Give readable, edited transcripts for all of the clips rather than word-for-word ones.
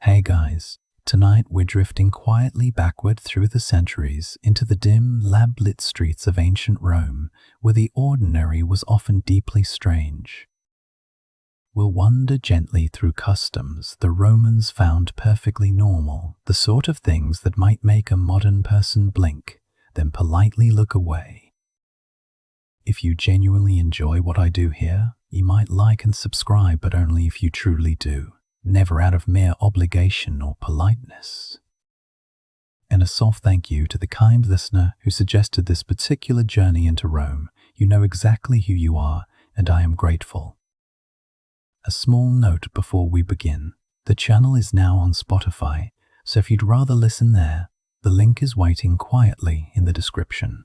Hey guys, tonight we're drifting quietly backward through the centuries into the dim, lab-lit streets of ancient Rome, where the ordinary was often deeply strange. We'll wander gently through customs the Romans found perfectly normal, the sort of things that might make a modern person blink, then politely look away. If you genuinely enjoy what I do here, you might like and subscribe, but only if you truly do. Never out of mere obligation or politeness. And a soft thank you to the kind listener who suggested this particular journey into Rome. You know exactly who you are, and I am grateful. A small note before we begin. The channel is now on Spotify, so if you'd rather listen there, the link is waiting quietly in the description.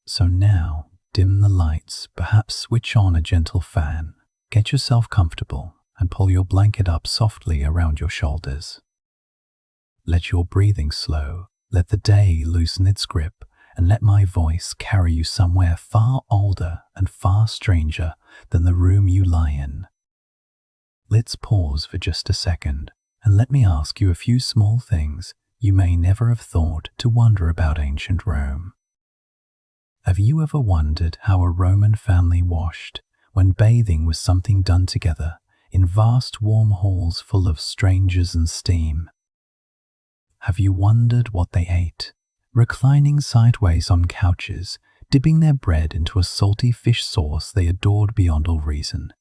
So now, dim the lights, perhaps switch on a gentle fan, get yourself comfortable, and pull your blanket up softly around your shoulders. Let your breathing slow, let the day loosen its grip, and let my voice carry you somewhere far older and far stranger than the room you lie in. Let's pause for just a second, and let me ask you a few small things you may never have thought to wonder about ancient Rome. Have you ever wondered how a Roman family washed when bathing was something done together in vast warm halls full of strangers and steam? Have you wondered what they ate, reclining sideways on couches, dipping their bread into a salty fish sauce they adored beyond all reason?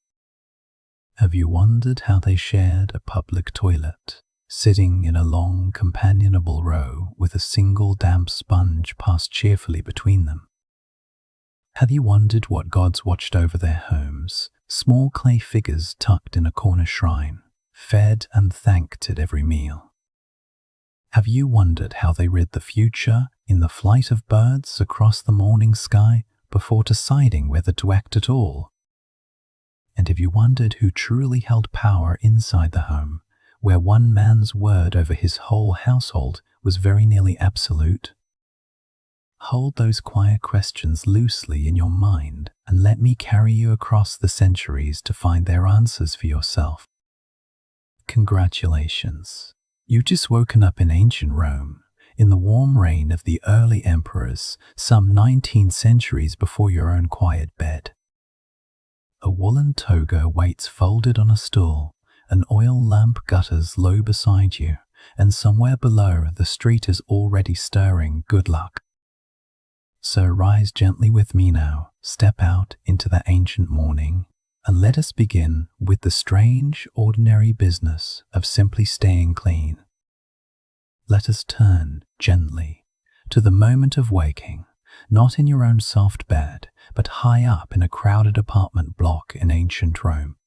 Have you wondered how they shared a public toilet, sitting in a long, companionable row with a single damp sponge passed cheerfully between them? Have you wondered what gods watched over their homes, small clay figures tucked in a corner shrine, fed and thanked at every meal? Have you wondered how they read the future in the flight of birds across the morning sky before deciding whether to act at all? And have you wondered who truly held power inside the home, where one man's word over his whole household was very nearly absolute? Hold those quiet questions loosely in your mind and let me carry you across the centuries to find their answers for yourself. Congratulations! You've just woken up in ancient Rome, in the warm reign of the early emperors, some 19 centuries before your own quiet bed. A woolen toga waits folded on a stool, an oil lamp gutters low beside you, and somewhere below the street is already stirring good luck. So rise gently with me now, step out into the ancient morning, and let us begin with the strange, ordinary business of simply staying clean. Let us turn gently to the moment of waking, not in your own soft bed, but high up in a crowded apartment block in ancient Rome.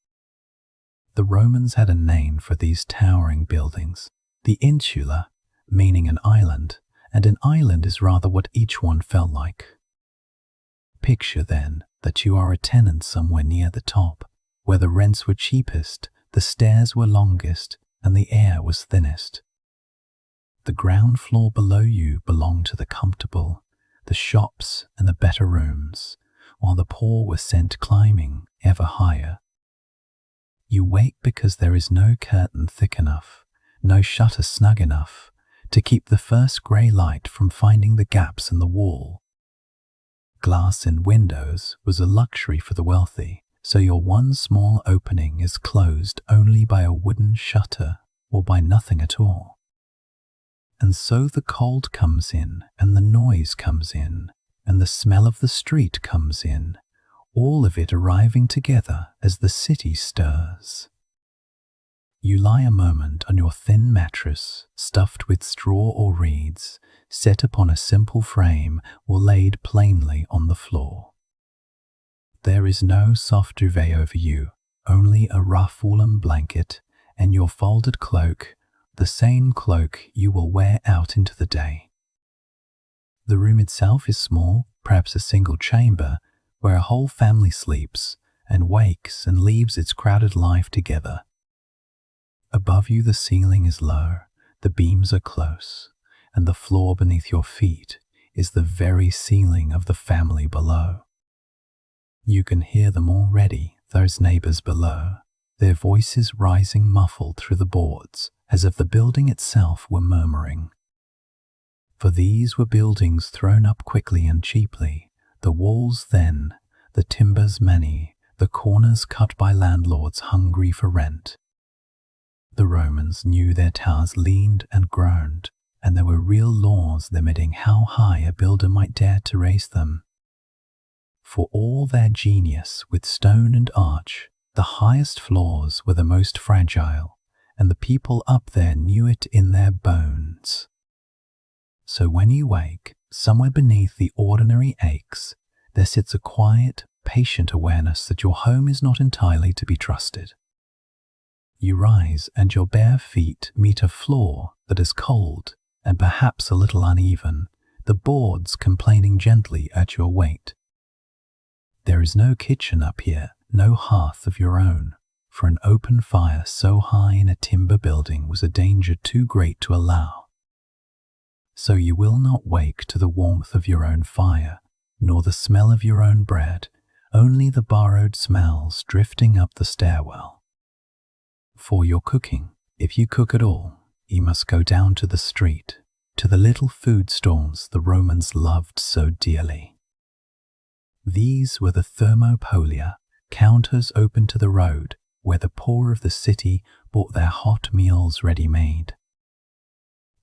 The Romans had a name for these towering buildings, the insula, meaning an island, and an island is rather what each one felt like. Picture then that you are a tenant somewhere near the top, where the rents were cheapest, the stairs were longest, and the air was thinnest. The ground floor below you belonged to the comfortable, the shops and the better rooms, while the poor were sent climbing ever higher. You wake because there is no curtain thick enough, no shutter snug enough, to keep the first grey light from finding the gaps in the wall. Glass in windows was a luxury for the wealthy, so your one small opening is closed only by a wooden shutter or by nothing at all. And so the cold comes in, and the noise comes in, and the smell of the street comes in, all of it arriving together as the city stirs. You lie a moment on your thin mattress, stuffed with straw or reeds, set upon a simple frame or laid plainly on the floor. There is no soft duvet over you, only a rough woolen blanket and your folded cloak, the same cloak you will wear out into the day. The room itself is small, perhaps a single chamber, where a whole family sleeps and wakes and leaves its crowded life together. Above you the ceiling is low, the beams are close, and the floor beneath your feet is the very ceiling of the family below. You can hear them already, those neighbors below, their voices rising muffled through the boards as if the building itself were murmuring. For these were buildings thrown up quickly and cheaply, the walls thin, the timbers many, the corners cut by landlords hungry for rent. The Romans knew their towers leaned and groaned, and there were real laws limiting how high a builder might dare to raise them. For all their genius with stone and arch, the highest floors were the most fragile, and the people up there knew it in their bones. So when you wake, somewhere beneath the ordinary aches, there sits a quiet, patient awareness that your home is not entirely to be trusted. You rise and your bare feet meet a floor that is cold and perhaps a little uneven, the boards complaining gently at your weight. There is no kitchen up here, no hearth of your own, for an open fire so high in a timber building was a danger too great to allow. So you will not wake to the warmth of your own fire, nor the smell of your own bread, only the borrowed smells drifting up the stairwell. For your cooking, if you cook at all, you must go down to the street, to the little food stalls the Romans loved so dearly. These were the thermopolia, counters open to the road, where the poor of the city bought their hot meals ready-made.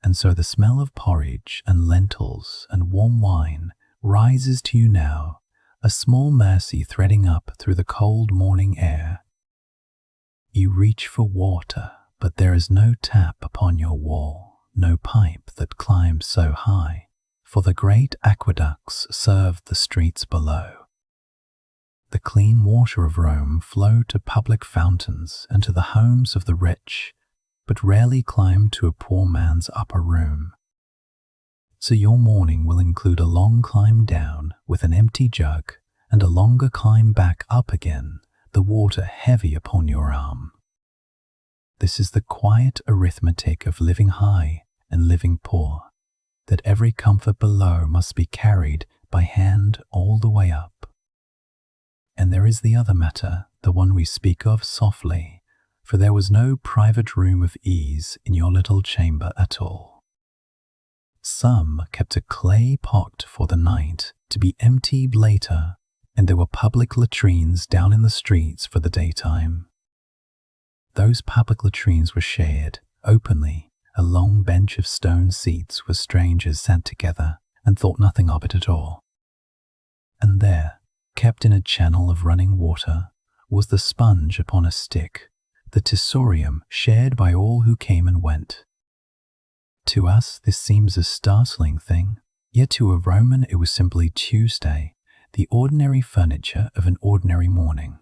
And so the smell of porridge and lentils and warm wine rises to you now, a small mercy threading up through the cold morning air. You reach for water, but there is no tap upon your wall, no pipe that climbs so high, for the great aqueducts serve the streets below. The clean water of Rome flowed to public fountains and to the homes of the rich, but rarely climbed to a poor man's upper room. So your morning will include a long climb down with an empty jug and a longer climb back up again, the water heavy upon your arm. This is the quiet arithmetic of living high and living poor, that every comfort below must be carried by hand all the way up. And there is the other matter, the one we speak of softly, for there was no private room of ease in your little chamber at all. Some kept a clay pot for the night to be emptied later, and there were public latrines down in the streets for the daytime. Those public latrines were shared openly, a long bench of stone seats where strangers sat together and thought nothing of it at all. And there, kept in a channel of running water, was the sponge upon a stick, the tessorium shared by all who came and went. To us this seems a startling thing, yet to a Roman it was simply Tuesday, the ordinary furniture of an ordinary morning.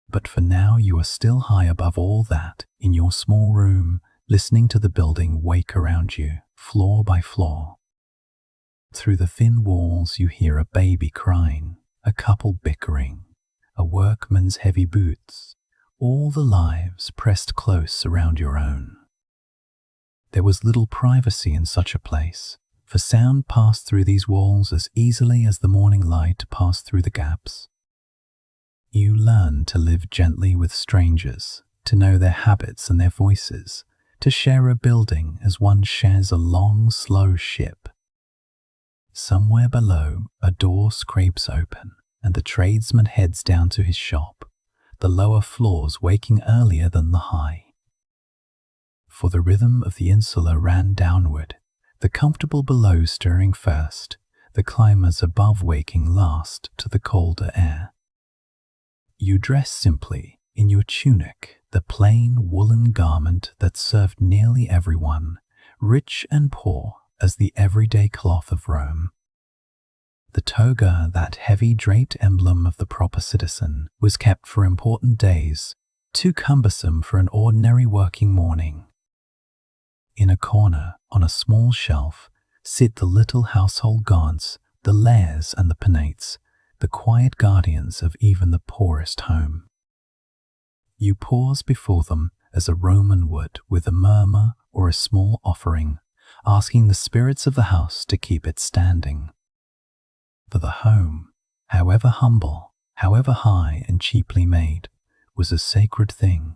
But for now you are still high above all that, in your small room, listening to the building wake around you, floor by floor. Through the thin walls you hear a baby crying, a couple bickering, a workman's heavy boots, all the lives pressed close around your own. There was little privacy in such a place, for sound passed through these walls as easily as the morning light passed through the gaps. You learn to live gently with strangers, to know their habits and their voices, to share a building as one shares a long, slow ship. Somewhere below, a door scrapes open, and the tradesman heads down to his shop, the lower floors waking earlier than the high. For the rhythm of the insula ran downward, the comfortable below stirring first, the climbers above waking last to the colder air. You dress simply in your tunic, the plain woolen garment that served nearly everyone, rich and poor, as the everyday cloth of Rome. The toga, that heavy draped emblem of the proper citizen, was kept for important days, too cumbersome for an ordinary working morning. In a corner, on a small shelf, sit the little household gods, the lares and the penates, the quiet guardians of even the poorest home. You pause before them as a Roman would with a murmur or a small offering, asking the spirits of the house to keep it standing. For the home, however humble, however high and cheaply made, was a sacred thing,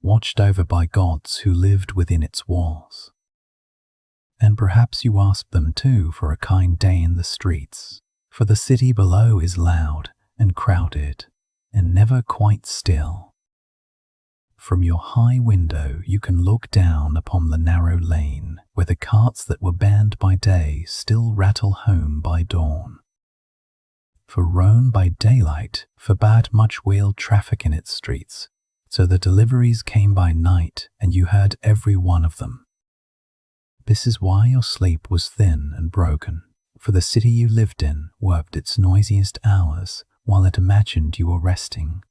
watched over by gods who lived within its walls. And perhaps you asked them too for a kind day in the streets, for the city below is loud and crowded and never quite still. From your high window you can look down upon the narrow lane where the carts that were banned by day still rattle home by dawn. For Rome by daylight forbade much wheeled traffic in its streets, so the deliveries came by night and you heard every one of them. This is why your sleep was thin and broken, for the city you lived in worked its noisiest hours while it imagined you were resting.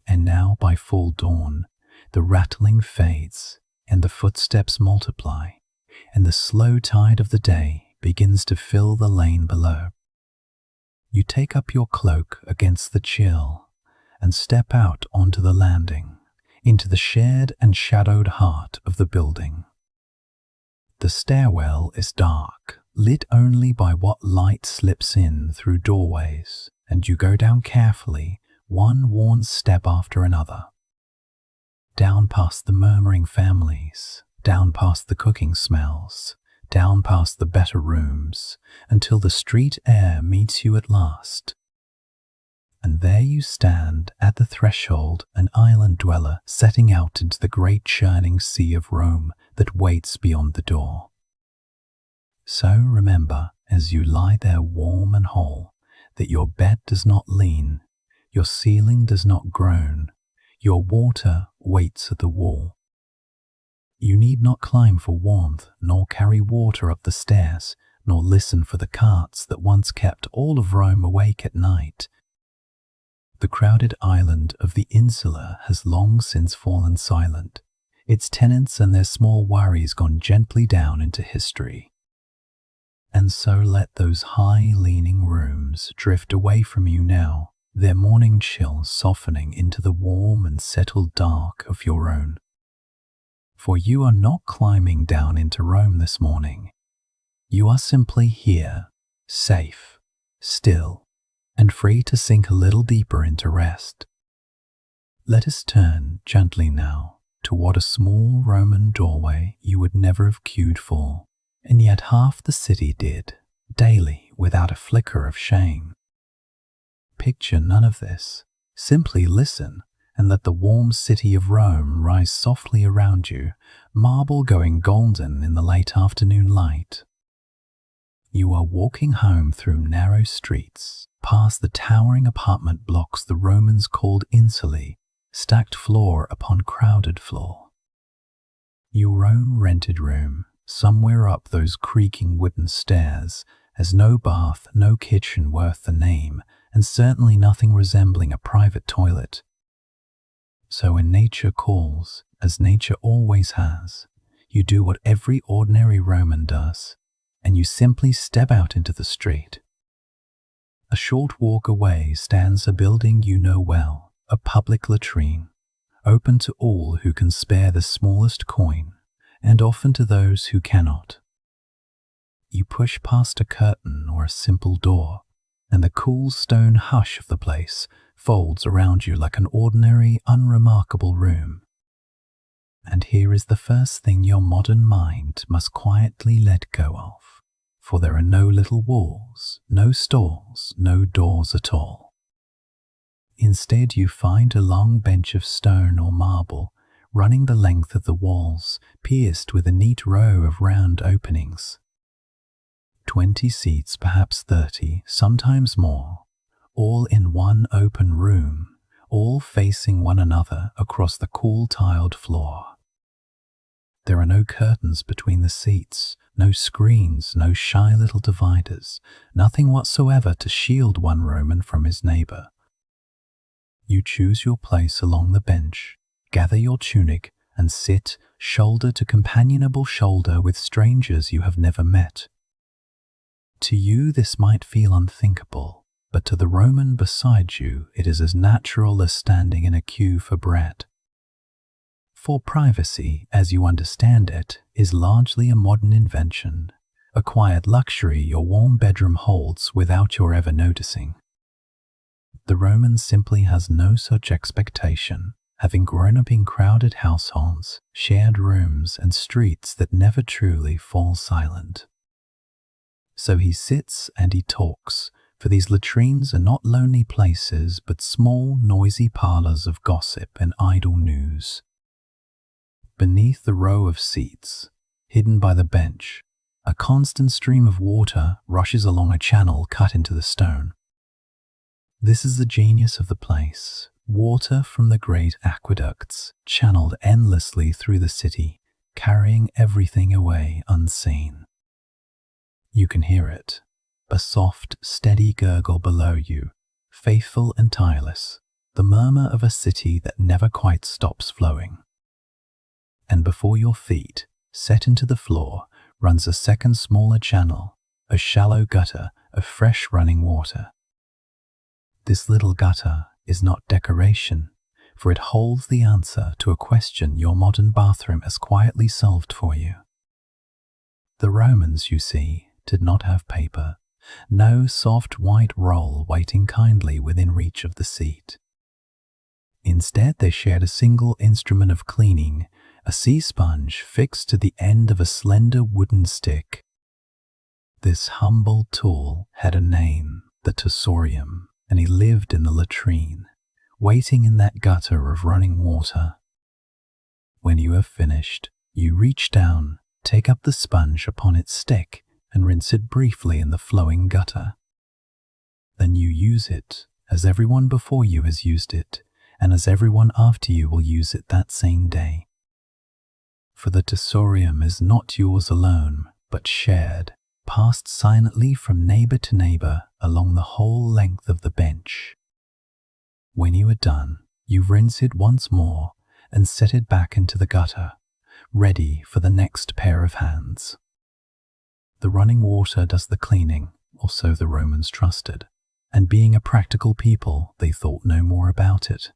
And now by full dawn, the rattling fades and the footsteps multiply, and the slow tide of the day begins to fill the lane below. You take up your cloak against the chill and step out onto the landing, into the shared and shadowed heart of the building. The stairwell is dark, lit only by what light slips in through doorways, and you go down carefully, one worn step after another. Down past the murmuring families, down past the cooking smells, down past the better rooms, until the street air meets you at last. And there you stand at the threshold, an island dweller setting out into the great churning sea of Rome that waits beyond the door. So remember, as you lie there warm and whole, that your bed does not lean, your ceiling does not groan, your water waits at the wall. You need not climb for warmth, nor carry water up the stairs, nor listen for the carts that once kept all of Rome awake at night. The crowded island of the insula has long since fallen silent, its tenants and their small worries gone gently down into history. And so let those high-leaning rooms drift away from you now, their morning chill softening into the warm and settled dark of your own. For you are not climbing down into Rome this morning. You are simply here, safe, still, and free to sink a little deeper into rest. Let us turn gently now toward a small Roman doorway you would never have queued for, and yet half the city did, daily, without a flicker of shame. Picture none of this. Simply listen and let the warm city of Rome rise softly around you, marble going golden in the late afternoon light. You are walking home through narrow streets, past the towering apartment blocks the Romans called insulae, stacked floor upon crowded floor. Your own rented room, somewhere up those creaking wooden stairs, has no bath, no kitchen worth the name, and certainly nothing resembling a private toilet. So when nature calls, as nature always has, you do what every ordinary Roman does, and you simply step out into the street. A short walk away stands a building you know well, a public latrine, open to all who can spare the smallest coin, and often to those who cannot. You push past a curtain or a simple door, and the cool stone hush of the place folds around you like an ordinary, unremarkable room. And here is the first thing your modern mind must quietly let go of, for there are no little walls, no stalls, no doors at all. Instead, you find a long bench of stone or marble running the length of the walls, pierced with a neat row of round openings. 20 seats, perhaps 30, sometimes more, all in one open room, all facing one another across the cool tiled floor. There are no curtains between the seats, no screens, no shy little dividers, nothing whatsoever to shield one Roman from his neighbor. You choose your place along the bench, gather your tunic, and sit shoulder to companionable shoulder with strangers you have never met. To you this might feel unthinkable, but to the Roman beside you it is as natural as standing in a queue for bread. For privacy, as you understand it, is largely a modern invention, a quiet luxury your warm bedroom holds without your ever noticing. The Roman simply has no such expectation, having grown up in crowded households, shared rooms, and streets that never truly fall silent. So he sits and he talks, for these latrines are not lonely places but small, noisy parlors of gossip and idle news. Beneath the row of seats, hidden by the bench, a constant stream of water rushes along a channel cut into the stone. This is the genius of the place. Water from the great aqueducts, channeled endlessly through the city, carrying everything away unseen. You can hear it, a soft, steady gurgle below you, faithful and tireless, the murmur of a city that never quite stops flowing. And before your feet, set into the floor, runs a second smaller channel, a shallow gutter of fresh running water. This little gutter is not decoration, for it holds the answer to a question your modern bathroom has quietly solved for you. The Romans, you see, did not have paper, no soft white roll waiting kindly within reach of the seat. Instead, they shared a single instrument of cleaning, a sea sponge fixed to the end of a slender wooden stick. This humble tool had a name, the tussorium, and he lived in the latrine, waiting in that gutter of running water. When you have finished, you reach down, take up the sponge upon its stick, and rinse it briefly in the flowing gutter. Then you use it, as everyone before you has used it, and as everyone after you will use it that same day. For the tussorium is not yours alone, but shared, passed silently from neighbor to neighbor along the whole length of the bench. When you are done, you rinse it once more and set it back into the gutter, ready for the next pair of hands. The running water does the cleaning, or so the Romans trusted, and being a practical people, they thought no more about it.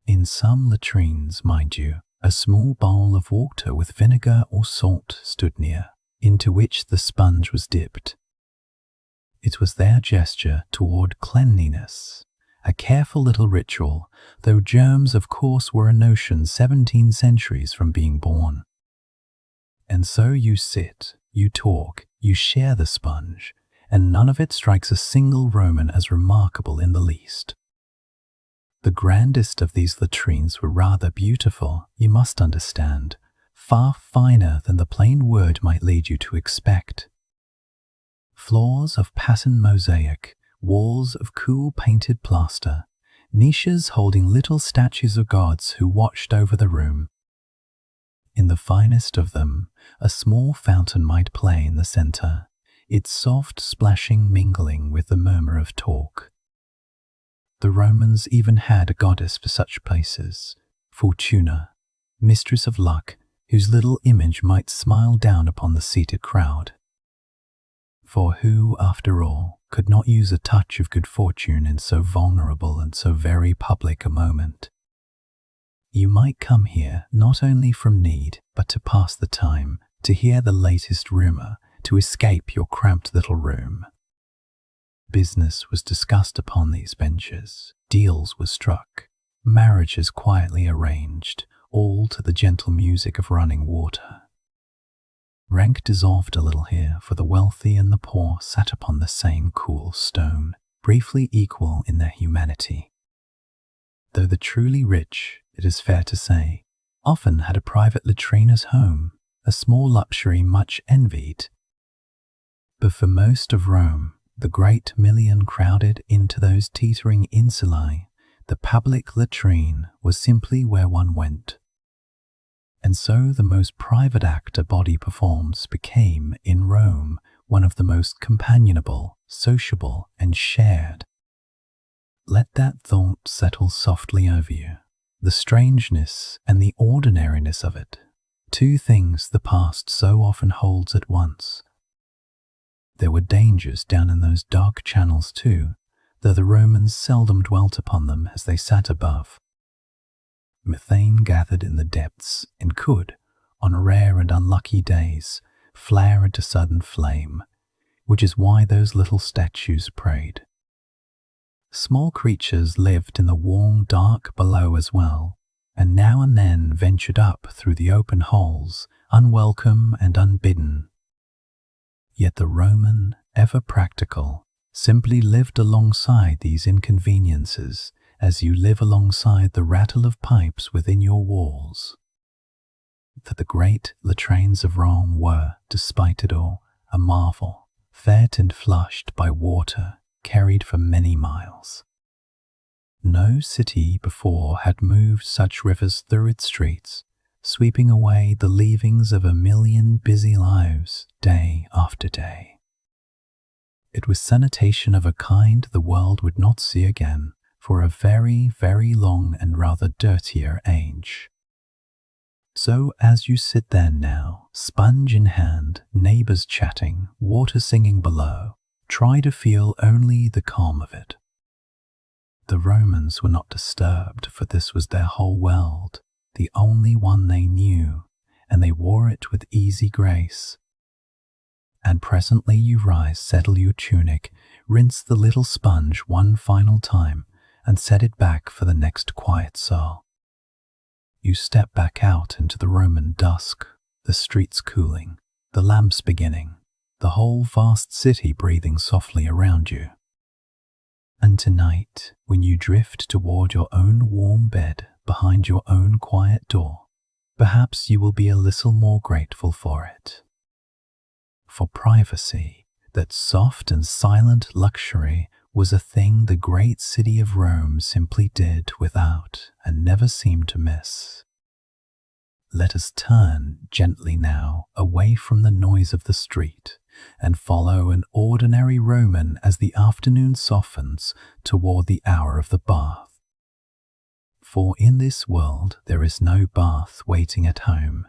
In some latrines, mind you, a small bowl of water with vinegar or salt stood near, into which the sponge was dipped. It was their gesture toward cleanliness, a careful little ritual, though germs of course were a notion 17 centuries from being born. And so you sit, you talk, you share the sponge, and none of it strikes a single Roman as remarkable in the least. The grandest of these latrines were rather beautiful, you must understand, far finer than the plain word might lead you to expect. Floors of patterned mosaic, walls of cool painted plaster, niches holding little statues of gods who watched over the room. In the finest of them, a small fountain might play in the center, its soft splashing mingling with the murmur of talk. The Romans even had a goddess for such places, Fortuna, mistress of luck, whose little image might smile down upon the seated crowd. For who, after all, could not use a touch of good fortune in so vulnerable and so very public a moment? You might come here not only from need, but to pass the time, to hear the latest rumor, to escape your cramped little room. Business was discussed upon these benches, deals were struck, marriages quietly arranged, all to the gentle music of running water. Rank dissolved a little here, for the wealthy and the poor sat upon the same cool stone, briefly equal in their humanity. Though the truly rich, it is fair to say, often had a private latrine at home, a small luxury much envied. But for most of Rome, the great million crowded into those teetering insulae, the public latrine was simply where one went. And so the most private act a body performs became, in Rome, one of the most companionable, sociable, and shared. Let that thought settle softly over you. The strangeness and the ordinariness of it, two things the past so often holds at once. There were dangers down in those dark channels too, though the Romans seldom dwelt upon them as they sat above. Methane gathered in the depths and could, on rare and unlucky days, flare into sudden flame, which is why those little statues prayed. Small creatures lived in the warm dark below as well, and now and then ventured up through the open holes, unwelcome and unbidden. Yet the Roman, ever practical, simply lived alongside these inconveniences as you live alongside the rattle of pipes within your walls. For the great latrines of Rome were, despite it all, a marvel, fed and flushed by water carried for many miles. No city before had moved such rivers through its streets, sweeping away the leavings of a million busy lives day after day. It was sanitation of a kind the world would not see again for a very, very long and rather dirtier age. So as you sit there now, sponge in hand, neighbors chatting, water singing below, try to feel only the calm of it. The Romans were not disturbed, for this was their whole world, the only one they knew, and they wore it with easy grace. And presently you rise, settle your tunic, rinse the little sponge one final time, and set it back for the next quiet soul. You step back out into the Roman dusk, the streets cooling, the lamps beginning, the whole vast city breathing softly around you. And tonight, when you drift toward your own warm bed behind your own quiet door, perhaps you will be a little more grateful for it. For privacy, that soft and silent luxury, was a thing the great city of Rome simply did without and never seemed to miss. Let us turn gently now away from the noise of the street and follow an ordinary Roman as the afternoon softens toward the hour of the bath. For in this world there is no bath waiting at home,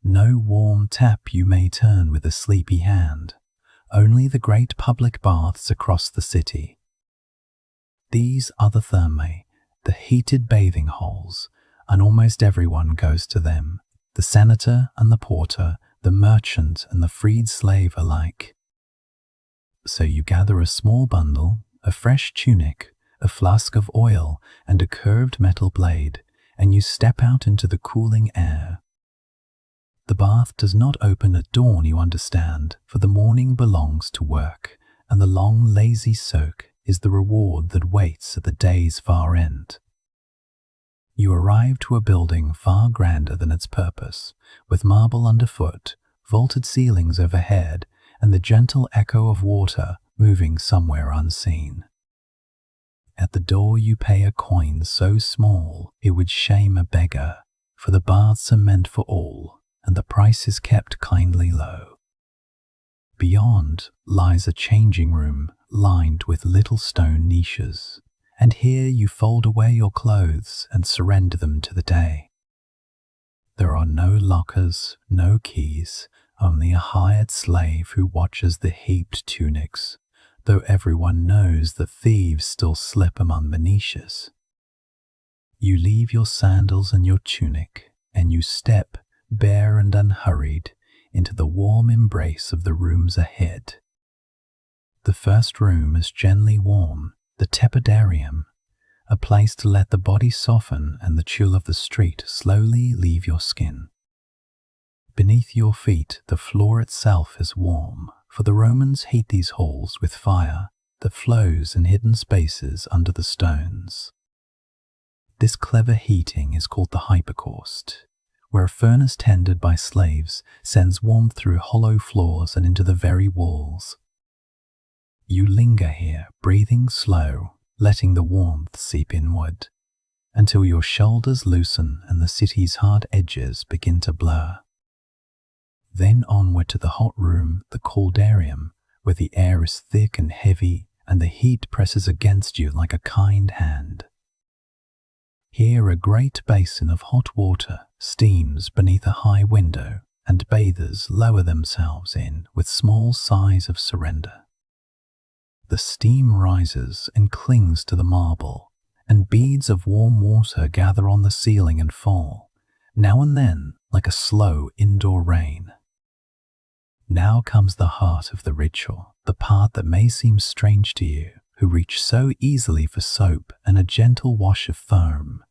no warm tap you may turn with a sleepy hand, only the great public baths across the city. These are the thermae, the heated bathing holes, and almost everyone goes to them, the senator and the porter, the merchant and the freed slave alike. So you gather a small bundle, a fresh tunic, a flask of oil, and a curved metal blade, and you step out into the cooling air. The bath does not open at dawn, you understand, for the morning belongs to work, and the long lazy soak is the reward that waits at the day's far end. You arrive to a building far grander than its purpose, with marble underfoot, vaulted ceilings overhead, and the gentle echo of water moving somewhere unseen. At the door you pay a coin so small it would shame a beggar, for the baths are meant for all, and the price is kept kindly low. Beyond lies a changing room lined with little stone niches, and here you fold away your clothes and surrender them to the day. There are no lockers, no keys, only a hired slave who watches the heaped tunics, though everyone knows that thieves still slip among the niches. You leave your sandals and your tunic, and you step, bare and unhurried, into the warm embrace of the rooms ahead. The first room is gently warm, the tepidarium, a place to let the body soften and the chill of the street slowly leave your skin. Beneath your feet the floor itself is warm, for the Romans heat these halls with fire that flows in hidden spaces under the stones. This clever heating is called the hypocaust, where a furnace tended by slaves sends warmth through hollow floors and into the very walls. You linger here, breathing slow, letting the warmth seep inward, until your shoulders loosen and the city's hard edges begin to blur. Then onward to the hot room, the caldarium, where the air is thick and heavy and the heat presses against you like a kind hand. Here a great basin of hot water steams beneath a high window, and bathers lower themselves in with small sighs of surrender. The steam rises and clings to the marble, and beads of warm water gather on the ceiling and fall, now and then like a slow indoor rain. Now comes the heart of the ritual, the part that may seem strange to you, who who reach so easily for soap and a gentle wash of foam.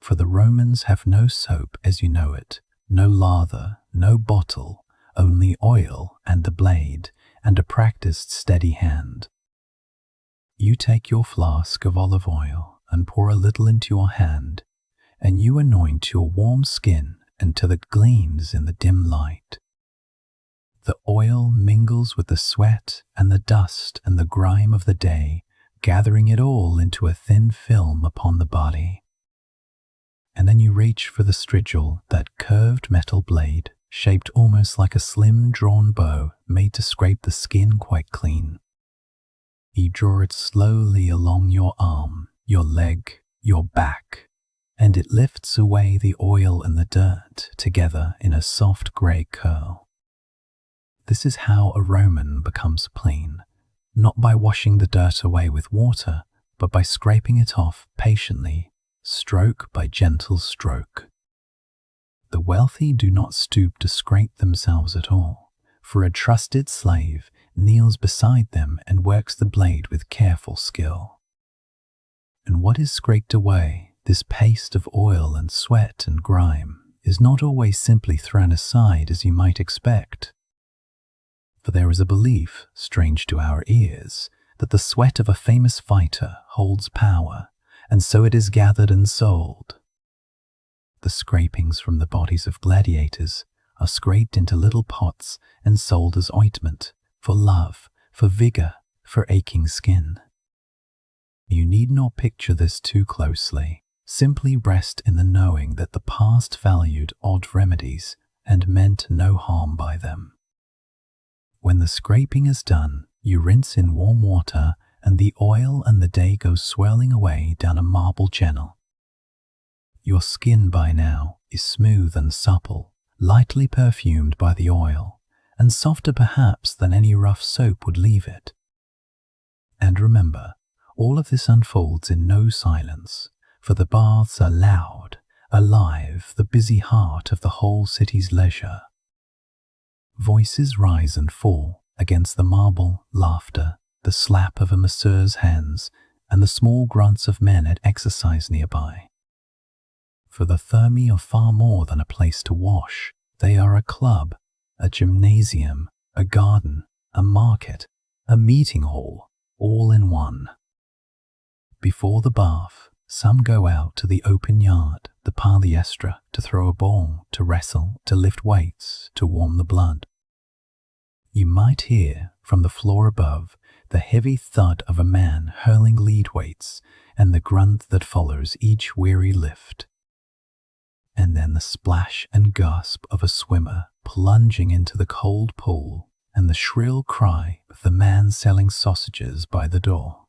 For the Romans have no soap as you know it, no lather, no bottle, only oil and the blade, and a practiced steady hand. You take your flask of olive oil and pour a little into your hand, and you anoint your warm skin until it gleams in the dim light. The oil mingles with the sweat and the dust and the grime of the day, gathering it all into a thin film upon the body. And then you reach for the strigil, that curved metal blade, shaped almost like a slim drawn bow made to scrape the skin quite clean. You draw it slowly along your arm, your leg, your back, and it lifts away the oil and the dirt together in a soft grey curl. This is how a Roman becomes clean, not by washing the dirt away with water, but by scraping it off patiently, stroke by gentle stroke. The wealthy do not stoop to scrape themselves at all, for a trusted slave kneels beside them and works the blade with careful skill. And what is scraped away, this paste of oil and sweat and grime, is not always simply thrown aside as you might expect. For there is a belief, strange to our ears, that the sweat of a famous fighter holds power, and so it is gathered and sold. The scrapings from the bodies of gladiators are scraped into little pots and sold as ointment, for love, for vigor, for aching skin. You need not picture this too closely. Simply rest in the knowing that the past valued odd remedies and meant no harm by them. When the scraping is done, you rinse in warm water, and the oil and the day goes swirling away down a marble channel. Your skin by now is smooth and supple, lightly perfumed by the oil, and softer perhaps than any rough soap would leave it. And remember, all of this unfolds in no silence, for the baths are loud, alive, the busy heart of the whole city's leisure. Voices rise and fall against the marble, laughter, the slap of a masseur's hands, and the small grunts of men at exercise nearby. For the Thermae are far more than a place to wash. They are a club, a gymnasium, a garden, a market, a meeting hall, all in one. Before the bath, some go out to the open yard, the palestra, to throw a ball, to wrestle, to lift weights, to warm the blood. You might hear, from the floor above, the heavy thud of a man hurling lead weights and the grunt that follows each weary lift. And then the splash and gasp of a swimmer plunging into the cold pool and the shrill cry of the man selling sausages by the door.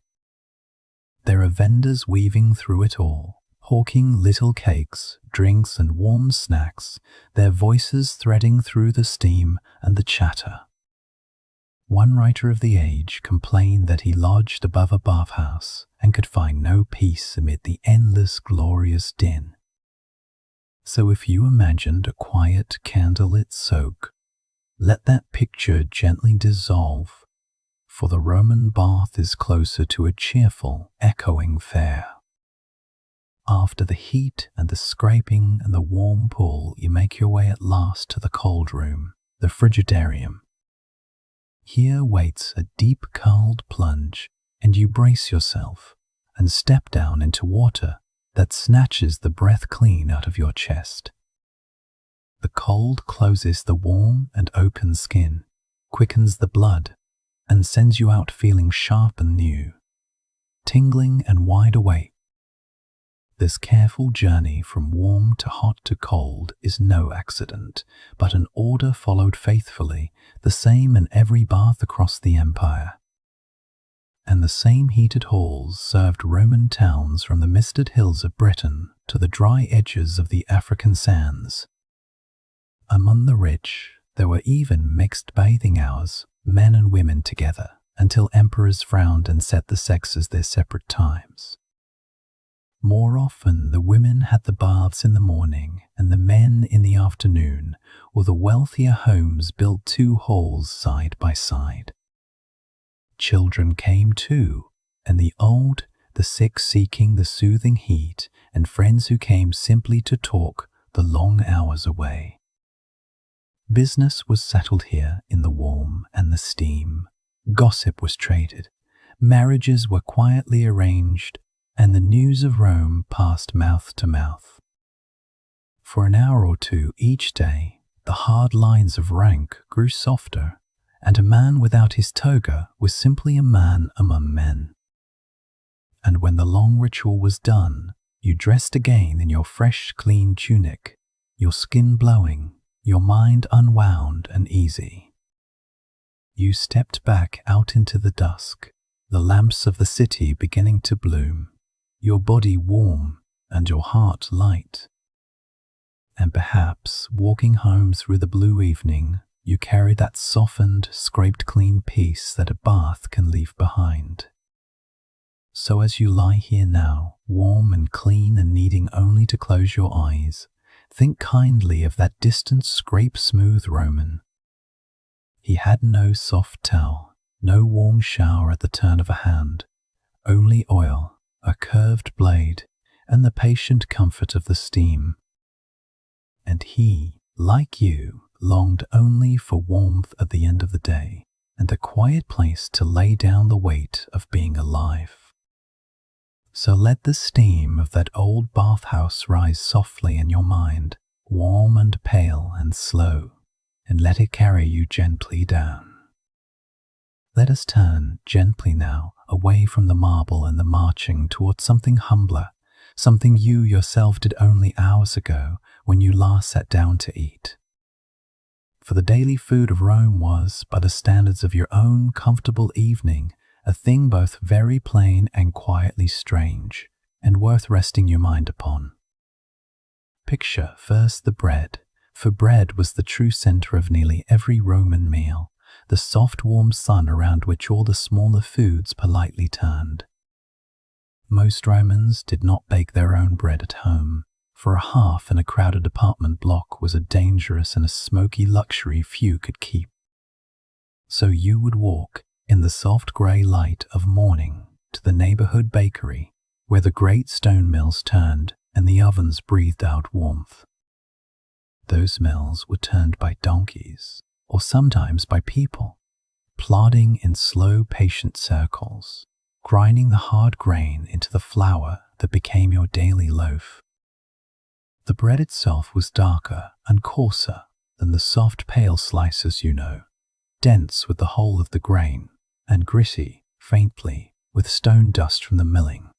There are vendors weaving through it all, hawking little cakes, drinks and warm snacks, their voices threading through the steam and the chatter. One writer of the age complained that he lodged above a bathhouse and could find no peace amid the endless glorious din. So if you imagined a quiet candlelit soak, let that picture gently dissolve, for the Roman bath is closer to a cheerful, echoing fair. After the heat and the scraping and the warm pool, you make your way at last to the cold room, the frigidarium. Here waits a deep cold plunge, and you brace yourself and step down into water that snatches the breath clean out of your chest. The cold closes the warm and open skin, quickens the blood, and sends you out feeling sharp and new, tingling and wide awake. This careful journey from warm to hot to cold is no accident, but an order followed faithfully, the same in every bath across the empire. And the same heated halls served Roman towns from the misted hills of Britain to the dry edges of the African sands. Among the rich, there were even mixed bathing hours, men and women together, until emperors frowned and set the sexes their separate times. More often, the women had the baths in the morning and the men in the afternoon, or the wealthier homes built two halls side by side. children came too, and the old, the sick seeking the soothing heat, and friends who came simply to talk the long hours away. Business was settled here in the warm and the steam. Gossip was traded. Marriages were quietly arranged, and the news of Rome passed mouth to mouth. For an hour or two each day, the hard lines of rank grew softer, and a man without his toga was simply a man among men. And when the long ritual was done, you dressed again in your fresh, clean tunic, your skin glowing, your mind unwound and easy. You stepped back out into the dusk, the lamps of the city beginning to bloom, your body warm and your heart light. And perhaps, walking home through the blue evening, you carry that softened, scraped clean peace that a bath can leave behind. So as you lie here now, warm and clean and needing only to close your eyes, think kindly of that distant scrape-smooth Roman. He had no soft towel, no warm shower at the turn of a hand, only oil, a curved blade, and the patient comfort of the steam. And he, like you, longed only for warmth at the end of the day, and a quiet place to lay down the weight of being alive. So let the steam of that old bathhouse rise softly in your mind, warm and pale and slow, and let it carry you gently down. Let us turn gently now away from the marble and the marching towards something humbler, something you yourself did only hours ago when you last sat down to eat. For the daily food of Rome was, by the standards of your own comfortable evening, a thing both very plain and quietly strange, and worth resting your mind upon. Picture first the bread, for bread was the true center of nearly every Roman meal, the soft warm sun around which all the smaller foods politely turned. Most Romans did not bake their own bread at home, for a hearth in a crowded apartment block was a dangerous and a smoky luxury few could keep. So you would walk, in the soft grey light of morning, to the neighborhood bakery, where the great stone mills turned and the ovens breathed out warmth. Those mills were turned by donkeys, or sometimes by people, plodding in slow, patient circles, grinding the hard grain into the flour that became your daily loaf. The bread itself was darker and coarser than the soft, pale slices you know, dense with the whole of the grain, and gritty, faintly, with stone dust from the milling.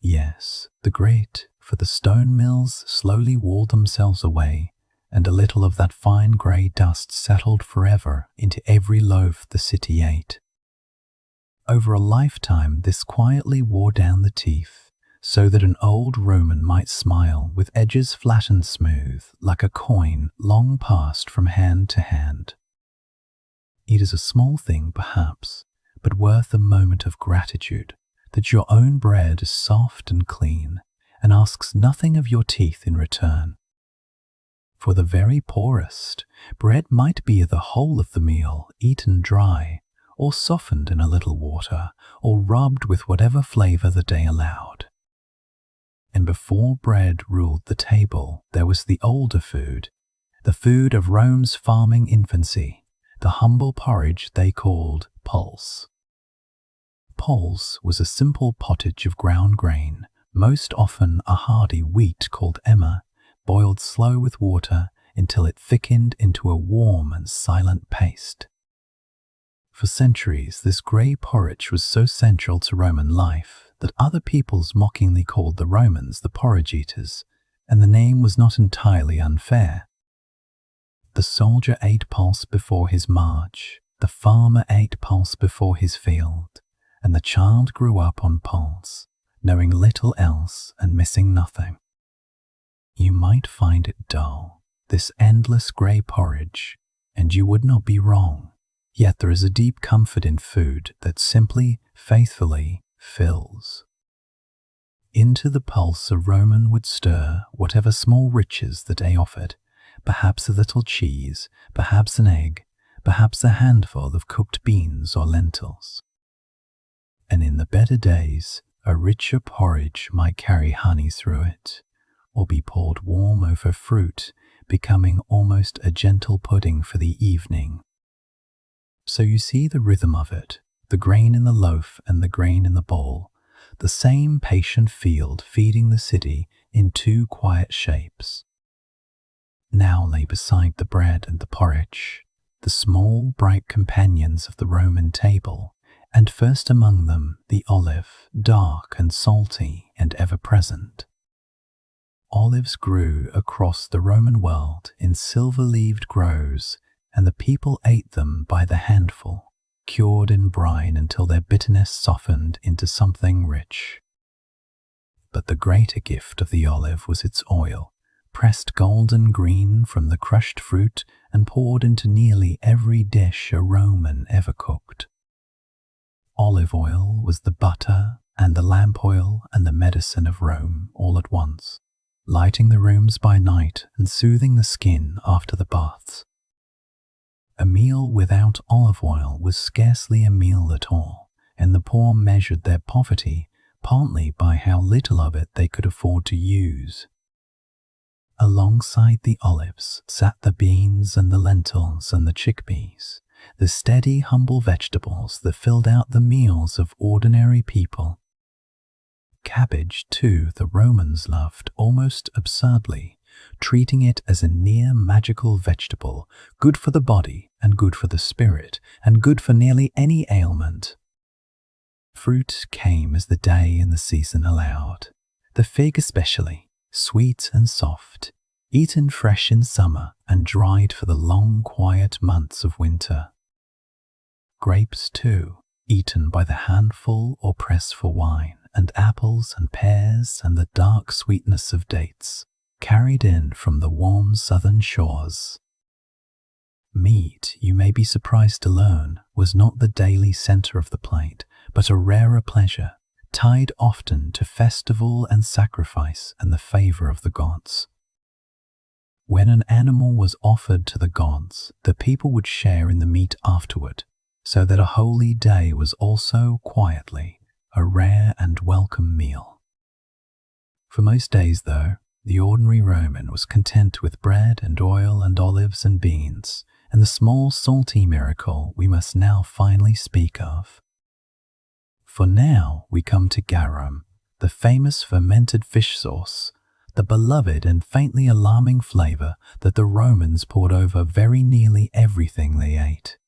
Yes, the grit, for the stone mills slowly wore themselves away, and a little of that fine grey dust settled forever into every loaf the city ate. Over a lifetime this quietly wore down the teeth, so that an old Roman might smile with edges flat and smooth, like a coin long passed from hand to hand. It is a small thing, perhaps, but worth a moment of gratitude, that your own bread is soft and clean, and asks nothing of your teeth in return. For the very poorest, bread might be the whole of the meal, eaten dry, or softened in a little water, or rubbed with whatever flavor the day allowed. And before bread ruled the table, there was the older food, the food of Rome's farming infancy, the humble porridge they called pulse. Pulse was a simple pottage of ground grain, most often a hardy wheat called emmer, boiled slow with water until it thickened into a warm and silent paste. For centuries, this grey porridge was so central to Roman life that other peoples mockingly called the Romans the porridge eaters, and the name was not entirely unfair. The soldier ate pulse before his march, the farmer ate pulse before his field, and the child grew up on pulse, knowing little else and missing nothing. You might find it dull, this endless grey porridge, and you would not be wrong, yet there is a deep comfort in food that simply, faithfully fills. Into the pulse a Roman would stir whatever small riches the day offered, perhaps a little cheese, perhaps an egg, perhaps a handful of cooked beans or lentils. And in the better days, a richer porridge might carry honey through it, or be poured warm over fruit, becoming almost a gentle pudding for the evening. So you see the rhythm of it, the grain in the loaf and the grain in the bowl, the same patient field feeding the city in two quiet shapes. Now lay beside the bread and the porridge, the small bright companions of the Roman table, and first among them the olive, dark and salty and ever-present. Olives grew across the Roman world in silver-leaved groves, and the people ate them by the handful, cured in brine until their bitterness softened into something rich. But the greater gift of the olive was its oil, pressed golden green from the crushed fruit and poured into nearly every dish a Roman ever cooked. Olive oil was the butter and the lamp oil and the medicine of Rome all at once, lighting the rooms by night and soothing the skin after the baths. A meal without olive oil was scarcely a meal at all, and the poor measured their poverty partly by how little of it they could afford to use. Alongside the olives sat the beans and the lentils and the chickpeas, the steady, humble vegetables that filled out the meals of ordinary people. Cabbage, too, the Romans loved almost absurdly, treating it as a near magical vegetable, good for the body and good for the spirit and good for nearly any ailment. Fruit came as the day and the season allowed, the fig especially, sweet and soft, eaten fresh in summer and dried for the long, quiet months of winter. Grapes, too, eaten by the handful or pressed for wine, and apples and pears and the dark sweetness of dates, carried in from the warm southern shores. Meat, you may be surprised to learn, was not the daily center of the plate, but a rarer pleasure, tied often to festival and sacrifice and the favor of the gods. When an animal was offered to the gods, the people would share in the meat afterward, so that a holy day was also, quietly, a rare and welcome meal. For most days, though, the ordinary Roman was content with bread and oil and olives and beans, and the small salty miracle we must now finally speak of. For now we come to garum, the famous fermented fish sauce, the beloved and faintly alarming flavor that the Romans poured over very nearly everything they ate.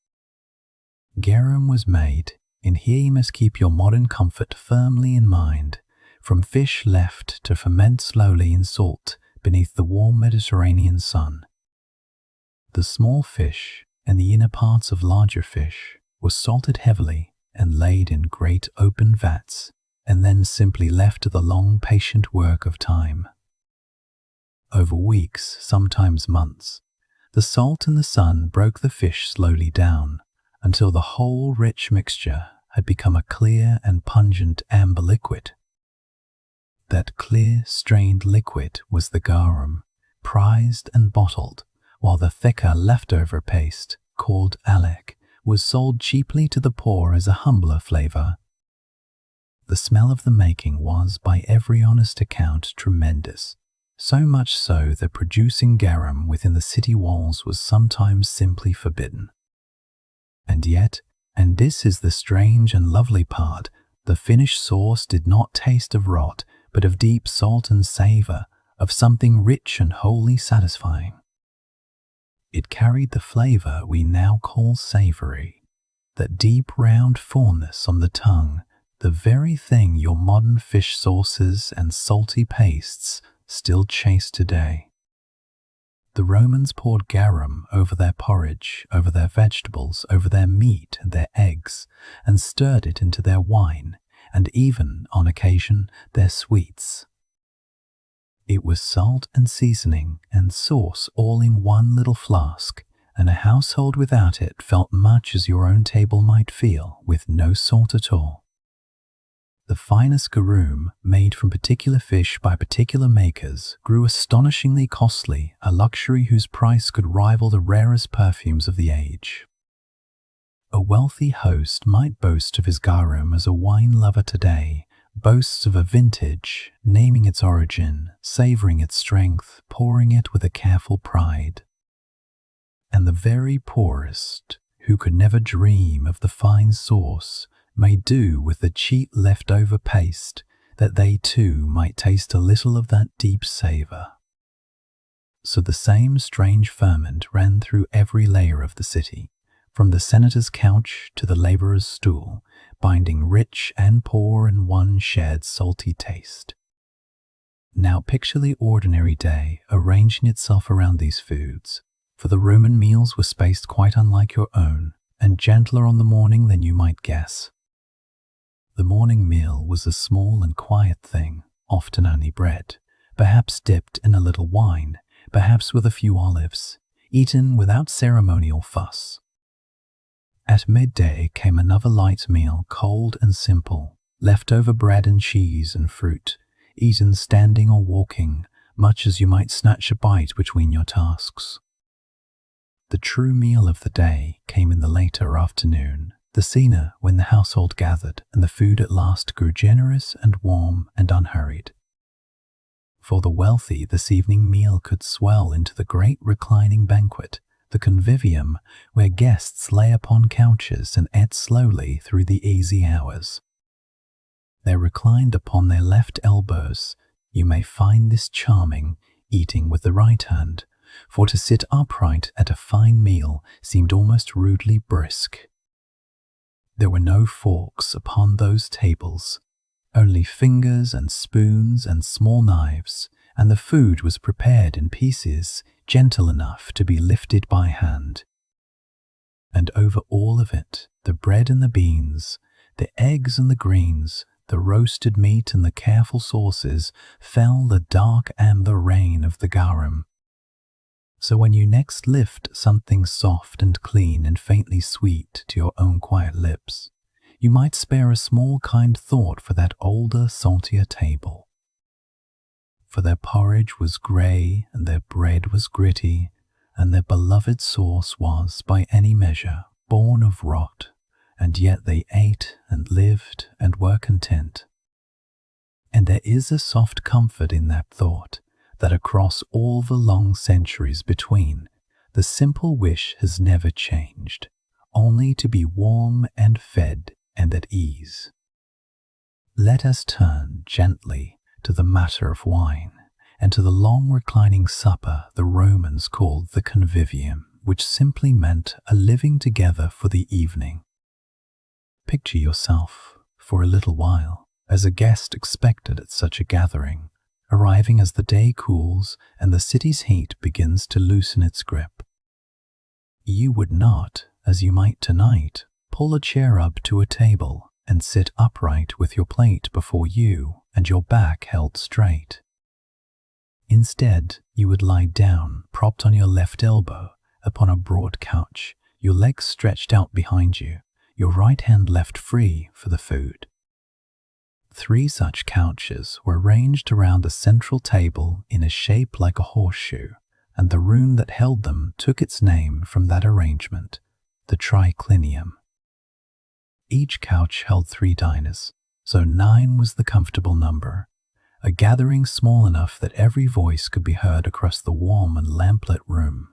Garum was made, and here you must keep your modern comfort firmly in mind, from fish left to ferment slowly in salt beneath the warm Mediterranean sun. The small fish and the inner parts of larger fish were salted heavily and laid in great open vats, and then simply left to the long patient work of time. Over weeks, sometimes months, the salt and the sun broke the fish slowly down, until the whole rich mixture had become a clear and pungent amber liquid. That clear, strained liquid was the garum, prized and bottled, while the thicker leftover paste, called alec, was sold cheaply to the poor as a humbler flavor. The smell of the making was, by every honest account, tremendous, so much so that producing garum within the city walls was sometimes simply forbidden. And yet, and this is the strange and lovely part, the finished sauce did not taste of rot, but of deep salt and savor, of something rich and wholly satisfying. It carried the flavor we now call savory, that deep round fullness on the tongue, the very thing your modern fish sauces and salty pastes still chase today. The Romans poured garum over their porridge, over their vegetables, over their meat and their eggs, and stirred it into their wine, and even, on occasion, their sweets. It was salt and seasoning and sauce all in one little flask, and a household without it felt much as your own table might feel with no salt at all. The finest garum, made from particular fish by particular makers, grew astonishingly costly, a luxury whose price could rival the rarest perfumes of the age. A wealthy host might boast of his garum as a wine lover today, boasts of a vintage, naming its origin, savoring its strength, pouring it with a careful pride. And the very poorest, who could never dream of the fine sauce, may do with the cheap leftover paste, that they too might taste a little of that deep savor. So the same strange ferment ran through every layer of the city, from the senator's couch to the laborer's stool, binding rich and poor in one shared salty taste. Now picture the ordinary day arranging itself around these foods, for the Roman meals were spaced quite unlike your own, and gentler on the morning than you might guess. The morning meal was a small and quiet thing, often only bread, perhaps dipped in a little wine, perhaps with a few olives, eaten without ceremonial fuss. At midday came another light meal, cold and simple, leftover bread and cheese and fruit, eaten standing or walking, much as you might snatch a bite between your tasks. The true meal of the day came in the later afternoon, the cena when the household gathered and the food at last grew generous and warm and unhurried. For the wealthy, this evening meal could swell into the great reclining banquet, the convivium, where guests lay upon couches and ate slowly through the easy hours. They reclined upon their left elbows. You may find this charming, eating with the right hand, for to sit upright at a fine meal seemed almost rudely brisk. There were no forks upon those tables, only fingers and spoons and small knives, and the food was prepared in pieces, gentle enough to be lifted by hand. And over all of it, the bread and the beans, the eggs and the greens, the roasted meat and the careful sauces, fell the dark amber rain of the garum. So when you next lift something soft and clean and faintly sweet to your own quiet lips, you might spare a small kind thought for that older, saltier table. For their porridge was grey, and their bread was gritty, and their beloved sauce was, by any measure, born of rot, and yet they ate and lived and were content. And there is a soft comfort in that thought, that across all the long centuries between, the simple wish has never changed, only to be warm and fed and at ease. Let us turn gently to the matter of wine, and to the long reclining supper the Romans called the convivium, which simply meant a living together for the evening. Picture yourself, for a little while, as a guest expected at such a gathering, arriving as the day cools and the city's heat begins to loosen its grip. You would not, as you might tonight, pull a chair up to a table and sit upright with your plate before you and your back held straight. Instead, you would lie down, propped on your left elbow, upon a broad couch, your legs stretched out behind you, your right hand left free for the food. 3 such couches were ranged around a central table in a shape like a horseshoe, and the room that held them took its name from that arrangement, the triclinium. Each couch held 3 diners, so 9 was the comfortable number, a gathering small enough that every voice could be heard across the warm and lamplit room.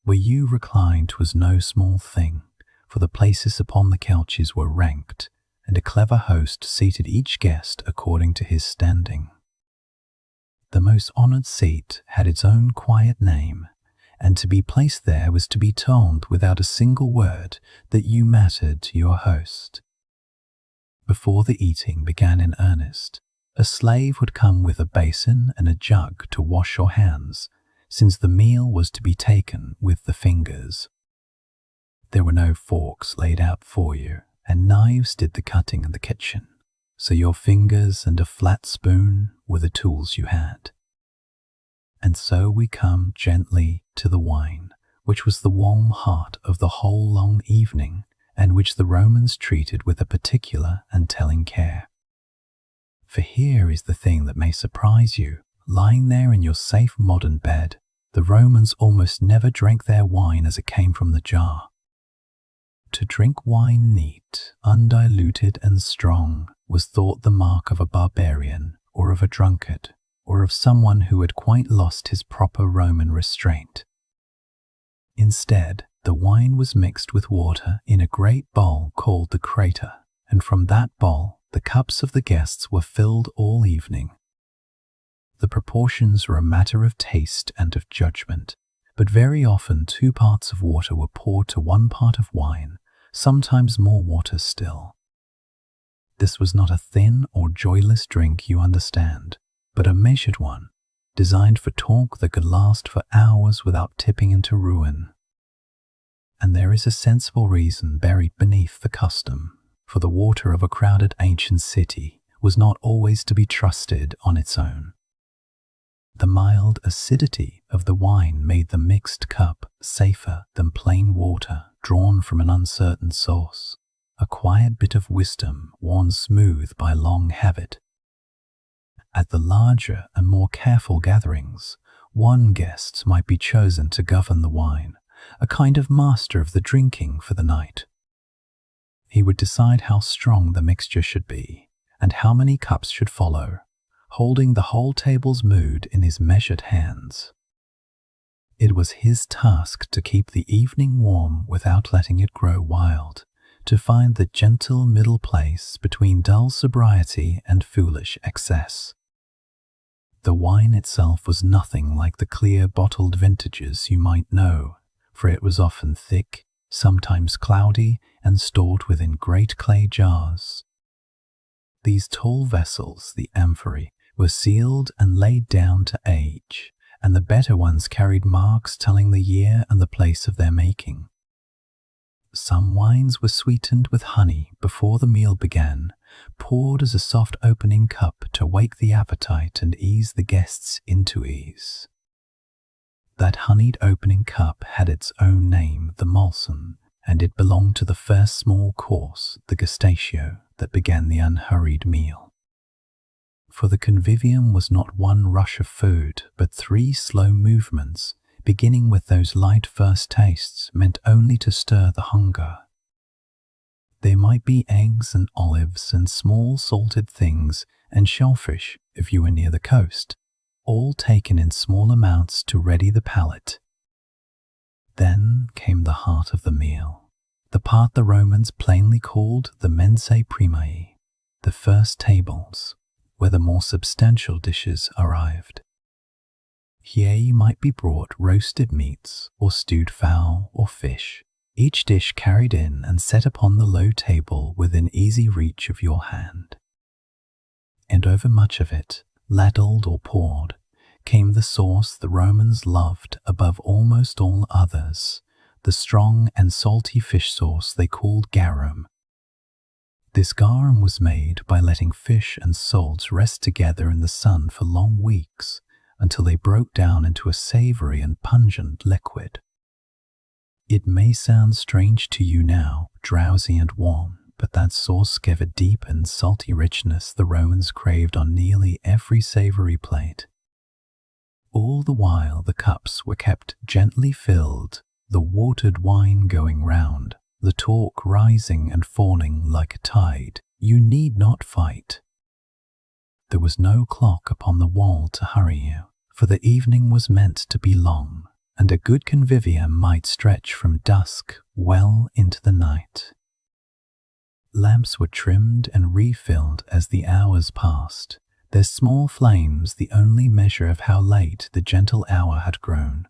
Where you reclined was no small thing, for the places upon the couches were ranked, and a clever host seated each guest according to his standing. The most honored seat had its own quiet name, and to be placed there was to be told without a single word that you mattered to your host. Before the eating began in earnest, a slave would come with a basin and a jug to wash your hands, since the meal was to be taken with the fingers. There were no forks laid out for you, and knives did the cutting in the kitchen, so your fingers and a flat spoon were the tools you had. And so we come gently to the wine, which was the warm heart of the whole long evening, and which the Romans treated with a particular and telling care. For here is the thing that may surprise you. Lying there in your safe modern bed, the Romans almost never drank their wine as it came from the jar. To drink wine neat, undiluted and strong, was thought the mark of a barbarian, or of a drunkard, or of someone who had quite lost his proper Roman restraint. Instead, the wine was mixed with water in a great bowl called the crater, and from that bowl the cups of the guests were filled all evening. The proportions were a matter of taste and of judgment, but very often 2 parts of water were poured to 1 part of wine, sometimes more water still. This was not a thin or joyless drink, you understand, but a measured one, designed for talk that could last for hours without tipping into ruin. And there is a sensible reason buried beneath the custom, for the water of a crowded ancient city was not always to be trusted on its own. The mild acidity of the wine made the mixed cup safer than plain water drawn from an uncertain source, a quiet bit of wisdom worn smooth by long habit. At the larger and more careful gatherings, one guest might be chosen to govern the wine, a kind of master of the drinking for the night. He would decide how strong the mixture should be, and how many cups should follow, holding the whole table's mood in his measured hands. It was his task to keep the evening warm without letting it grow wild, to find the gentle middle place between dull sobriety and foolish excess. The wine itself was nothing like the clear bottled vintages you might know, for it was often thick, sometimes cloudy, and stored within great clay jars. These tall vessels, the amphorae, were sealed and laid down to age, and the better ones carried marks telling the year and the place of their making. Some wines were sweetened with honey before the meal began, poured as a soft opening cup to wake the appetite and ease the guests into ease. That honeyed opening cup had its own name, the malson, and it belonged to the first small course, the gustatio, that began the unhurried meal. For the convivium was not one rush of food, but 3 slow movements, beginning with those light first tastes meant only to stir the hunger. There might be eggs and olives and small salted things and shellfish if you were near the coast, all taken in small amounts to ready the palate. Then came the heart of the meal, the part the Romans plainly called the mensae primae, the first tables, where the more substantial dishes arrived. Here might be brought roasted meats, or stewed fowl, or fish, each dish carried in and set upon the low table within easy reach of your hand. And over much of it, ladled or poured, came the sauce the Romans loved above almost all others, the strong and salty fish sauce they called garum. This garum was made by letting fish and salt rest together in the sun for long weeks, until they broke down into a savory and pungent liquid. It may sound strange to you now, drowsy and warm, but that sauce gave a deep and salty richness the Romans craved on nearly every savory plate. All the while the cups were kept gently filled, the watered wine going round, the talk rising and falling like a tide. You need not fight. There was no clock upon the wall to hurry you, for the evening was meant to be long, and a good convivium might stretch from dusk well into the night. Lamps were trimmed and refilled as the hours passed, their small flames the only measure of how late the gentle hour had grown.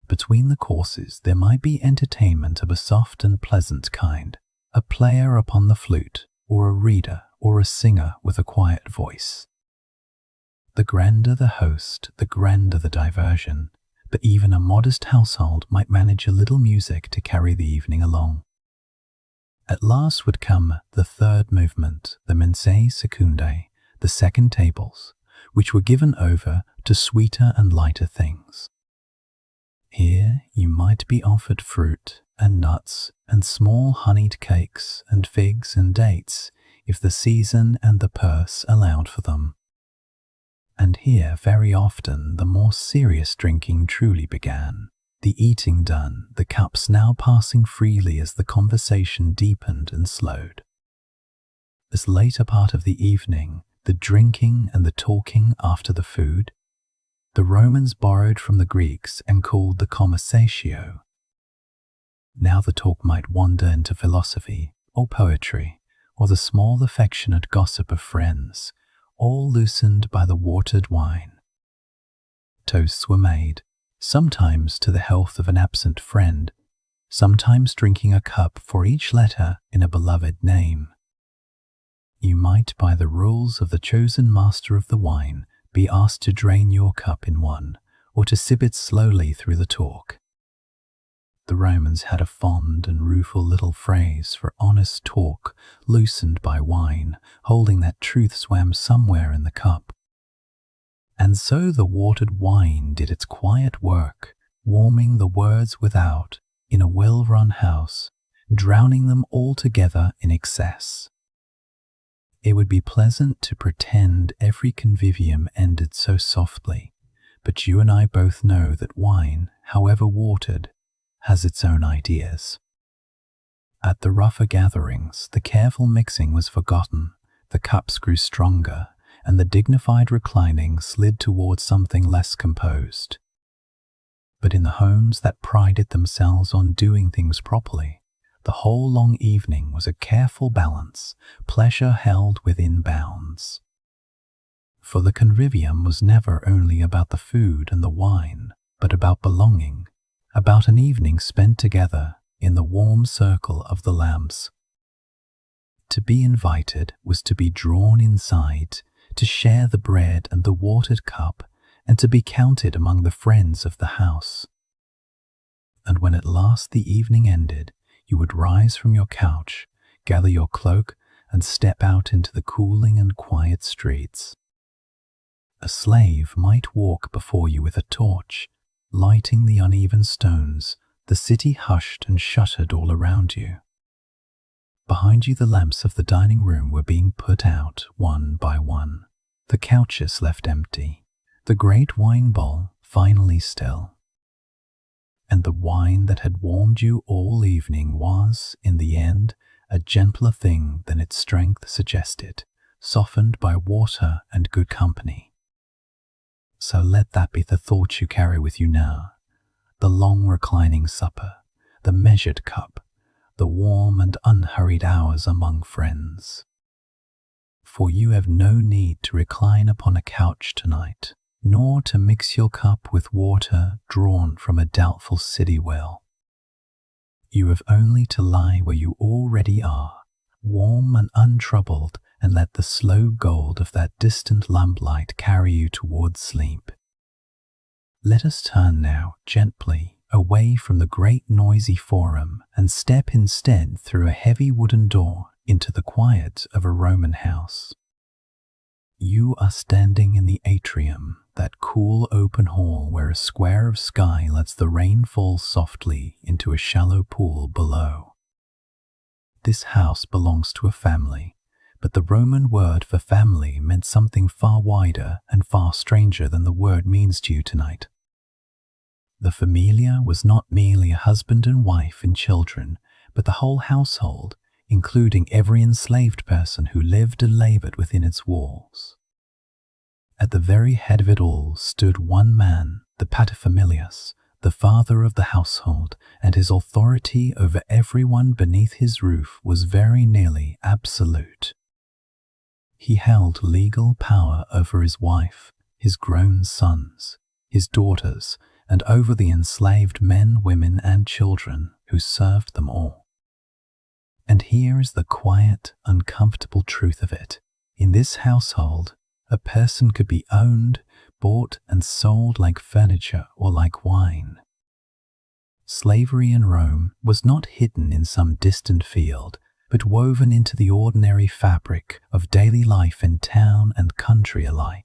Between the courses there might be entertainment of a soft and pleasant kind, a player upon the flute, or a reader, or a singer with a quiet voice. The grander the host, the grander the diversion, but even a modest household might manage a little music to carry the evening along. At last would come the third movement, the mensae secundae, the second tables, which were given over to sweeter and lighter things. Here you might be offered fruit and nuts and small honeyed cakes and figs and dates, if the season and the purse allowed for them. And here very often the more serious drinking truly began, The eating done, the cups now passing freely as the conversation deepened and slowed. This later part of the evening, the drinking and the talking after the food, the Romans borrowed from the Greeks and called the conversatio. Now the talk might wander into philosophy or poetry or the small affectionate gossip of friends, all loosened by the watered wine. Toasts were made, sometimes to the health of an absent friend, sometimes drinking a cup for each letter in a beloved name. You might, by the rules of the chosen master of the wine, be asked to drain your cup in one, or to sip it slowly through the talk. The Romans had a fond and rueful little phrase for honest talk loosened by wine, holding that truth swam somewhere in the cup. And so the watered wine did its quiet work, warming the words without in a well-run house, drowning them altogether in excess. It would be pleasant to pretend every convivium ended so softly, but you and I both know that wine, however watered, has its own ideas. At the rougher gatherings, the careful mixing was forgotten, the cups grew stronger, and the dignified reclining slid towards something less composed. But in the homes that prided themselves on doing things properly, the whole long evening was a careful balance, pleasure held within bounds. For the convivium was never only about the food and the wine, but about belonging, about an evening spent together in the warm circle of the lamps. To be invited was to be drawn inside, to share the bread and the watered cup, and to be counted among the friends of the house. And when at last the evening ended, you would rise from your couch, gather your cloak, and step out into the cooling and quiet streets. A slave might walk before you with a torch, lighting the uneven stones, the city hushed and shuttered all around you. Behind you the lamps of the dining room were being put out one by one, the couches left empty, the great wine bowl finally still. And the wine that had warmed you all evening was, in the end, a gentler thing than its strength suggested, softened by water and good company. So let that be the thought you carry with you now, the long reclining supper, the measured cup, the warm and unhurried hours among friends. For you have no need to recline upon a couch tonight, nor to mix your cup with water drawn from a doubtful city well. You have only to lie where you already are, warm and untroubled, and let the slow gold of that distant lamplight carry you towards sleep. Let us turn now gently away from the great noisy forum and step instead through a heavy wooden door into the quiet of a Roman house. You are standing in the atrium, that cool open hall where a square of sky lets the rain fall softly into a shallow pool below. This house belongs to a family, but the Roman word for family meant something far wider and far stranger than the word means to you tonight. The familia was not merely a husband and wife and children, but the whole household, including every enslaved person who lived and labored within its walls. At the very head of it all stood one man, the paterfamilias, the father of the household, and his authority over everyone beneath his roof was very nearly absolute. He held legal power over his wife, his grown sons, his daughters, and over the enslaved men, women, and children who served them all. And here is the quiet, uncomfortable truth of it. In this household, a person could be owned, bought, and sold like furniture or like wine. Slavery in Rome was not hidden in some distant field, but woven into the ordinary fabric of daily life in town and country alike.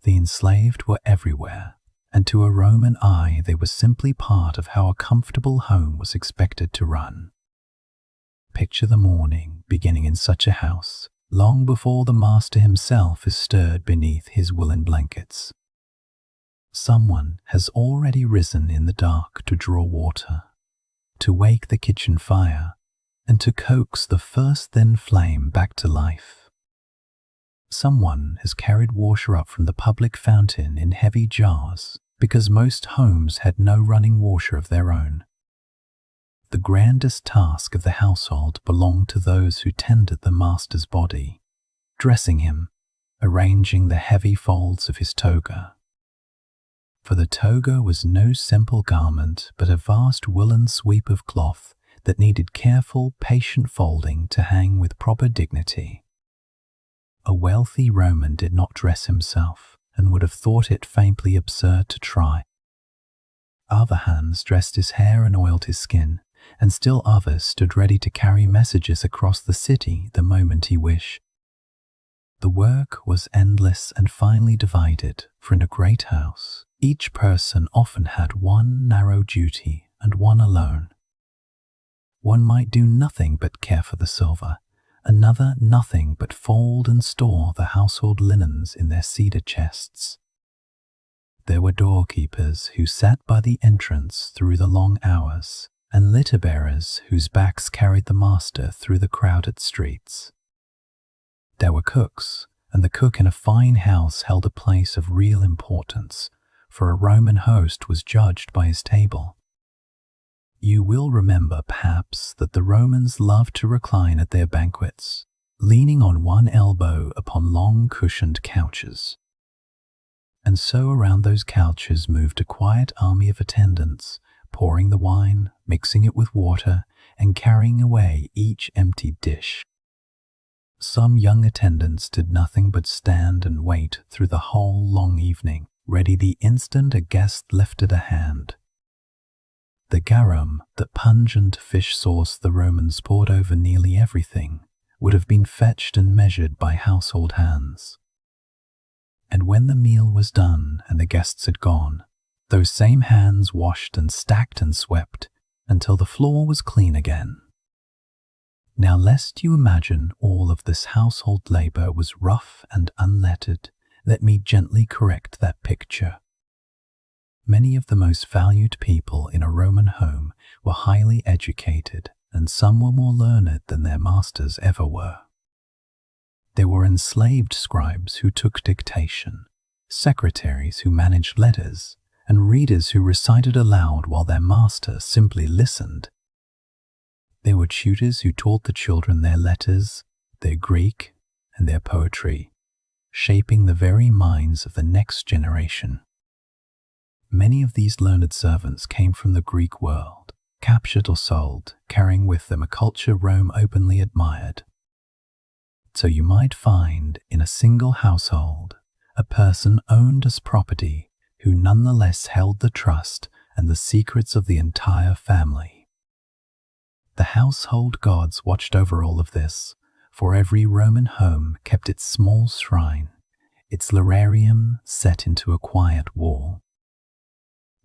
The enslaved were everywhere, and to a Roman eye they were simply part of how a comfortable home was expected to run. Picture the morning beginning in such a house, long before the master himself is stirred beneath his woolen blankets. Someone has already risen in the dark to draw water, to wake the kitchen fire, and to coax the first thin flame back to life. Someone has carried water up from the public fountain in heavy jars because most homes had no running water of their own. The grandest task of the household belonged to those who tended the master's body, dressing him, arranging the heavy folds of his toga. For the toga was no simple garment, but a vast woolen sweep of cloth that needed careful, patient folding to hang with proper dignity. A wealthy Roman did not dress himself, and would have thought it faintly absurd to try. Other hands dressed his hair and oiled his skin, and still others stood ready to carry messages across the city the moment he wished. The work was endless and finely divided, for in a great house, each person often had one narrow duty and one alone. One might do nothing but care for the silver, another nothing but fold and store the household linens in their cedar chests. There were doorkeepers who sat by the entrance through the long hours, and litter-bearers whose backs carried the master through the crowded streets. There were cooks, and the cook in a fine house held a place of real importance, for a Roman host was judged by his table. You will remember, perhaps, that the Romans loved to recline at their banquets, leaning on one elbow upon long cushioned couches. And so around those couches moved a quiet army of attendants, pouring the wine, mixing it with water, and carrying away each emptied dish. Some young attendants did nothing but stand and wait through the whole long evening, ready the instant a guest lifted a hand. The garum, the pungent fish sauce the Romans poured over nearly everything, would have been fetched and measured by household hands. And when the meal was done and the guests had gone, those same hands washed and stacked and swept until the floor was clean again. Now, lest you imagine all of this household labor was rough and unlettered, let me gently correct that picture. Many of the most valued people in a Roman home were highly educated, and some were more learned than their masters ever were. There were enslaved scribes who took dictation, secretaries who managed letters, and readers who recited aloud while their master simply listened. There were tutors who taught the children their letters, their Greek, and their poetry, shaping the very minds of the next generation. Many of these learned servants came from the Greek world, captured or sold, carrying with them a culture Rome openly admired. So you might find in a single household a person owned as property who nonetheless held the trust and the secrets of the entire family. The household gods watched over all of this, for every Roman home kept its small shrine, its lararium set into a quiet wall.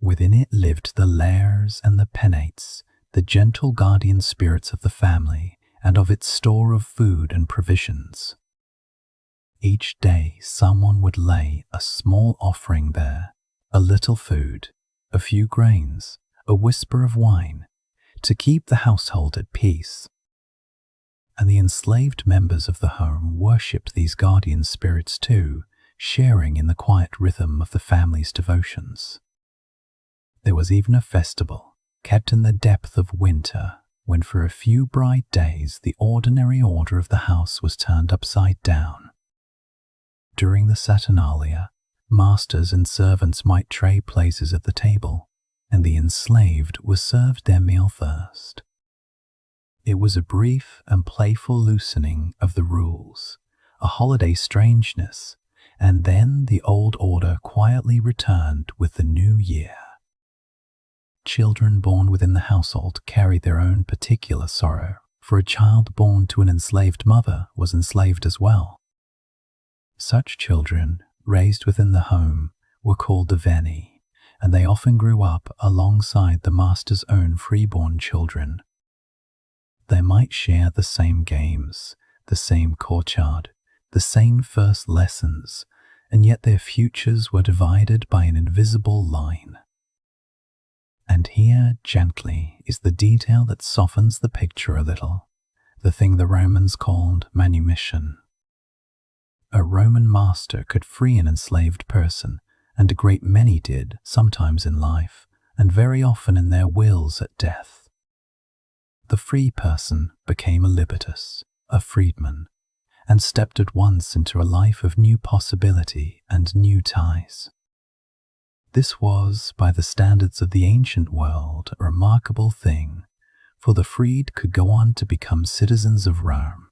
Within it lived the lares and the penates, the gentle guardian spirits of the family and of its store of food and provisions. Each day someone would lay a small offering there, a little food, a few grains, a whisper of wine, to keep the household at peace. And the enslaved members of the home worshipped these guardian spirits too, sharing in the quiet rhythm of the family's devotions. There was even a festival, kept in the depth of winter, when for a few bright days the ordinary order of the house was turned upside down. During the Saturnalia, masters and servants might trade places at the table, and the enslaved were served their meal first. It was a brief and playful loosening of the rules, a holiday strangeness, and then the old order quietly returned with the new year. Children born within the household carried their own particular sorrow, for a child born to an enslaved mother was enslaved as well. Such children, raised within the home, were called the veni, and they often grew up alongside the master's own freeborn children. They might share the same games, the same courtyard, the same first lessons, and yet their futures were divided by an invisible line. And here, gently, is the detail that softens the picture a little, the thing the Romans called manumission. A Roman master could free an enslaved person, and a great many did, sometimes in life, and very often in their wills at death. The free person became a libertus, a freedman, and stepped at once into a life of new possibility and new ties. This was, by the standards of the ancient world, a remarkable thing, for the freed could go on to become citizens of Rome.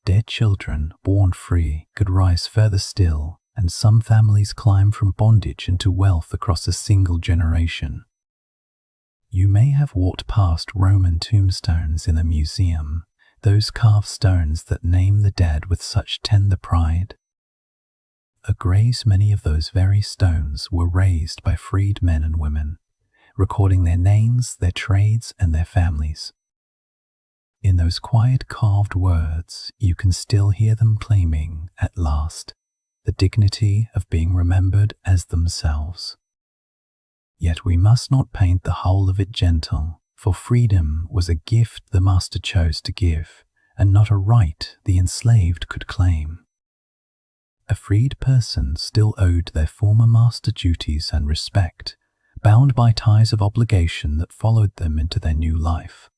Their children, born free, could rise further still, and some families climb from bondage into wealth across a single generation. You may have walked past Roman tombstones in a museum, those carved stones that name the dead with such tender pride. A grace many of those very stones were raised by freed men and women, recording their names, their trades, and their families. In those quiet carved words, you can still hear them claiming, at last, the dignity of being remembered as themselves. Yet we must not paint the whole of it gentle, for freedom was a gift the master chose to give, and not a right the enslaved could claim. A freed person still owed their former master duties and respect, bound by ties of obligation that followed them into their new life.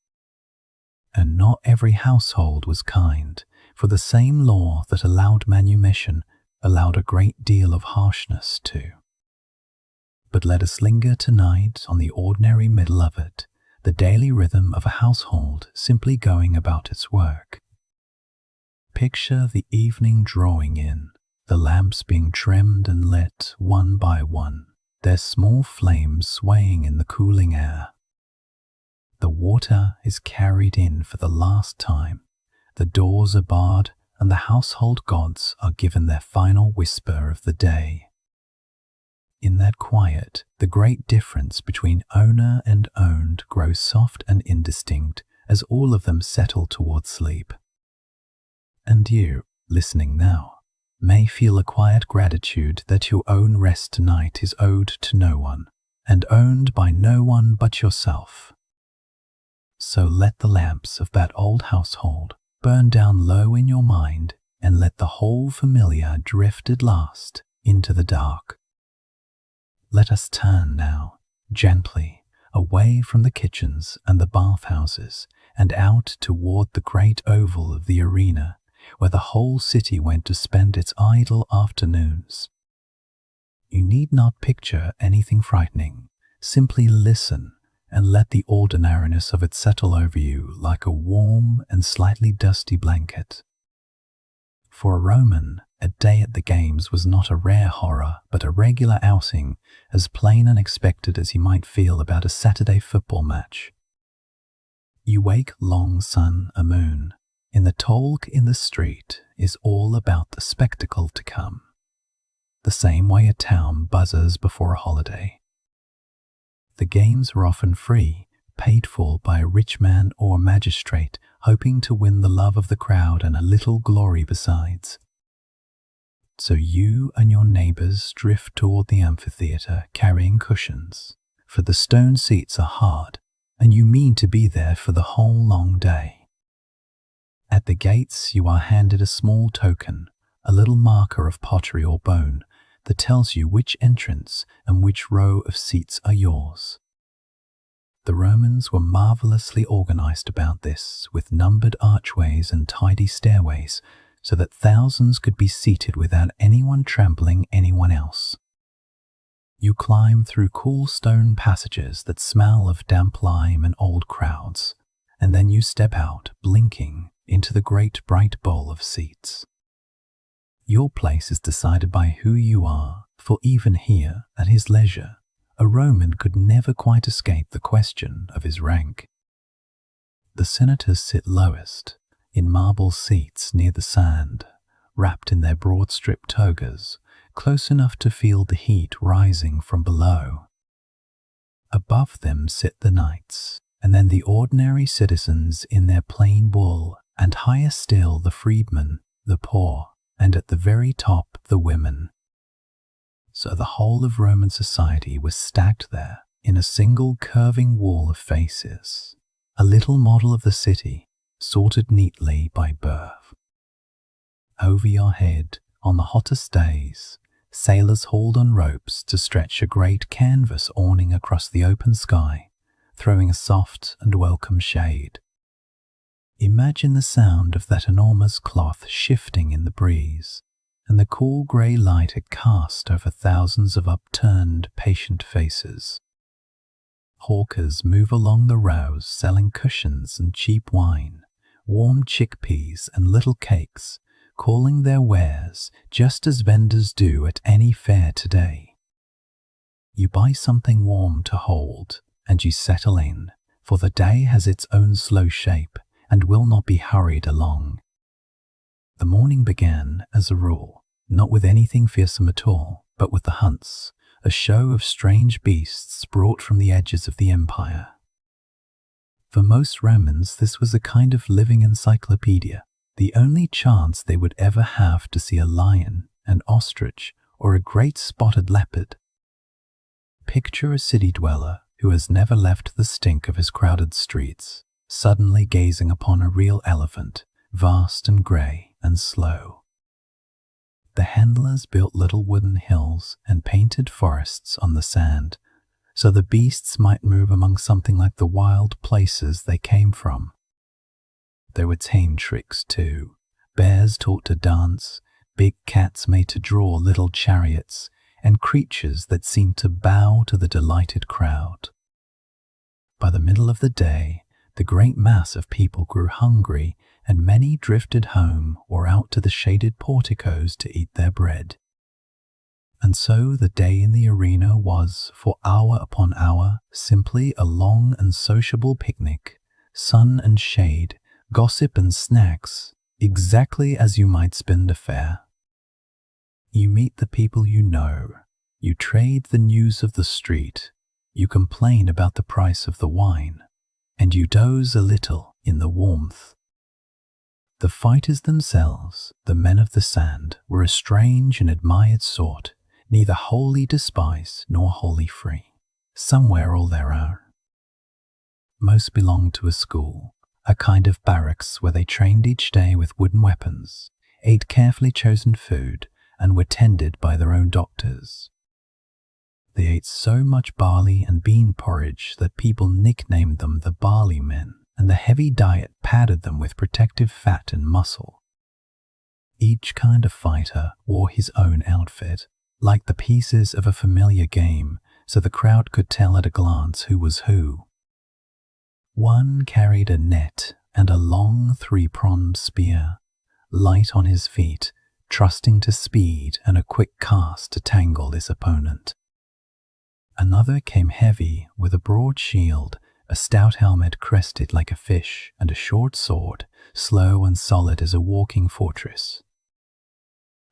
And not every household was kind, for the same law that allowed manumission allowed a great deal of harshness too. But let us linger tonight on the ordinary middle of it, the daily rhythm of a household simply going about its work. Picture the evening drawing in, the lamps being trimmed and lit one by one, their small flames swaying in the cooling air. The water is carried in for the last time, the doors are barred, and the household gods are given their final whisper of the day. In that quiet, the great difference between owner and owned grows soft and indistinct as all of them settle toward sleep. And you, listening now, may feel a quiet gratitude that your own rest tonight is owed to no one, and owned by no one but yourself. So let the lamps of that old household burn down low in your mind, and let the whole familiar drift at last into the dark. Let us turn now, gently, away from the kitchens and the bathhouses, and out toward the great oval of the arena, where the whole city went to spend its idle afternoons. You need not picture anything frightening. Simply listen and let the ordinariness of it settle over you like a warm and slightly dusty blanket. For a Roman, a day at the games was not a rare horror, but a regular outing, as plain and expected as he might feel about a Saturday football match. You wake long sun a moon, in the talk in the street is all about the spectacle to come, the same way a town buzzes before a holiday. The games are often free, paid for by a rich man or magistrate, hoping to win the love of the crowd and a little glory besides. So you and your neighbors drift toward the amphitheater carrying cushions, for the stone seats are hard, and you mean to be there for the whole long day. At the gates you are handed a small token, a little marker of pottery or bone, that tells you which entrance and which row of seats are yours. The Romans were marvelously organized about this, with numbered archways and tidy stairways, so that thousands could be seated without anyone trampling anyone else. You climb through cool stone passages that smell of damp lime and old crowds, and then you step out, blinking, into the great bright bowl of seats. Your place is decided by who you are, for even here, at his leisure, a Roman could never quite escape the question of his rank. The senators sit lowest, in marble seats near the sand, wrapped in their broad-stripped togas, close enough to feel the heat rising from below. Above them sit the knights, and then the ordinary citizens in their plain wool, and higher still the freedmen, the poor, and at the very top the women. So the whole of Roman society was stacked there in a single curving wall of faces, a little model of the city, sorted neatly by birth. Over your head, on the hottest days, sailors hauled on ropes to stretch a great canvas awning across the open sky, throwing a soft and welcome shade. Imagine the sound of that enormous cloth shifting in the breeze, and the cool grey light it cast over thousands of upturned, patient faces. Hawkers move along the rows selling cushions and cheap wine, warm chickpeas and little cakes, calling their wares just as vendors do at any fair today. You buy something warm to hold, and you settle in, for the day has its own slow shape and will not be hurried along. The morning began, as a rule, not with anything fearsome at all, but with the hunts, a show of strange beasts brought from the edges of the empire. For most Romans, this was a kind of living encyclopedia, the only chance they would ever have to see a lion, an ostrich, or a great spotted leopard. Picture a city dweller who has never left the stink of his crowded streets, suddenly gazing upon a real elephant, vast and grey and slow. The handlers built little wooden hills and painted forests on the sand, so the beasts might move among something like the wild places they came from. There were tame tricks too, bears taught to dance, big cats made to draw little chariots, and creatures that seemed to bow to the delighted crowd. By the middle of the day, the great mass of people grew hungry, and many drifted home or out to the shaded porticos to eat their bread. And so the day in the arena was, for hour upon hour, simply a long and sociable picnic, sun and shade, gossip and snacks, exactly as you might spend a fair. You meet the people you know, you trade the news of the street, you complain about the price of the wine, and you doze a little in the warmth. The fighters themselves, the men of the sand, were a strange and admired sort, neither wholly despised nor wholly free, somewhere all their own. Most belonged to a school, a kind of barracks where they trained each day with wooden weapons, ate carefully chosen food, and were tended by their own doctors. They ate so much barley and bean porridge that people nicknamed them the barley men, and the heavy diet padded them with protective fat and muscle. Each kind of fighter wore his own outfit, like the pieces of a familiar game, so the crowd could tell at a glance who was who. One carried a net and a long three-pronged spear, light on his feet, trusting to speed and a quick cast to tangle his opponent. Another came heavy with a broad shield, a stout helmet crested like a fish, and a short sword, slow and solid as a walking fortress.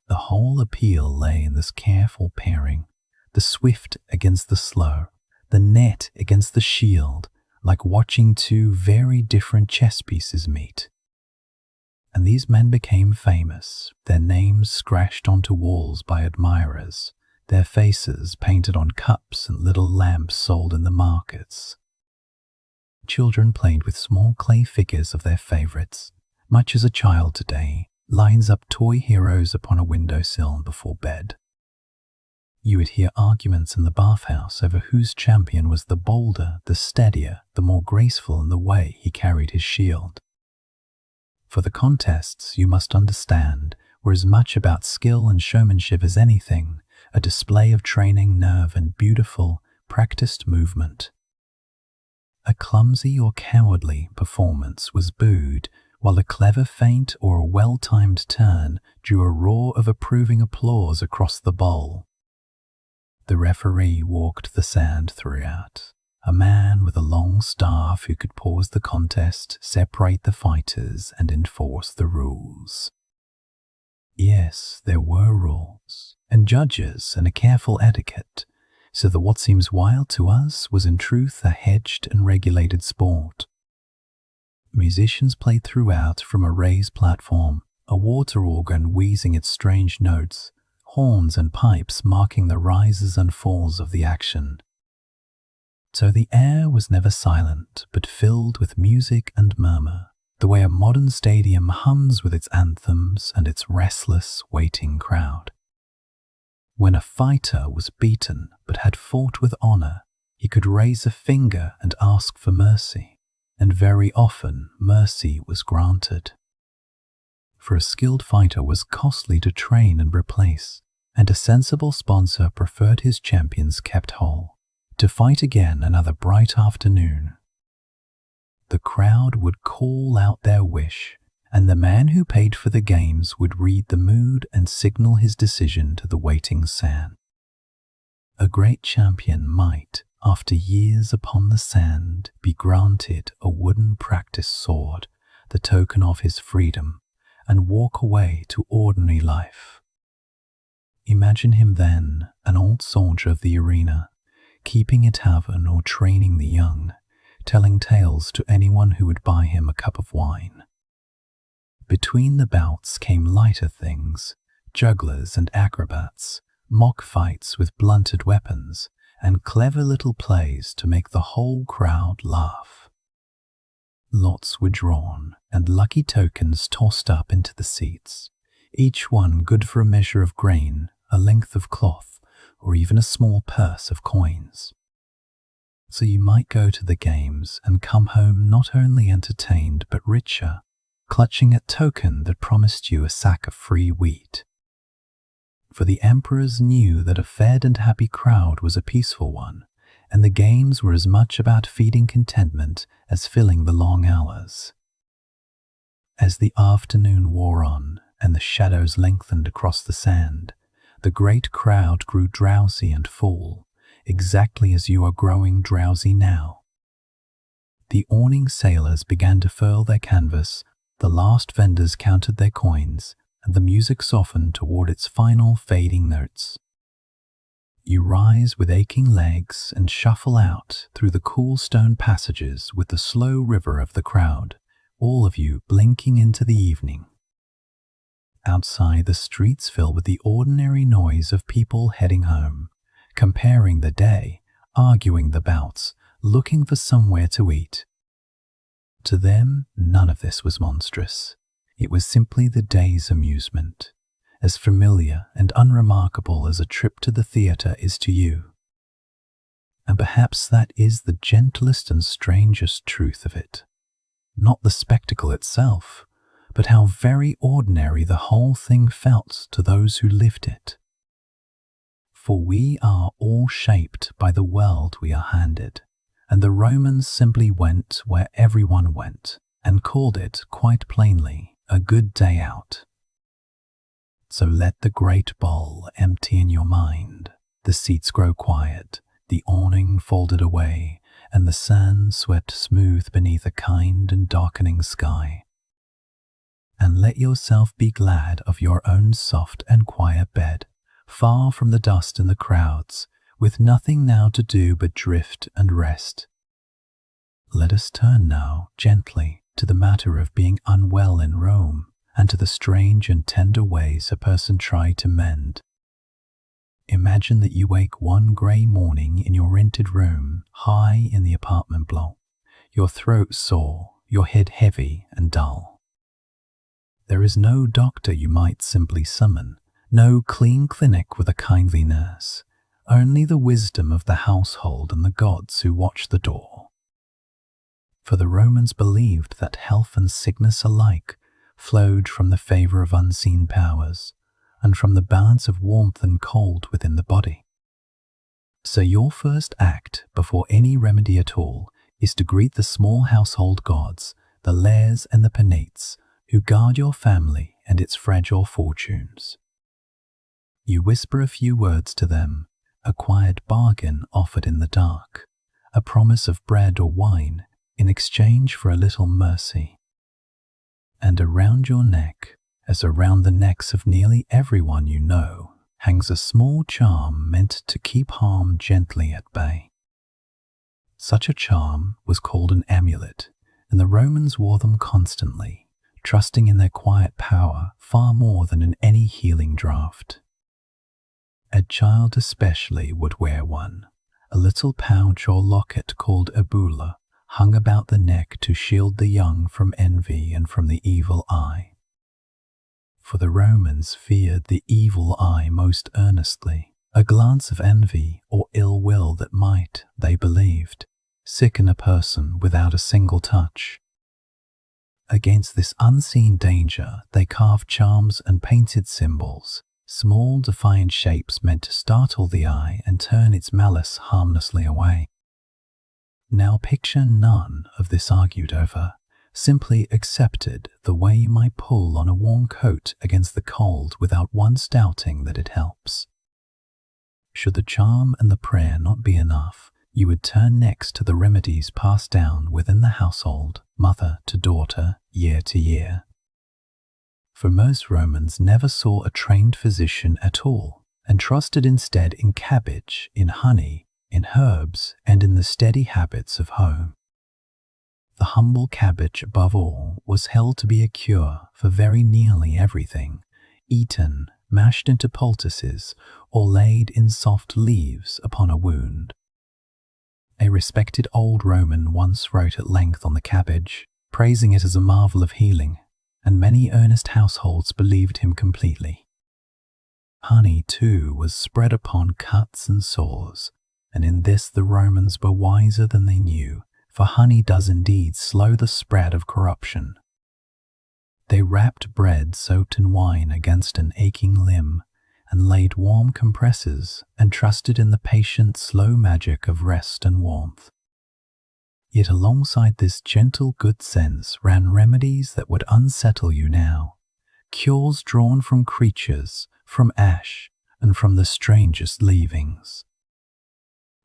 The whole appeal lay in this careful pairing, the swift against the slow, the net against the shield, like watching two very different chess pieces meet. And these men became famous, their names scratched onto walls by admirers, their faces painted on cups and little lamps sold in the markets. Children played with small clay figures of their favorites, much as a child today lines up toy heroes upon a windowsill before bed. You would hear arguments in the bathhouse over whose champion was the bolder, the steadier, the more graceful in the way he carried his shield. For the contests, you must understand, were as much about skill and showmanship as anything, a display of training, nerve, and beautiful, practiced movement. A clumsy or cowardly performance was booed, while a clever feint or a well-timed turn drew a roar of approving applause across the bowl. The referee walked the sand throughout, a man with a long staff who could pause the contest, separate the fighters, and enforce the rules. Yes, there were rules, and judges, and a careful etiquette, so that what seems wild to us was in truth a hedged and regulated sport. Musicians played throughout from a raised platform, a water organ wheezing its strange notes, horns and pipes marking the rises and falls of the action. So the air was never silent, but filled with music and murmur, the way a modern stadium hums with its anthems and its restless, waiting crowd. When a fighter was beaten but had fought with honor, he could raise a finger and ask for mercy, and very often mercy was granted. For a skilled fighter was costly to train and replace, and a sensible sponsor preferred his champions kept whole, to fight again another bright afternoon. The crowd would call out their wish, and the man who paid for the games would read the mood and signal his decision to the waiting sand. A great champion might, after years upon the sand, be granted a wooden practice sword, the token of his freedom, and walk away to ordinary life. Imagine him then, an old soldier of the arena, keeping a tavern or training the young, telling tales to anyone who would buy him a cup of wine. Between the bouts came lighter things, jugglers and acrobats, mock fights with blunted weapons, and clever little plays to make the whole crowd laugh. Lots were drawn, and lucky tokens tossed up into the seats, each one good for a measure of grain, a length of cloth, or even a small purse of coins. So you might go to the games and come home not only entertained but richer, clutching at token that promised you a sack of free wheat. For the emperors knew that a fed and happy crowd was a peaceful one, and the games were as much about feeding contentment as filling the long hours. As the afternoon wore on and the shadows lengthened across the sand, the great crowd grew drowsy and full, exactly as you are growing drowsy now. The awning sailors began to furl their canvas, the last vendors counted their coins, and the music softened toward its final fading notes. You rise with aching legs and shuffle out through the cool stone passages with the slow river of the crowd, all of you blinking into the evening. Outside, the streets fill with the ordinary noise of people heading home, comparing the day, arguing the bouts, looking for somewhere to eat. To them, none of this was monstrous. It was simply the day's amusement, as familiar and unremarkable as a trip to the theater is to you. And perhaps that is the gentlest and strangest truth of it. Not the spectacle itself, but how very ordinary the whole thing felt to those who lived it. For we are all shaped by the world we are handed, and the Romans simply went where everyone went, and called it, quite plainly, a good day out. So let the great bowl empty in your mind, the seats grow quiet, the awning folded away, and the sand swept smooth beneath a kind and darkening sky. And let yourself be glad of your own soft and quiet bed, far from the dust and the crowds, with nothing now to do but drift and rest. Let us turn now, gently, to the matter of being unwell in Rome, and to the strange and tender ways a person tried to mend. Imagine that you wake one grey morning in your rented room, high in the apartment block, your throat sore, your head heavy and dull. There is no doctor you might simply summon, no clean clinic with a kindly nurse, only the wisdom of the household and the gods who watch the door. For the Romans believed that health and sickness alike flowed from the favor of unseen powers, and from the balance of warmth and cold within the body. So your first act, before any remedy at all, is to greet the small household gods, the lares and the penates, who guard your family and its fragile fortunes. You whisper a few words to them, a quiet bargain offered in the dark, a promise of bread or wine in exchange for a little mercy. And around your neck, as around the necks of nearly everyone you know, hangs a small charm meant to keep harm gently at bay. Such a charm was called an amulet, and the Romans wore them constantly, trusting in their quiet power far more than in any healing draught. A child especially would wear one, a little pouch or locket called a bulla, hung about the neck to shield the young from envy and from the evil eye. For the Romans feared the evil eye most earnestly, a glance of envy or ill will that might, they believed, sicken a person without a single touch. Against this unseen danger, they carved charms and painted symbols, small defiant shapes meant to startle the eye and turn its malice harmlessly away. Now picture none of this argued over, simply accepted the way you might pull on a warm coat against the cold without once doubting that it helps. Should the charm and the prayer not be enough, you would turn next to the remedies passed down within the household, mother to daughter, year to year. For most Romans never saw a trained physician at all, and trusted instead in cabbage, in honey, in herbs, and in the steady habits of home. The humble cabbage, above all, was held to be a cure for very nearly everything, eaten, mashed into poultices, or laid in soft leaves upon a wound. A respected old Roman once wrote at length on the cabbage, praising it as a marvel of healing, and many earnest households believed him completely. Honey, too, was spread upon cuts and sores, and in this the Romans were wiser than they knew, for honey does indeed slow the spread of corruption. They wrapped bread soaked in wine against an aching limb, and laid warm compresses, and trusted in the patient slow magic of rest and warmth. Yet alongside this gentle good sense ran remedies that would unsettle you now, cures drawn from creatures, from ash, and from the strangest leavings.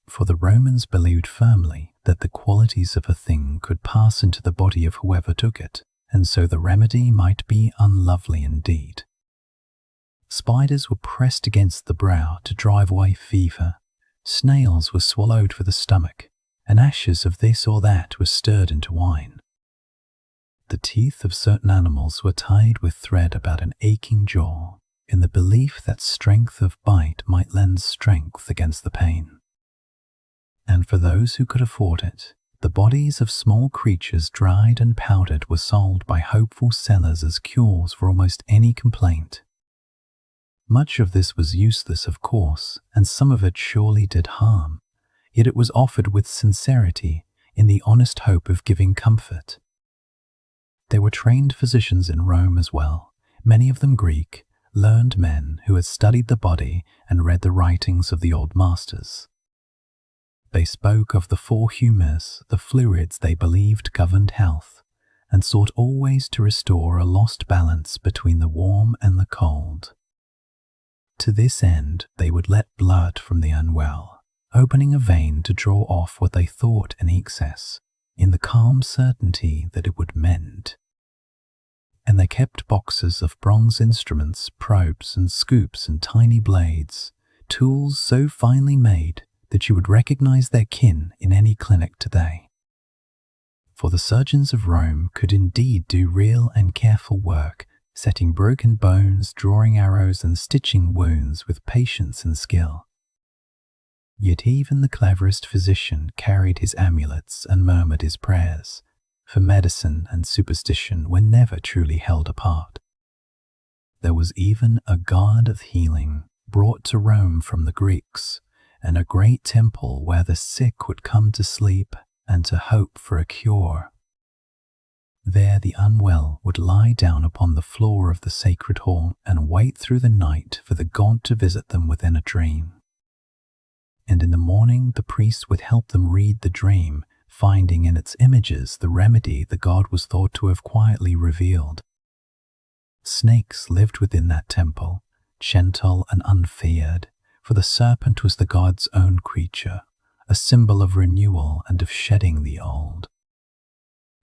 For the Romans believed firmly that the qualities of a thing could pass into the body of whoever took it, and so the remedy might be unlovely indeed. Spiders were pressed against the brow to drive away fever, snails were swallowed for the stomach, and ashes of this or that were stirred into wine. The teeth of certain animals were tied with thread about an aching jaw, in the belief that strength of bite might lend strength against the pain. And for those who could afford it, the bodies of small creatures dried and powdered were sold by hopeful sellers as cures for almost any complaint. Much of this was useless, of course, and some of it surely did harm, yet it was offered with sincerity in the honest hope of giving comfort. There were trained physicians in Rome as well, many of them Greek, learned men who had studied the body and read the writings of the old masters. They spoke of the four humors, the fluids they believed governed health, and sought always to restore a lost balance between the warm and the cold. To this end, they would let blood from the unwell, opening a vein to draw off what they thought an excess, in the calm certainty that it would mend. And they kept boxes of bronze instruments, probes and scoops and tiny blades, tools so finely made that you would recognize their kin in any clinic today. For the surgeons of Rome could indeed do real and careful work, setting broken bones, drawing arrows, and stitching wounds with patience and skill. Yet even the cleverest physician carried his amulets and murmured his prayers, for medicine and superstition were never truly held apart. There was even a god of healing brought to Rome from the Greeks, and a great temple where the sick would come to sleep and to hope for a cure. There the unwell would lie down upon the floor of the sacred hall and wait through the night for the god to visit them within a dream. And in the morning the priest would help them read the dream, finding in its images the remedy the god was thought to have quietly revealed. Snakes lived within that temple, gentle and unfeared, for the serpent was the god's own creature, a symbol of renewal and of shedding the old.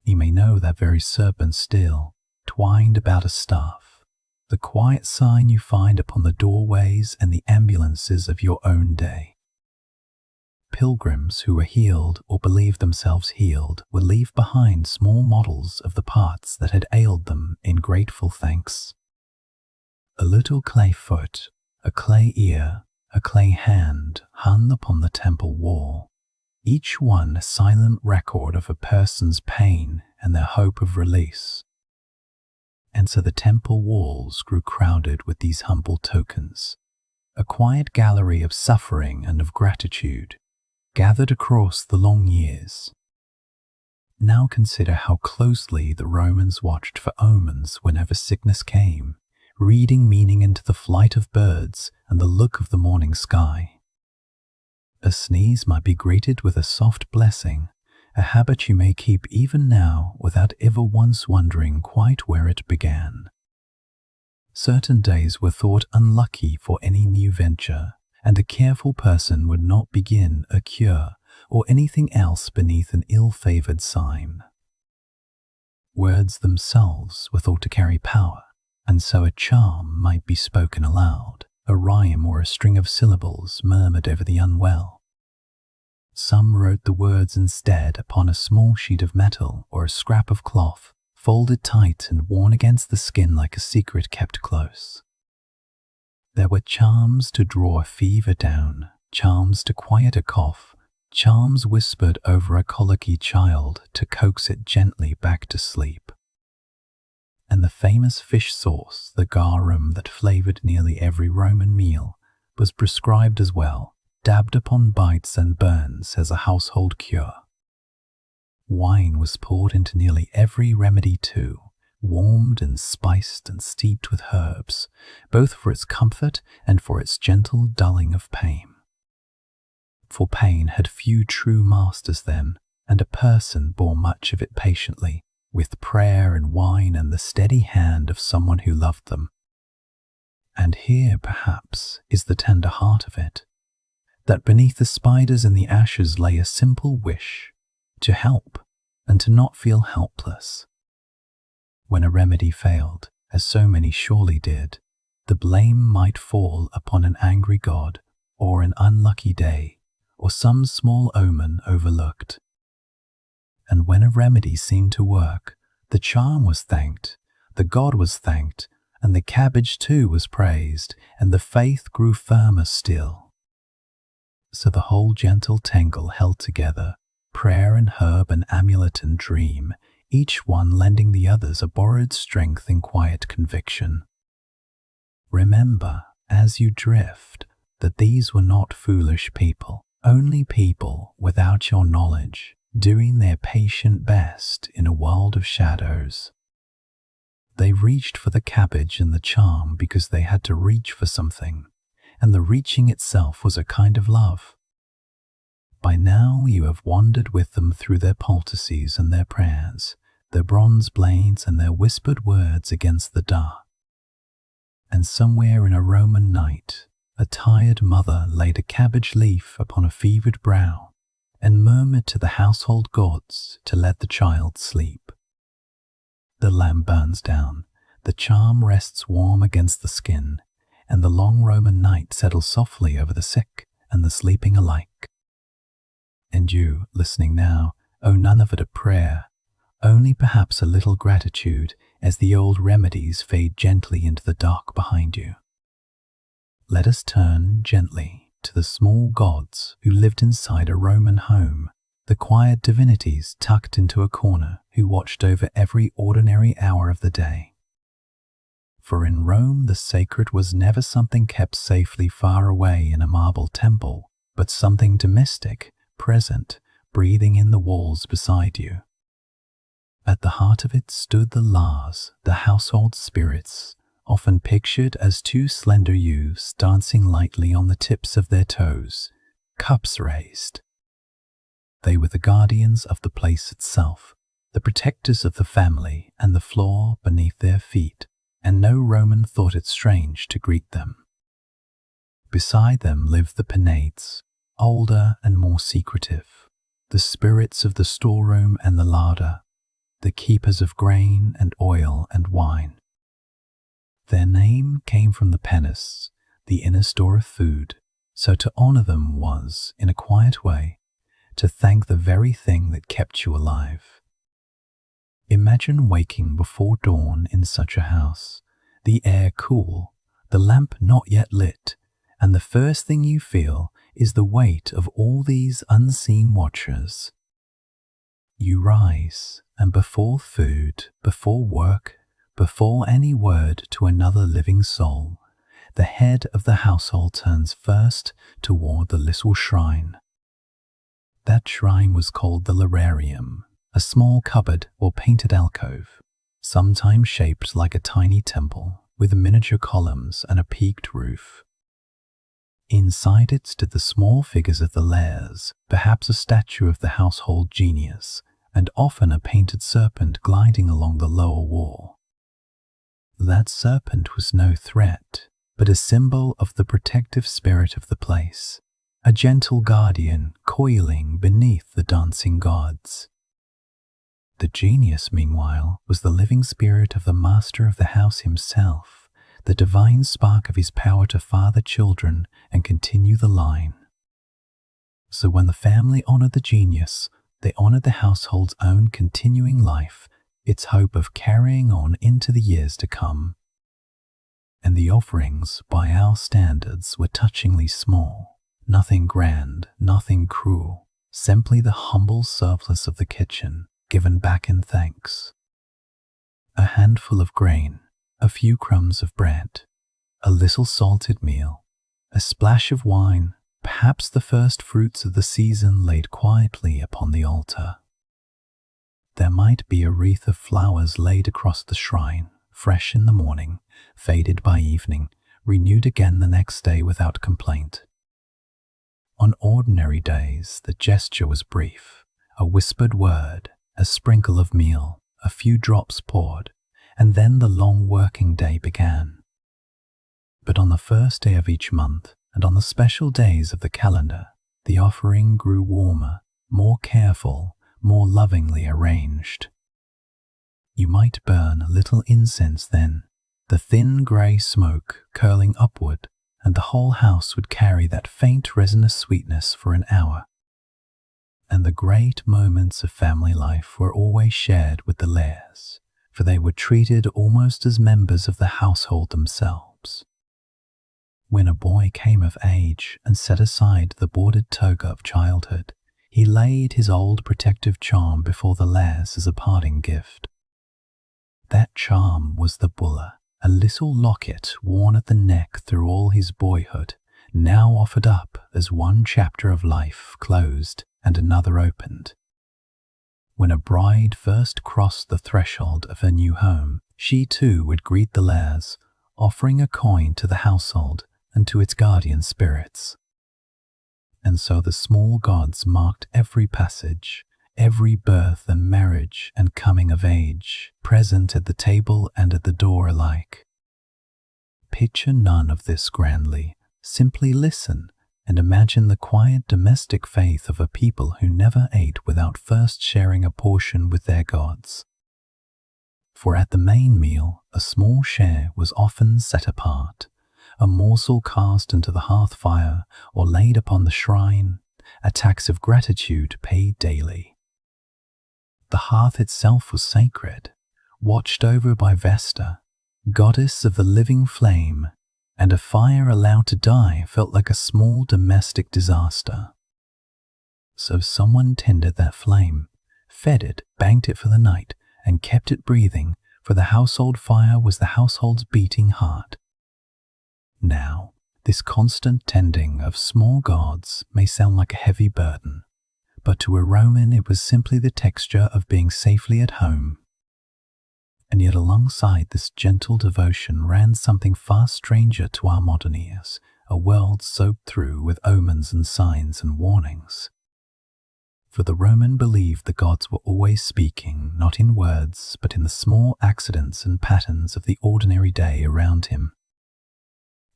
You may know that very serpent still, twined about a staff, the quiet sign you find upon the doorways and the ambulances of your own day. pilgrims who were healed or believed themselves healed would leave behind small models of the parts that had ailed them in grateful thanks. A little clay foot, a clay ear, a clay hand hung upon the temple wall, each one a silent record of a person's pain and their hope of release. And so the temple walls grew crowded with these humble tokens, a quiet gallery of suffering and of gratitude, gathered across the long years. Now consider how closely the Romans watched for omens whenever sickness came, reading meaning into the flight of birds and the look of the morning sky. A sneeze might be greeted with a soft blessing, a habit you may keep even now without ever once wondering quite where it began. Certain days were thought unlucky for any new venture, and a careful person would not begin a cure or anything else beneath an ill-favored sign. Words themselves were thought to carry power, and so a charm might be spoken aloud, a rhyme or a string of syllables murmured over the unwell. Some wrote the words instead upon a small sheet of metal or a scrap of cloth, folded tight and worn against the skin like a secret kept close. There were charms to draw a fever down, charms to quiet a cough, charms whispered over a colicky child to coax it gently back to sleep. And the famous fish sauce, the garum that flavored nearly every Roman meal, was prescribed as well, dabbed upon bites and burns as a household cure. Wine was poured into nearly every remedy too, warmed and spiced and steeped with herbs, both for its comfort and for its gentle dulling of pain. For pain had few true masters then, and a person bore much of it patiently, with prayer and wine and the steady hand of someone who loved them. And here, perhaps, is the tender heart of it, that beneath the spiders and the ashes lay a simple wish to help and to not feel helpless. When a remedy failed, as so many surely did, the blame might fall upon an angry god or an unlucky day or some small omen overlooked. And when a remedy seemed to work, the charm was thanked, the god was thanked, and the cabbage too was praised, and the faith grew firmer still. So the whole gentle tangle held together, prayer and herb and amulet and dream, each one lending the others a borrowed strength and quiet conviction. Remember, as you drift, that these were not foolish people, only people without your knowledge, doing their patient best in a world of shadows. They reached for the cabbage and the charm because they had to reach for something, and the reaching itself was a kind of love. By now you have wandered with them through their poultices and their prayers, their bronze blades and their whispered words against the dark. And somewhere in a Roman night, a tired mother laid a cabbage leaf upon a fevered brow and murmured to the household gods to let the child sleep. The lamp burns down, the charm rests warm against the skin, and the long Roman night settles softly over the sick and the sleeping alike. And you, listening now, owe none of it a prayer, only perhaps a little gratitude as the old remedies fade gently into the dark behind you. Let us turn gently to the small gods who lived inside a Roman home, the quiet divinities tucked into a corner who watched over every ordinary hour of the day. For in Rome the sacred was never something kept safely far away in a marble temple, but something domestic, present, breathing in the walls beside you. At the heart of it stood the Lars, the household spirits, often pictured as two slender youths dancing lightly on the tips of their toes, cups raised. They were the guardians of the place itself, the protectors of the family and the floor beneath their feet, and no Roman thought it strange to greet them. Beside them lived the Penates, older and more secretive, the spirits of the storeroom and the larder, the keepers of grain and oil and wine. Their name came from the Penis, the inner store of food, So to honor them was, in a quiet way, to thank the very thing that kept you alive. Imagine waking before dawn in such a house, the air cool, the lamp not yet lit, and the first thing you feel is the weight of all these unseen watchers. You rise, and before food, before work, before any word to another living soul, the head of the household turns first toward the little shrine. That shrine was called the lararium, a small cupboard or painted alcove, sometimes shaped like a tiny temple, with miniature columns and a peaked roof. Inside it stood the small figures of the lares, perhaps a statue of the household genius, and often a painted serpent gliding along the lower wall. That serpent was no threat, but a symbol of the protective spirit of the place, a gentle guardian coiling beneath the dancing gods. The genius, meanwhile, was the living spirit of the master of the house himself, the divine spark of his power to father children and continue the line. So when the family honored the genius, they honored the household's own continuing life, its hope of carrying on into the years to come. And the offerings, by our standards, were touchingly small, nothing grand, nothing cruel, simply the humble surplus of the kitchen, given back in thanks. A handful of grain, a few crumbs of bread, a little salted meal, a splash of wine, perhaps the first fruits of the season laid quietly upon the altar. There might be a wreath of flowers laid across the shrine, fresh in the morning, faded by evening, renewed again the next day without complaint. On ordinary days, the gesture was brief, a whispered word, a sprinkle of meal, a few drops poured, and then the long working day began. But on the first day of each month, and on the special days of the calendar, the offering grew warmer, more careful, more lovingly arranged. You might burn a little incense then, the thin grey smoke curling upward, and the whole house would carry that faint resinous sweetness for an hour. And the great moments of family life were always shared with the lares, for they were treated almost as members of the household themselves. When a boy came of age and set aside the bordered toga of childhood, he laid his old protective charm before the lares as a parting gift. That charm was the bulla, a little locket worn at the neck through all his boyhood, now offered up as one chapter of life closed and another opened. When a bride first crossed the threshold of her new home, she too would greet the lares, offering a coin to the household and to its guardian spirits. And so the small gods marked every passage, every birth and marriage and coming of age, present at the table and at the door alike. Picture none of this grandly, simply listen and imagine the quiet domestic faith of a people who never ate without first sharing a portion with their gods. For at the main meal, a small share was often set apart, a morsel cast into the hearth fire or laid upon the shrine, a tax of gratitude paid daily. The hearth itself was sacred, watched over by Vesta, goddess of the living flame, and a fire allowed to die felt like a small domestic disaster. So someone tended that flame, fed it, banked it for the night, and kept it breathing, for the household fire was the household's beating heart. Now, this constant tending of small gods may sound like a heavy burden, but to a Roman it was simply the texture of being safely at home. And yet alongside this gentle devotion ran something far stranger to our modern ears, a world soaked through with omens and signs and warnings. For the Roman believed the gods were always speaking, not in words, but in the small accidents and patterns of the ordinary day around him.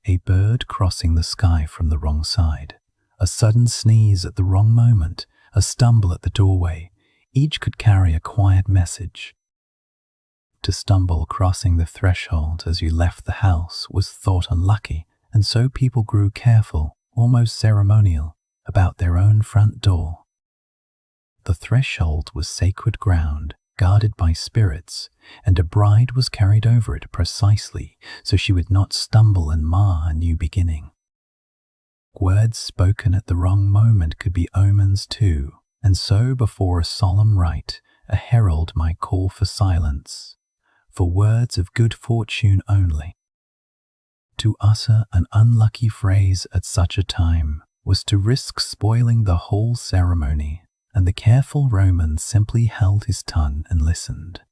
A bird crossing the sky from the wrong side, a sudden sneeze at the wrong moment, a stumble at the doorway, each could carry a quiet message. To stumble crossing the threshold as you left the house was thought unlucky, and so people grew careful, almost ceremonial, about their own front door. The threshold was sacred ground, guarded by spirits, and a bride was carried over it precisely so she would not stumble and mar a new beginning. Words spoken at the wrong moment could be omens too, and so before a solemn rite, a herald might call for silence, for words of good fortune only. To utter an unlucky phrase at such a time was to risk spoiling the whole ceremony, and the careful Roman simply held his tongue and listened.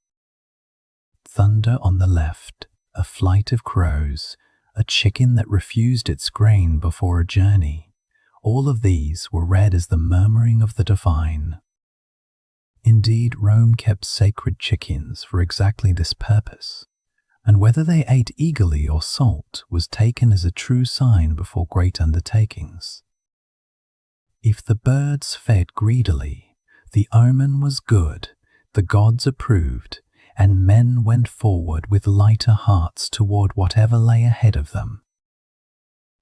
Thunder on the left, a flight of crows, a chicken that refused its grain before a journey, all of these were read as the murmuring of the divine. Indeed, Rome kept sacred chickens for exactly this purpose, and whether they ate eagerly or salt was taken as a true sign before great undertakings. If the birds fed greedily, the omen was good, the gods approved, and men went forward with lighter hearts toward whatever lay ahead of them.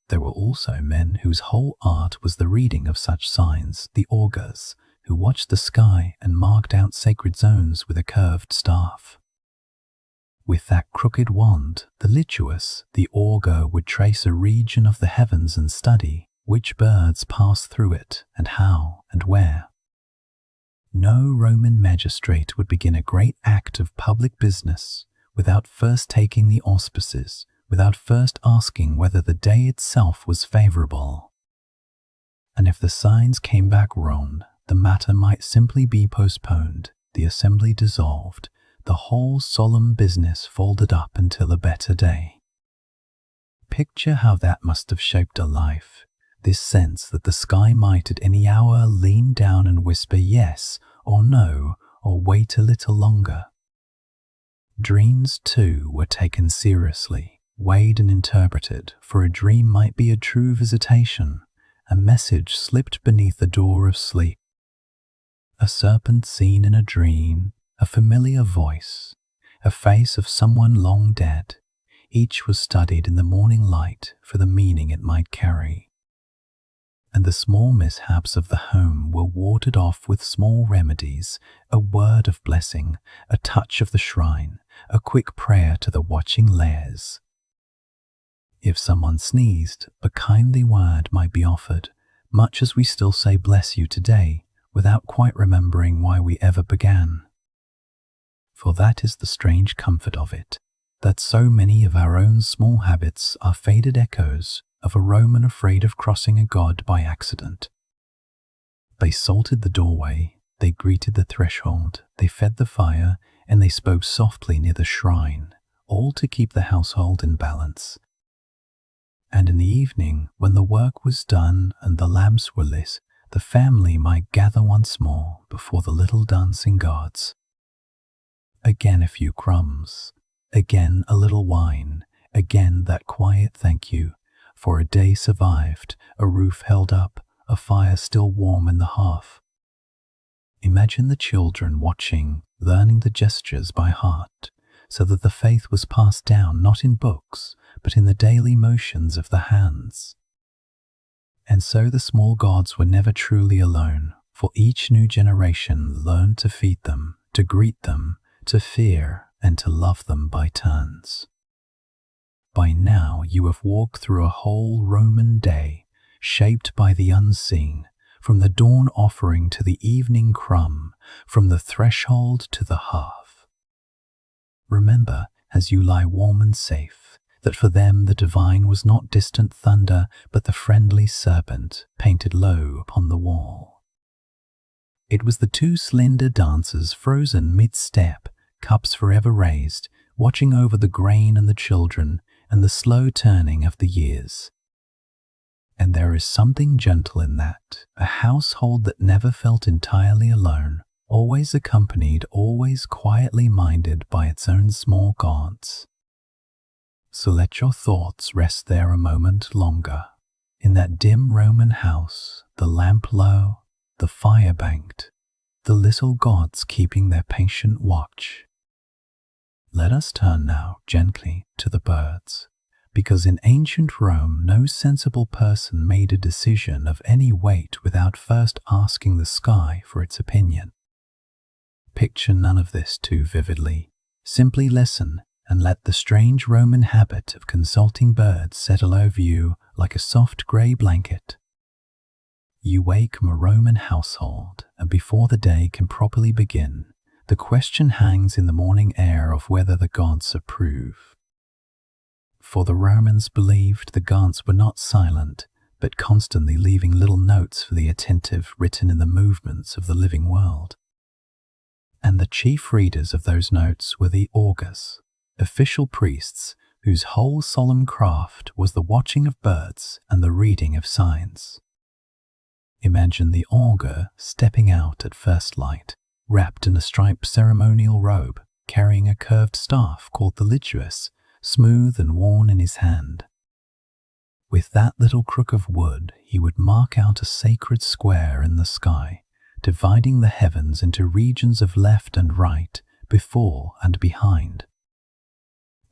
There were also men whose whole art was the reading of such signs, the augurs, who watched the sky and marked out sacred zones with a curved staff. With that crooked wand, the lituus, the augur would trace a region of the heavens and study which birds pass through it and how and where. No Roman magistrate would begin a great act of public business without first taking the auspices, without first asking whether the day itself was favorable. And if the signs came back wrong, the matter might simply be postponed, the assembly dissolved, the whole solemn business folded up until a better day. Picture how that must have shaped a life, this sense that the sky might at any hour lean down and whisper yes or no, or wait a little longer. Dreams, too, were taken seriously, weighed and interpreted, for a dream might be a true visitation, a message slipped beneath the door of sleep. A serpent seen in a dream, a familiar voice, a face of someone long dead, each was studied in the morning light for the meaning it might carry. And the small mishaps of the home were warded off with small remedies, a word of blessing, a touch of the shrine, a quick prayer to the watching layers. If someone sneezed, a kindly word might be offered, much as we still say bless you today, without quite remembering why we ever began. For that is the strange comfort of it, that so many of our own small habits are faded echoes of a Roman afraid of crossing a god by accident. They salted the doorway, they greeted the threshold, they fed the fire, and they spoke softly near the shrine, all to keep the household in balance. And in the evening, when the work was done and the lamps were lit, the family might gather once more before the little dancing gods. Again a few crumbs, again a little wine, again that quiet thank you, for a day survived, a roof held up, a fire still warm in the hearth. Imagine the children watching, learning the gestures by heart, so that the faith was passed down not in books, but in the daily motions of the hands. And so the small gods were never truly alone, for each new generation learned to feed them, to greet them, to fear, and to love them by turns. By now you have walked through a whole Roman day, shaped by the unseen, from the dawn offering to the evening crumb, from the threshold to the hearth. Remember, as you lie warm and safe, that for them the divine was not distant thunder, but the friendly serpent painted low upon the wall. It was the two slender dancers frozen mid-step, cups forever raised, watching over the grain and the children, and the slow turning of the years. And there is something gentle in that, a household that never felt entirely alone, always accompanied, always quietly minded by its own small gods. So let your thoughts rest there a moment longer, in that dim Roman house, the lamp low, the fire banked, the little gods keeping their patient watch. Let us turn now gently to the birds, because in ancient Rome no sensible person made a decision of any weight without first asking the sky for its opinion. Picture none of this too vividly. Simply listen and let the strange Roman habit of consulting birds settle over you like a soft grey blanket. You wake from a Roman household, and before the day can properly begin, the question hangs in the morning air of whether the gods approve. For the Romans believed the gods were not silent, but constantly leaving little notes for the attentive written in the movements of the living world. And the chief readers of those notes were the augurs, official priests whose whole solemn craft was the watching of birds and the reading of signs. Imagine the augur stepping out at first light, wrapped in a striped ceremonial robe, carrying a curved staff called the liduus, smooth and worn in his hand. With that little crook of wood, he would mark out a sacred square in the sky, dividing the heavens into regions of left and right, before and behind.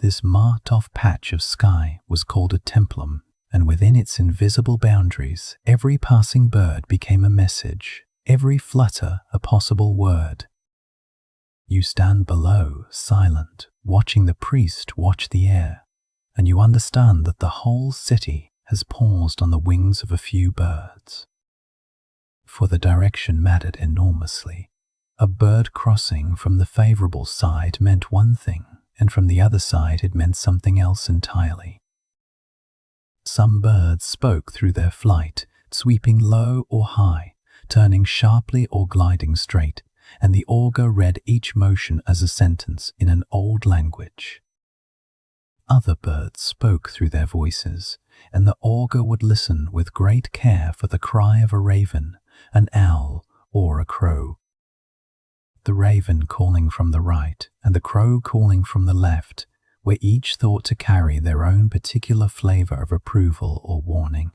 This marked-off patch of sky was called a templum, and within its invisible boundaries, every passing bird became a message, every flutter a possible word. You stand below, silent, watching the priest watch the air, and you understand that the whole city has paused on the wings of a few birds. For the direction mattered enormously. A bird crossing from the favorable side meant one thing, and from the other side it meant something else entirely. Some birds spoke through their flight, sweeping low or high, turning sharply or gliding straight, and the augur read each motion as a sentence in an old language. Other birds spoke through their voices, and the augur would listen with great care for the cry of a raven, an owl, or a crow. The raven calling from the right and the crow calling from the left were each thought to carry their own particular flavor of approval or warning.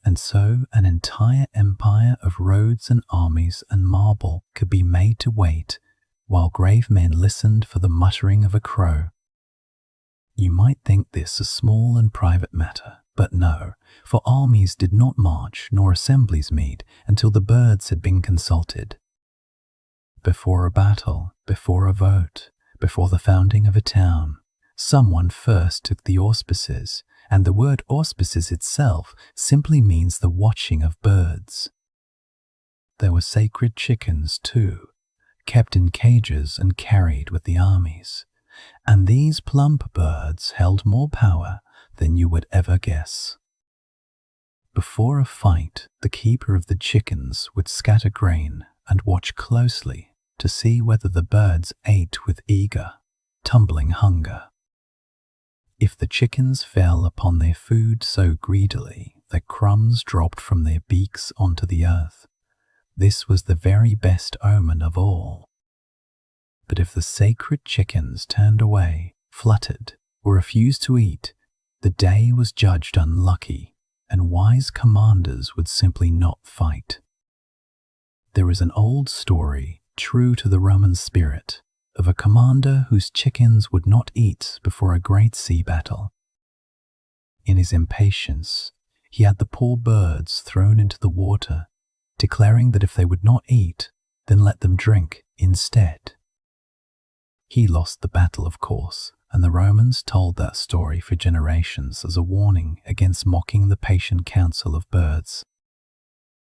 And so an entire empire of roads and armies and marble could be made to wait while grave men listened for the muttering of a crow. You might think this a small and private matter, but no, for armies did not march nor assemblies meet until the birds had been consulted. Before a battle, before a vote, before the founding of a town, someone first took the auspices, and the word auspices itself simply means the watching of birds. There were sacred chickens too, kept in cages and carried with the armies, and these plump birds held more power than you would ever guess. Before a fight, the keeper of the chickens would scatter grain and watch closely to see whether the birds ate with eager, tumbling hunger. If the chickens fell upon their food so greedily that crumbs dropped from their beaks onto the earth, this was the very best omen of all. But if the sacred chickens turned away, fluttered, or refused to eat, the day was judged unlucky, and wise commanders would simply not fight. There is an old story, true to the Roman spirit, of a commander whose chickens would not eat before a great sea battle. In his impatience, he had the poor birds thrown into the water, declaring that if they would not eat, then let them drink instead. He lost the battle, of course, and the Romans told that story for generations as a warning against mocking the patient counsel of birds.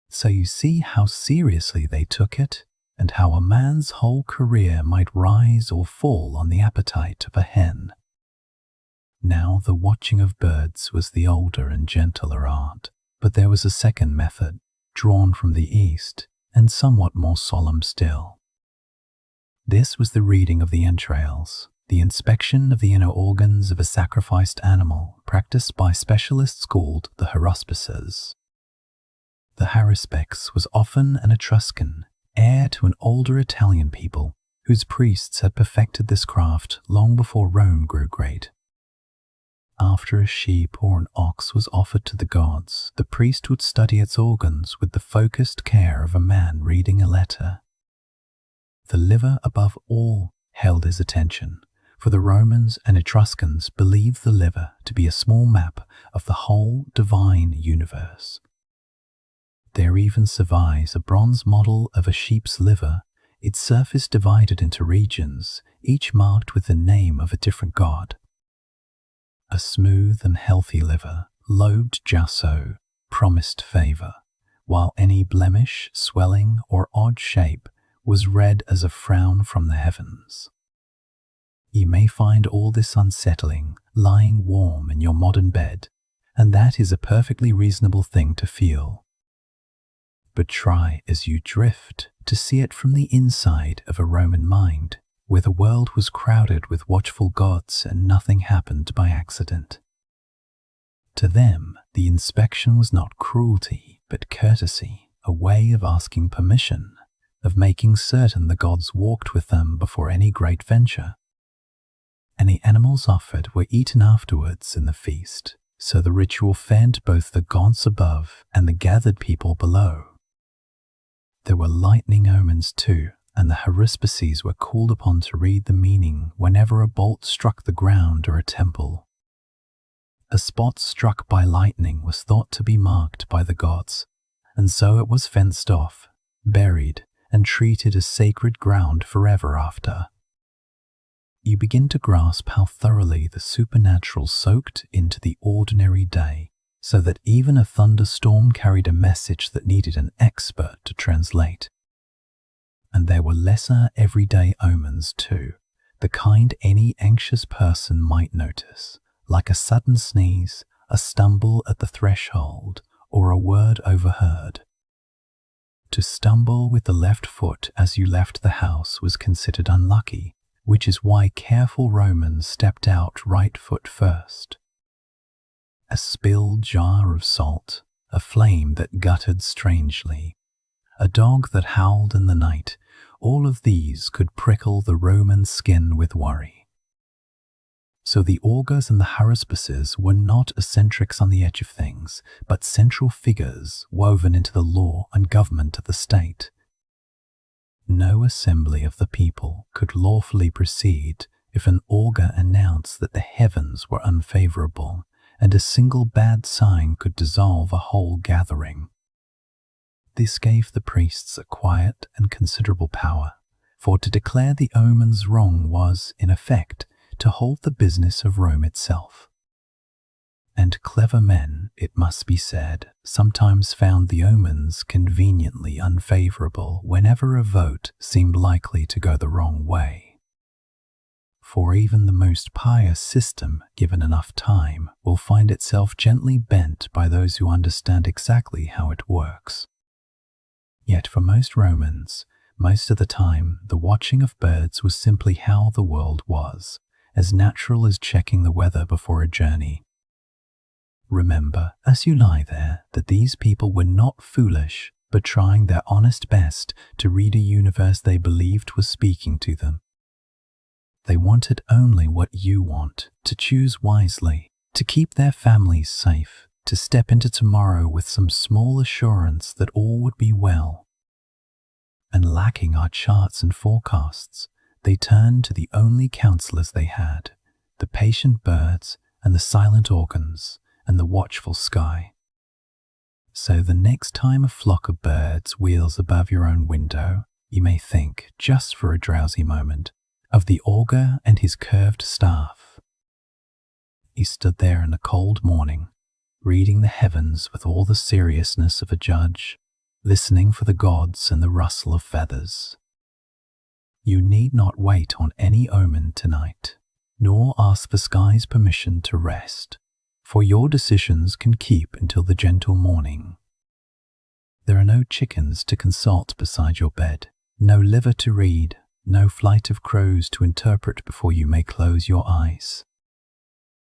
So you see how seriously they took it, and how a man's whole career might rise or fall on the appetite of a hen. Now the watching of birds was the older and gentler art, but there was a second method, drawn from the East, and somewhat more solemn still. This was the reading of the entrails, the inspection of the inner organs of a sacrificed animal, practiced by specialists called the haruspices. The haruspex was often an Etruscan, heir to an older Italian people, whose priests had perfected this craft long before Rome grew great. After a sheep or an ox was offered to the gods, the priest would study its organs with the focused care of a man reading a letter. The liver above all held his attention, for the Romans and Etruscans believed the liver to be a small map of the whole divine universe. There even survives a bronze model of a sheep's liver, its surface divided into regions, each marked with the name of a different god. A smooth and healthy liver, lobed just so, promised favor, while any blemish, swelling, or odd shape was read as a frown from the heavens. You may find all this unsettling, lying warm in your modern bed, and that is a perfectly reasonable thing to feel. But try as you drift to see it from the inside of a Roman mind, where the world was crowded with watchful gods and nothing happened by accident. To them, the inspection was not cruelty, but courtesy, a way of asking permission, of making certain the gods walked with them before any great venture. Any animals offered were eaten afterwards in the feast, so the ritual fed both the gods above and the gathered people below. There were lightning omens too, and the haruspices were called upon to read the meaning whenever a bolt struck the ground or a temple. A spot struck by lightning was thought to be marked by the gods, and so it was fenced off, buried, and treated as sacred ground forever after. You begin to grasp how thoroughly the supernatural soaked into the ordinary day, so that even a thunderstorm carried a message that needed an expert to translate. And there were lesser everyday omens too, the kind any anxious person might notice, like a sudden sneeze, a stumble at the threshold, or a word overheard. To stumble with the left foot as you left the house was considered unlucky, which is why careful Romans stepped out right foot first. A spilled jar of salt, a flame that guttered strangely, a dog that howled in the night, all of these could prickle the Roman skin with worry. So the augurs and the haruspices were not eccentrics on the edge of things, but central figures woven into the law and government of the state. No assembly of the people could lawfully proceed if an augur announced that the heavens were unfavorable, and a single bad sign could dissolve a whole gathering. This gave the priests a quiet and considerable power, for to declare the omens wrong was, in effect, to hold the business of Rome itself. And clever men, it must be said, sometimes found the omens conveniently unfavorable whenever a vote seemed likely to go the wrong way. For even the most pious system, given enough time, will find itself gently bent by those who understand exactly how it works. Yet for most Romans, most of the time, the watching of birds was simply how the world was, as natural as checking the weather before a journey. Remember, as you lie there, that these people were not foolish, but trying their honest best to read a universe they believed was speaking to them. They wanted only what you want, to choose wisely, to keep their families safe, to step into tomorrow with some small assurance that all would be well. And lacking our charts and forecasts, they turned to the only counselors they had, the patient birds and the silent organs, and the watchful sky. So the next time a flock of birds wheels above your own window, you may think, just for a drowsy moment, of the augur and his curved staff. He stood there in the cold morning, reading the heavens with all the seriousness of a judge, listening for the gods and the rustle of feathers. You need not wait on any omen tonight, nor ask the sky's permission to rest, for your decisions can keep until the gentle morning. There are no chickens to consult beside your bed, no liver to read, no flight of crows to interpret before you may close your eyes.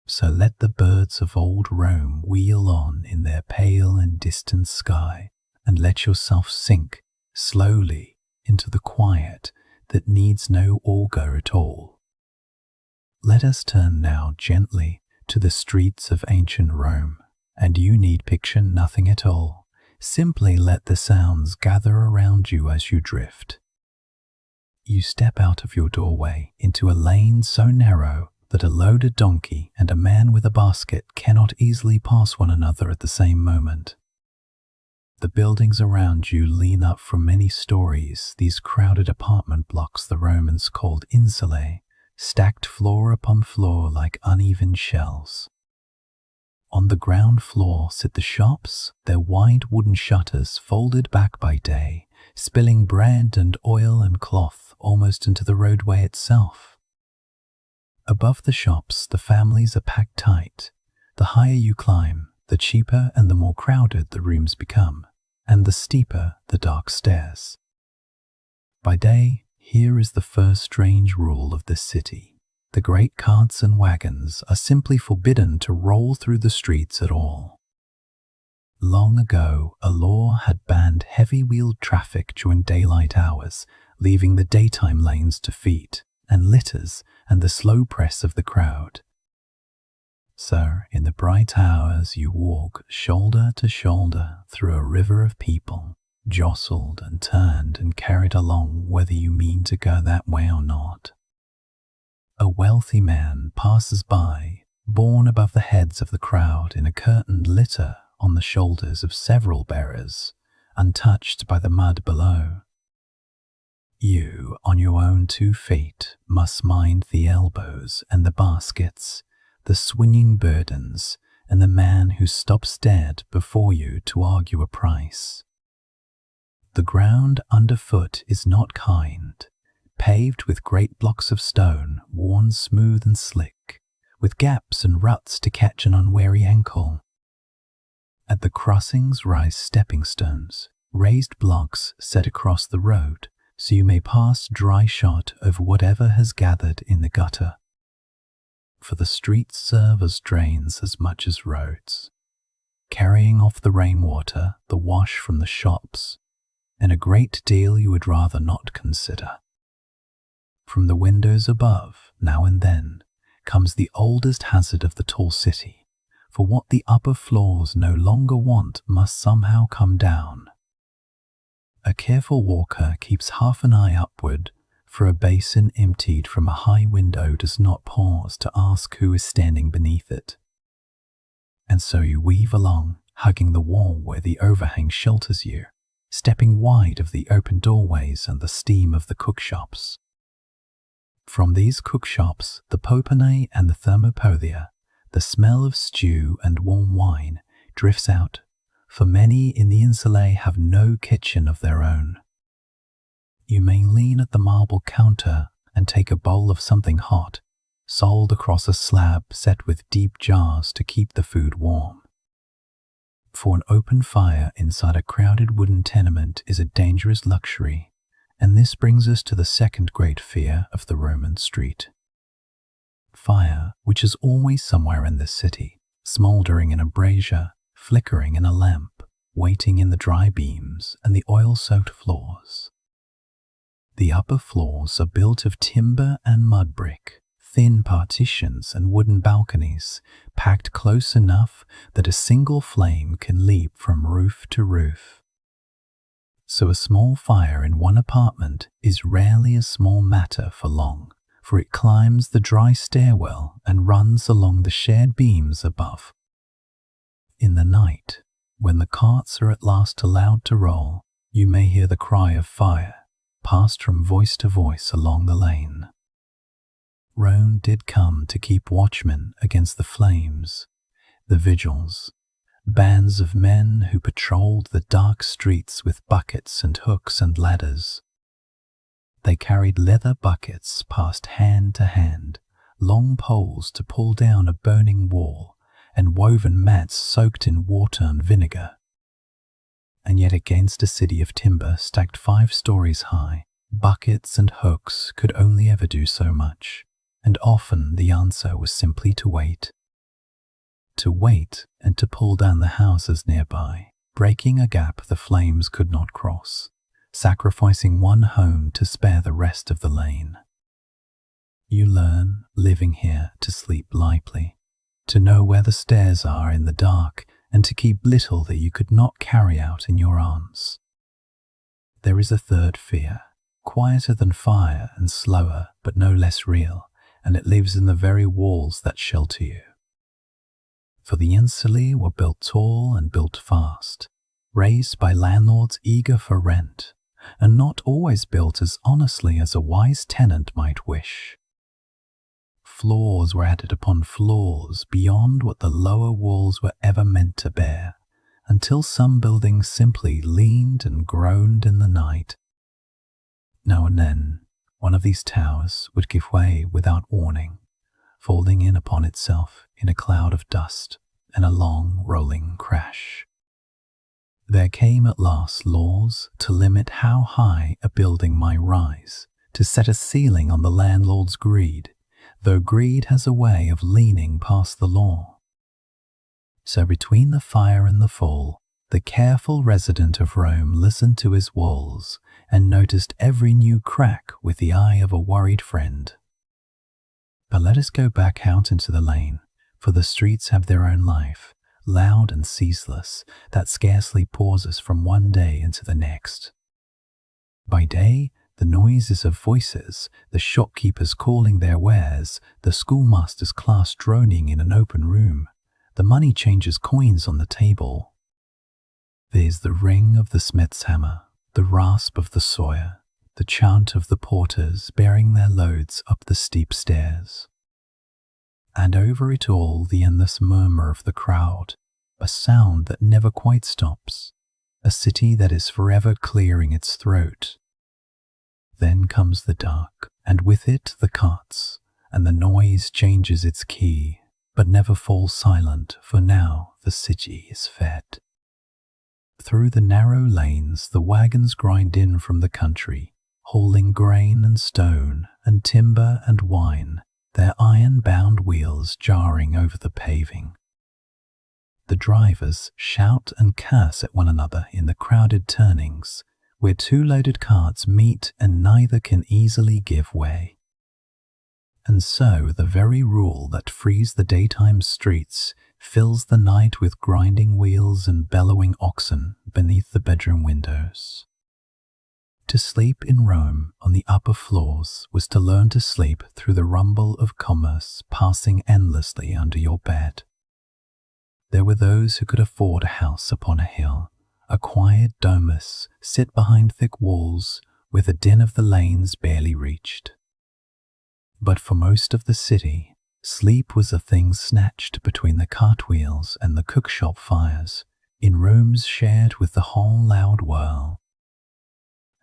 So let the birds of old Rome wheel on in their pale and distant sky, and let yourself sink slowly into the quiet that needs no augur at all. Let us turn now gently to the streets of ancient Rome, and you need picture nothing at all. Simply let the sounds gather around you as you drift. You step out of your doorway into a lane so narrow that a loaded donkey and a man with a basket cannot easily pass one another at the same moment. The buildings around you lean up from many stories, these crowded apartment blocks the Romans called insulae, stacked floor upon floor like uneven shells. On the ground floor sit the shops, their wide wooden shutters folded back by day, spilling bread and oil and cloth almost into the roadway itself. Above the shops, the families are packed tight. The higher you climb, the cheaper and the more crowded the rooms become, and the steeper the dark stairs. By day, here is the first strange rule of this city. The great carts and wagons are simply forbidden to roll through the streets at all. Long ago, a law had banned heavy-wheeled traffic during daylight hours, leaving the daytime lanes to feet and litters and the slow press of the crowd. So, in the bright hours, you walk shoulder to shoulder through a river of people, jostled and turned and carried along whether you mean to go that way or not. A wealthy man passes by, borne above the heads of the crowd in a curtained litter on the shoulders of several bearers, untouched by the mud below. You, on your own 2 feet, must mind the elbows and the baskets, the swinging burdens, and the man who stops dead before you to argue a price. The ground underfoot is not kind, paved with great blocks of stone, worn smooth and slick, with gaps and ruts to catch an unwary ankle. At the crossings rise stepping stones, raised blocks set across the road, so you may pass dry shot over whatever has gathered in the gutter. For the streets serve as drains as much as roads, carrying off the rainwater, the wash from the shops, and a great deal you would rather not consider. From the windows above, now and then, comes the oldest hazard of the tall city, for what the upper floors no longer want must somehow come down. A careful walker keeps half an eye upward, for a basin emptied from a high window does not pause to ask who is standing beneath it. And so you weave along, hugging the wall where the overhang shelters you, stepping wide of the open doorways and the steam of the cookshops. From these cookshops, the Popinae and the Thermopolia, the smell of stew and warm wine drifts out, for many in the insulae have no kitchen of their own. You may lean at the marble counter and take a bowl of something hot, sold across a slab set with deep jars to keep the food warm. For an open fire inside a crowded wooden tenement is a dangerous luxury, and this brings us to the second great fear of the Roman street. Fire, which is always somewhere in this city, smouldering in a brazier, flickering in a lamp, waiting in the dry beams and the oil-soaked floors. The upper floors are built of timber and mud brick, thin partitions and wooden balconies, packed close enough that a single flame can leap from roof to roof. So a small fire in one apartment is rarely a small matter for long, for it climbs the dry stairwell and runs along the shared beams above. In the night, when the carts are at last allowed to roll, you may hear the cry of fire, passed from voice to voice along the lane. Rome did come to keep watchmen against the flames, the vigils, bands of men who patrolled the dark streets with buckets and hooks and ladders. They carried leather buckets passed hand to hand, long poles to pull down a burning wall, and woven mats soaked in water and vinegar. And yet against a city of timber stacked 5 stories high, buckets and hooks could only ever do so much, and often the answer was simply to wait. To wait and to pull down the houses nearby, breaking a gap the flames could not cross, sacrificing one home to spare the rest of the lane. You learn, living here, to sleep lightly, to know where the stairs are in the dark, and to keep little that you could not carry out in your arms. There is a third fear, quieter than fire and slower, but no less real, and it lives in the very walls that shelter you. For the insulae were built tall and built fast, raised by landlords eager for rent, and not always built as honestly as a wise tenant might wish. Floors were added upon floors beyond what the lower walls were ever meant to bear, until some buildings simply leaned and groaned in the night. Now and then, one of these towers would give way without warning, folding in upon itself in a cloud of dust and a long rolling crash. There came at last laws to limit how high a building might rise, to set a ceiling on the landlord's greed, though greed has a way of leaning past the law. So between the fire and the fall, the careful resident of Rome listened to his walls and noticed every new crack with the eye of a worried friend. But let us go back out into the lane, for the streets have their own life, loud and ceaseless, that scarcely pauses from one day into the next. By day, the noises of voices, the shopkeepers calling their wares, the schoolmaster's class droning in an open room, the money changer's coins on the table. There's the ring of the smith's hammer, the rasp of the sawyer, the chant of the porters bearing their loads up the steep stairs. And over it all the endless murmur of the crowd, a sound that never quite stops, a city that is forever clearing its throat. Then comes the dark, and with it the carts, and the noise changes its key, but never falls silent, for now the city is fed. Through the narrow lanes the wagons grind in from the country, hauling grain and stone and timber and wine, their iron-bound wheels jarring over the paving. The drivers shout and curse at one another in the crowded turnings, where two loaded carts meet and neither can easily give way. And so the very rule that frees the daytime streets fills the night with grinding wheels and bellowing oxen beneath the bedroom windows. To sleep in Rome on the upper floors was to learn to sleep through the rumble of commerce passing endlessly under your bed. There were those who could afford a house upon a hill, a quiet domus sit behind thick walls where the din of the lanes barely reached. But for most of the city, sleep was a thing snatched between the cartwheels and the cookshop fires, in rooms shared with the whole loud world.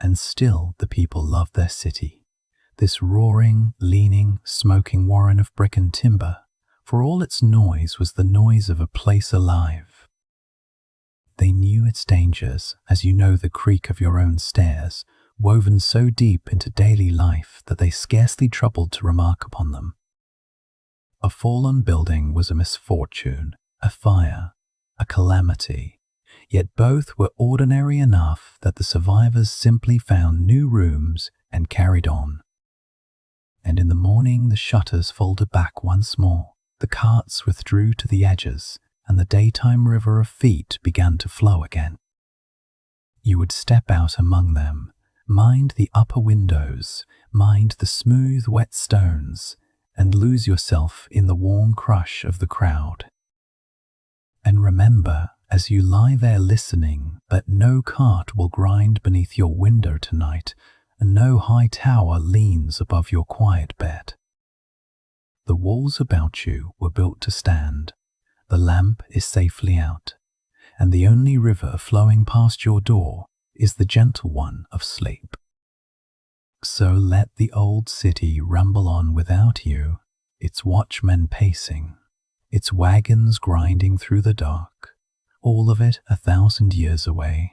And still the people loved their city, this roaring, leaning, smoking warren of brick and timber, for all its noise was the noise of a place alive. They knew its dangers, as you know the creak of your own stairs, woven so deep into daily life that they scarcely troubled to remark upon them. A fallen building was a misfortune, a fire, a calamity, yet both were ordinary enough that the survivors simply found new rooms and carried on. And in the morning the shutters folded back once more, the carts withdrew to the edges, and the daytime river of feet began to flow again. You would step out among them, mind the upper windows, mind the smooth, wet stones, and lose yourself in the warm crush of the crowd. And remember, as you lie there listening, that no cart will grind beneath your window tonight, and no high tower leans above your quiet bed. The walls about you were built to stand, the lamp is safely out, and the only river flowing past your door is the gentle one of sleep. So let the old city rumble on without you, its watchmen pacing, its wagons grinding through the dark, all of it 1,000 years away.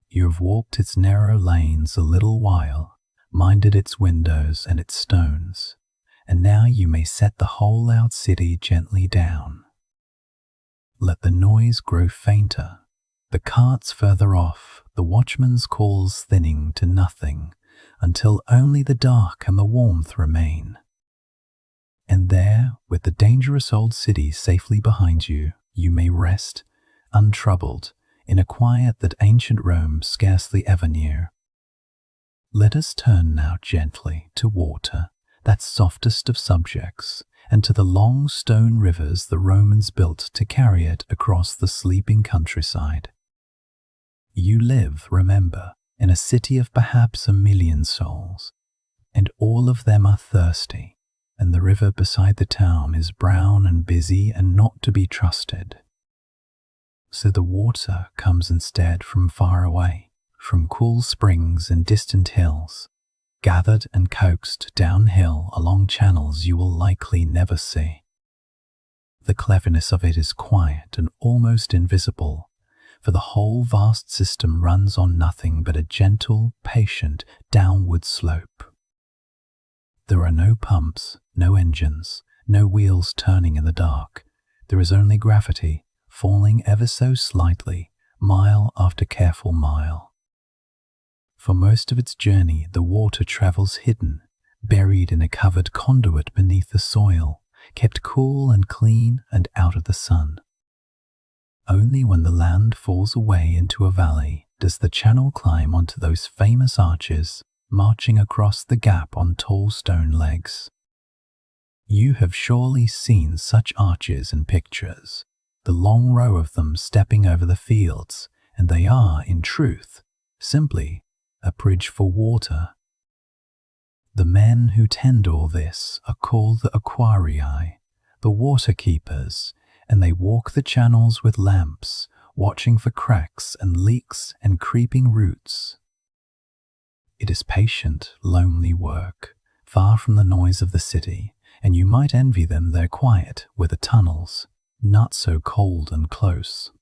You have walked its narrow lanes a little while, minded its windows and its stones, and now you may set the whole loud city gently down. Let the noise grow fainter, the carts further off, the watchman's calls thinning to nothing, until only the dark and the warmth remain. And there, with the dangerous old city safely behind you, you may rest, untroubled, in a quiet that ancient Rome scarcely ever knew. Let us turn now gently to water, that softest of subjects, and to the long stone rivers the Romans built to carry it across the sleeping countryside. You live, remember, in a city of perhaps 1,000,000 souls, and all of them are thirsty, and the river beside the town is brown and busy and not to be trusted. So the water comes instead from far away, from cool springs and distant hills, gathered and coaxed downhill along channels you will likely never see. The cleverness of it is quiet and almost invisible, for the whole vast system runs on nothing but a gentle, patient, downward slope. There are no pumps, no engines, no wheels turning in the dark. There is only gravity, falling ever so slightly, mile after careful mile. For most of its journey, the water travels hidden, buried in a covered conduit beneath the soil, kept cool and clean and out of the sun. Only when the land falls away into a valley does the channel climb onto those famous arches, marching across the gap on tall stone legs. You have surely seen such arches in pictures, the long row of them stepping over the fields, and they are, in truth, simply a bridge for water. The men who tend all this are called the aquarii, the water keepers, and they walk the channels with lamps, watching for cracks and leaks and creeping roots. It is patient, lonely work, far from the noise of the city, and you might envy them their quiet with the tunnels, not so cold and close.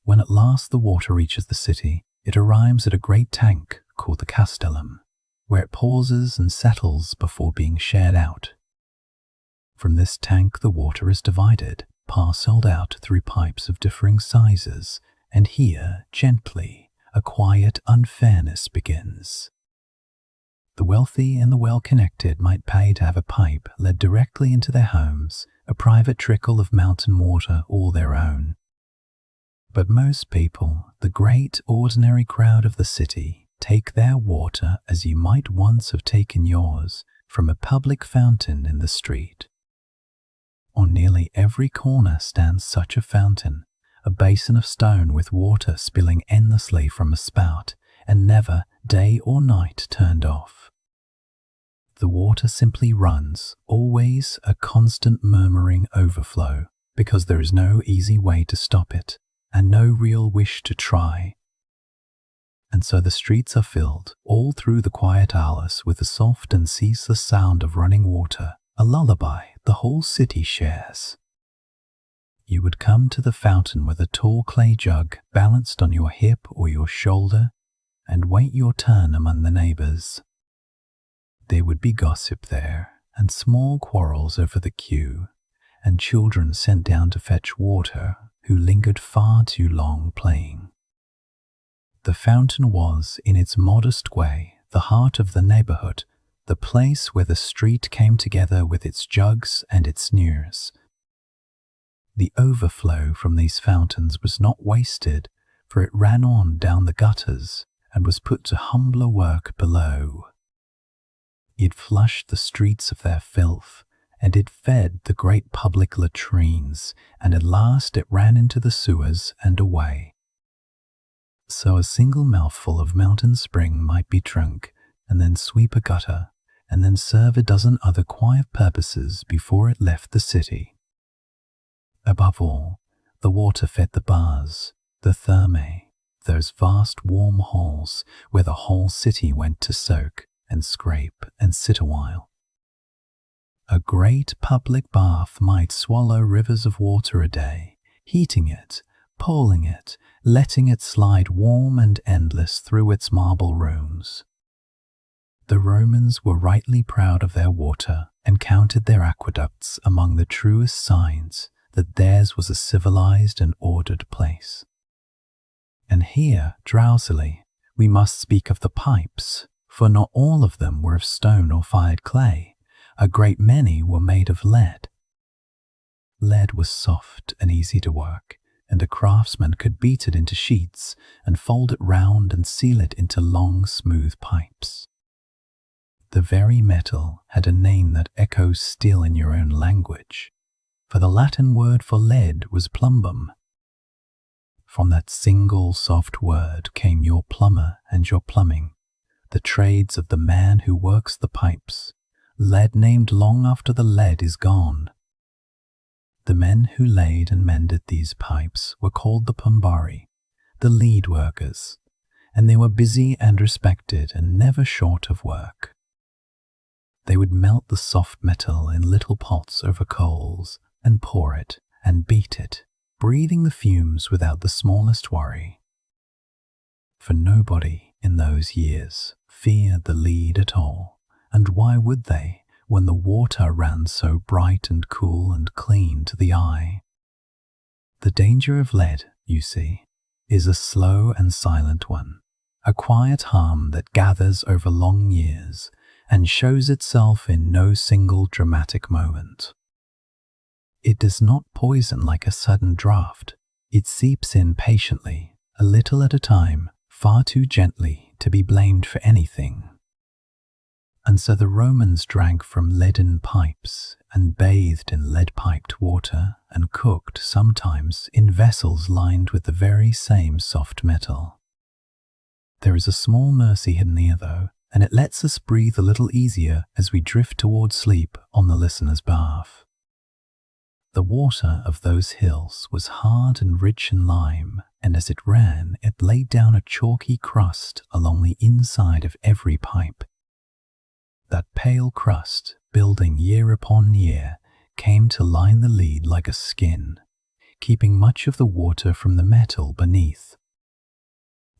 When at last the water reaches the city, it arrives at a great tank called the castellum, where it pauses and settles before being shared out. From this tank the water is divided, parcelled out through pipes of differing sizes, and here, gently, a quiet unfairness begins. The wealthy and the well-connected might pay to have a pipe led directly into their homes, a private trickle of mountain water all their own. But most people, the great ordinary crowd of the city, take their water as you might once have taken yours, from a public fountain in the street. On nearly every corner stands such a fountain, a basin of stone with water spilling endlessly from a spout, and never, day or night, turned off. The water simply runs, always a constant murmuring overflow, because there is no easy way to stop it, and no real wish to try. And so the streets are filled, all through the quiet hours, with the soft and ceaseless sound of running water, a lullaby the whole city shares. You would come to the fountain with a tall clay jug balanced on your hip or your shoulder, and wait your turn among the neighbors. There would be gossip there, and small quarrels over the queue, and children sent down to fetch water who lingered far too long playing. The fountain was, in its modest way, the heart of the neighborhood, the place where the street came together with its jugs and its sneers. The overflow from these fountains was not wasted, for it ran on down the gutters and was put to humbler work below. It flushed the streets of their filth, and it fed the great public latrines, and at last it ran into the sewers and away. So a single mouthful of mountain spring might be drunk, and then sweep a gutter, and then serve a dozen other quiet purposes before it left the city. Above all, the water fed the bars, the thermae, those vast warm holes where the whole city went to soak and scrape and sit a while. A great public bath might swallow rivers of water a day, heating it, poling it, letting it slide warm and endless through its marble rooms. The Romans were rightly proud of their water and counted their aqueducts among the truest signs that theirs was a civilized and ordered place. And here, drowsily, we must speak of the pipes, for not all of them were of stone or fired clay. A great many were made of lead. Lead was soft and easy to work, and a craftsman could beat it into sheets and fold it round and seal it into long, smooth pipes. The very metal had a name that echoes still in your own language, for the Latin word for lead was plumbum. From that single soft word came your plumber and your plumbing, the trades of the man who works the pipes, lead named long after the lead is gone. The men who laid and mended these pipes were called the pumbari, the lead workers, and they were busy and respected and never short of work. They would melt the soft metal in little pots over coals and pour it and beat it, breathing the fumes without the smallest worry. For nobody in those years feared the lead at all, and why would they, when the water ran so bright and cool and clean to the eye? The danger of lead, you see, is a slow and silent one, a quiet harm that gathers over long years and shows itself in no single dramatic moment. It does not poison like a sudden draught. It seeps in patiently, a little at a time, far too gently to be blamed for anything. And so the Romans drank from leaden pipes and bathed in lead-piped water and cooked sometimes in vessels lined with the very same soft metal. There is a small mercy hidden here, though, and it lets us breathe a little easier as we drift toward sleep on the listener's behalf. The water of those hills was hard and rich in lime, and as it ran, it laid down a chalky crust along the inside of every pipe. That pale crust, building year upon year, came to line the lead like a skin, keeping much of the water from the metal beneath.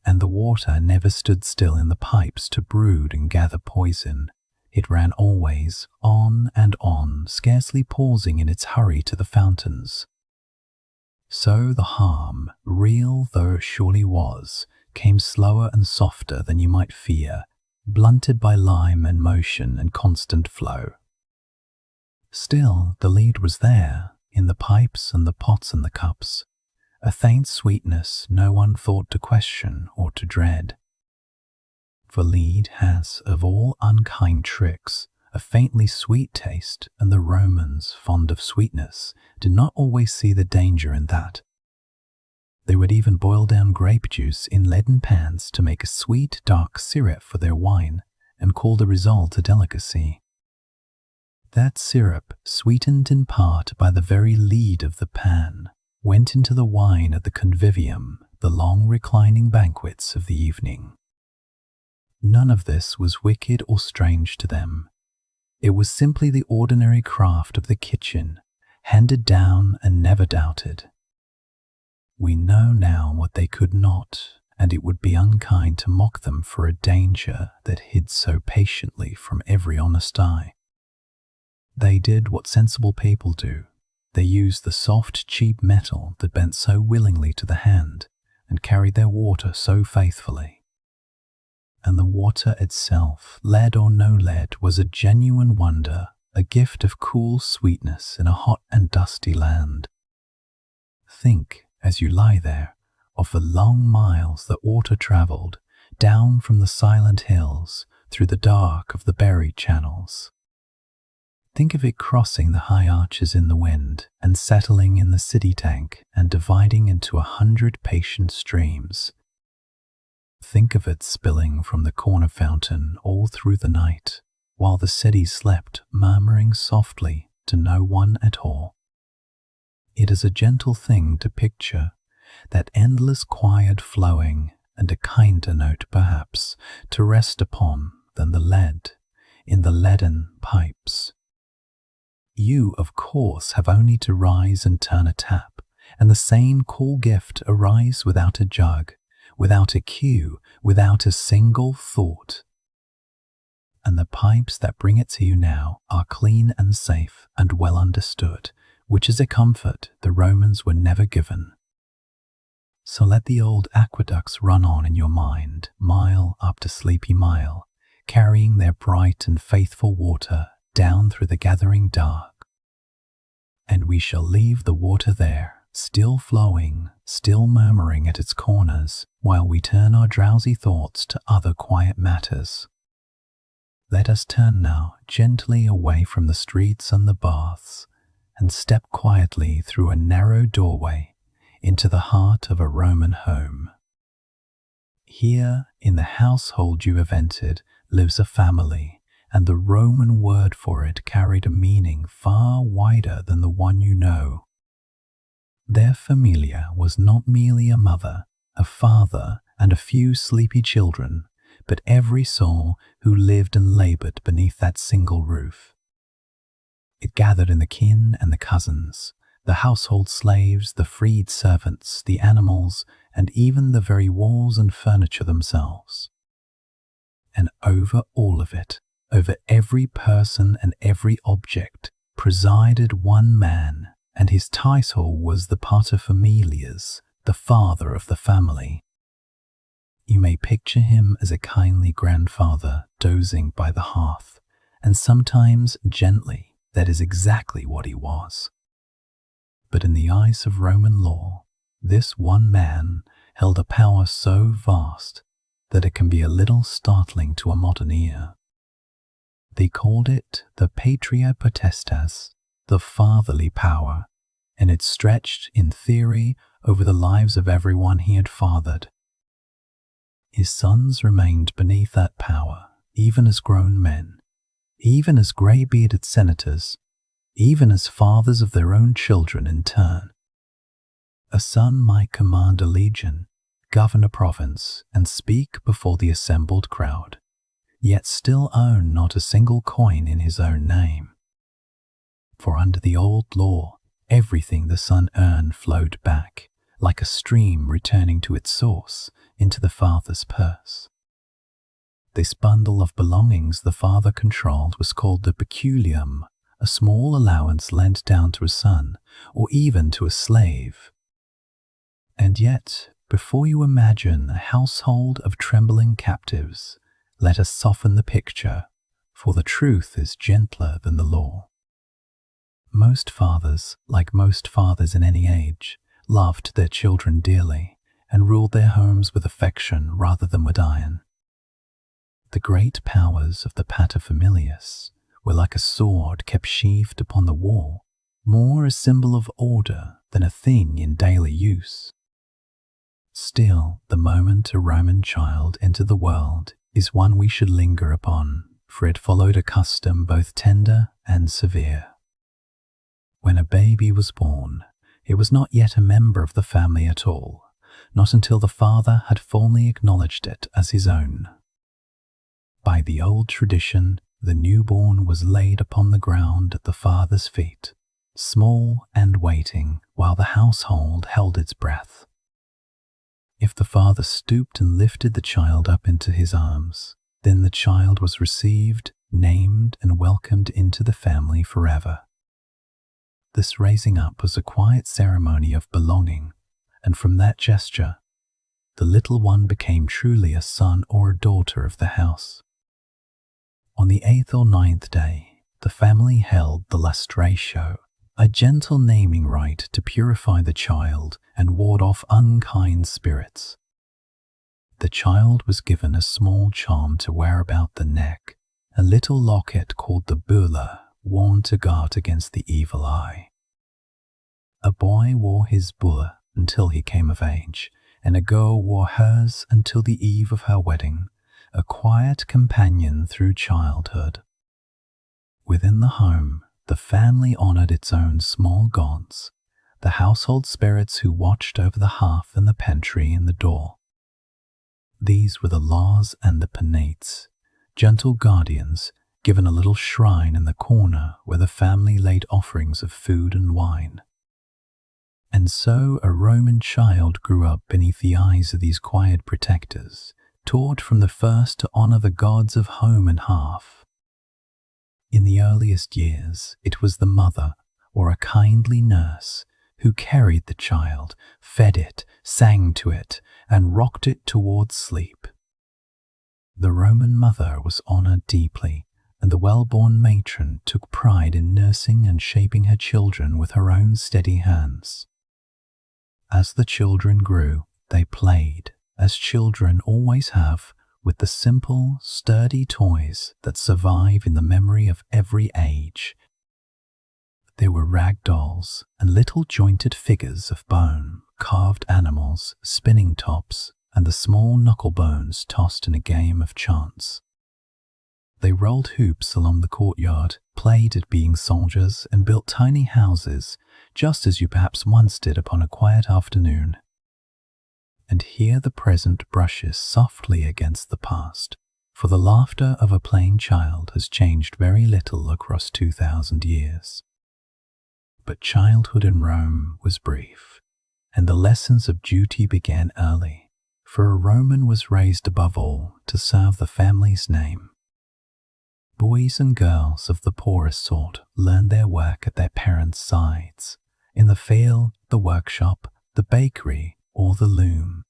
And the water never stood still in the pipes to brood and gather poison. It ran always, on and on, scarcely pausing in its hurry to the fountains. So the harm, real though it surely was, came slower and softer than you might fear, blunted by lime and motion and constant flow. Still, the lead was there, in the pipes and the pots and the cups, a faint sweetness no one thought to question or to dread. For lead has, of all unkind tricks, a faintly sweet taste, and the Romans, fond of sweetness, did not always see the danger in that. They would even boil down grape juice in leaden pans to make a sweet, dark syrup for their wine, and call the result a delicacy. That syrup, sweetened in part by the very lead of the pan, went into the wine at the convivium, the long reclining banquets of the evening. None of this was wicked or strange to them. It was simply the ordinary craft of the kitchen, handed down and never doubted. We know now what they could not, and it would be unkind to mock them for a danger that hid so patiently from every honest eye. They did what sensible people do. They used the soft, cheap metal that bent so willingly to the hand and carried their water so faithfully. And the water itself, lead or no lead, was a genuine wonder, a gift of cool sweetness in a hot and dusty land. Think, as you lie there, of the long miles that water travelled, down from the silent hills, through the dark of the buried channels. Think of it crossing the high arches in the wind, and settling in the city tank, and dividing into 100 patient streams. Think of it spilling from the corner fountain all through the night, while the city slept, murmuring softly to no one at all. It is a gentle thing to picture, that endless quiet flowing, and a kinder note perhaps to rest upon than the lead in the leaden pipes. You, of course, have only to rise and turn a tap, and the same cool gift arrives without a jug, without a cue, without a single thought. And the pipes that bring it to you now are clean and safe and well understood, which is a comfort the Romans were never given. So let the old aqueducts run on in your mind, mile after sleepy mile, carrying their bright and faithful water down through the gathering dark. And we shall leave the water there, still flowing, still murmuring at its corners, while we turn our drowsy thoughts to other quiet matters. Let us turn now gently away from the streets and the baths, and step quietly through a narrow doorway into the heart of a Roman home. Here, in the household you have entered, lives a family, and the Roman word for it carried a meaning far wider than the one you know. Their familia was not merely a mother, a father, and a few sleepy children, but every soul who lived and labored beneath that single roof. It gathered in the kin and the cousins, the household slaves, the freed servants, the animals, and even the very walls and furniture themselves. And over all of it, over every person and every object, presided one man, and his title was the paterfamilias, the father of the family. You may picture him as a kindly grandfather dozing by the hearth, and sometimes gently. That is exactly what he was. But in the eyes of Roman law, this one man held a power so vast that it can be a little startling to a modern ear. They called it the patria potestas, the fatherly power, and it stretched, in theory, over the lives of everyone he had fathered. His sons remained beneath that power, even as grown men, even as grey-bearded senators, even as fathers of their own children in turn. A son might command a legion, govern a province, and speak before the assembled crowd, yet still own not a single coin in his own name. For under the old law, everything the son earned flowed back, like a stream returning to its source, into the father's purse. This bundle of belongings the father controlled was called the peculium, a small allowance lent down to a son, or even to a slave. And yet, before you imagine a household of trembling captives, let us soften the picture, for the truth is gentler than the law. Most fathers, like most fathers in any age, loved their children dearly and ruled their homes with affection rather than with iron. The great powers of the paterfamilias were like a sword kept sheathed upon the wall, more a symbol of order than a thing in daily use. Still, the moment a Roman child entered the world is one we should linger upon, for it followed a custom both tender and severe. When a baby was born, it was not yet a member of the family at all, not until the father had formally acknowledged it as his own. By the old tradition, the newborn was laid upon the ground at the father's feet, small and waiting, while the household held its breath. If the father stooped and lifted the child up into his arms, then the child was received, named, and welcomed into the family forever. This raising up was a quiet ceremony of belonging, and from that gesture, the little one became truly a son or a daughter of the house. On the 8th or 9th day, the family held the lustratio, a gentle naming rite to purify the child and ward off unkind spirits. The child was given a small charm to wear about the neck, a little locket called the bulla, worn to guard against the evil eye. A boy wore his bulla until he came of age, and a girl wore hers until the eve of her wedding, a quiet companion through childhood. Within the home, the family honored its own small gods, the household spirits who watched over the hearth and the pantry and the door. These were the laws and the penates, gentle guardians given a little shrine in the corner where the family laid offerings of food and wine. And so a Roman child grew up beneath the eyes of these quiet protectors, taught from the first to honor the gods of home and hearth. In the earliest years, it was the mother, or a kindly nurse, who carried the child, fed it, sang to it, and rocked it towards sleep. The Roman mother was honored deeply, and the well-born matron took pride in nursing and shaping her children with her own steady hands. As the children grew, they played, as children always have, with the simple, sturdy toys that survive in the memory of every age. There were rag dolls and little jointed figures of bone, carved animals, spinning tops, and the small knuckle bones tossed in a game of chance. They rolled hoops along the courtyard, played at being soldiers, and built tiny houses, just as you perhaps once did upon a quiet afternoon. And here the present brushes softly against the past, for the laughter of a playing child has changed very little across 2,000 years. But childhood in Rome was brief, and the lessons of duty began early, for a Roman was raised above all to serve the family's name. Boys and girls of the poorest sort learned their work at their parents' sides, in the field, the workshop, the bakery, or the loom.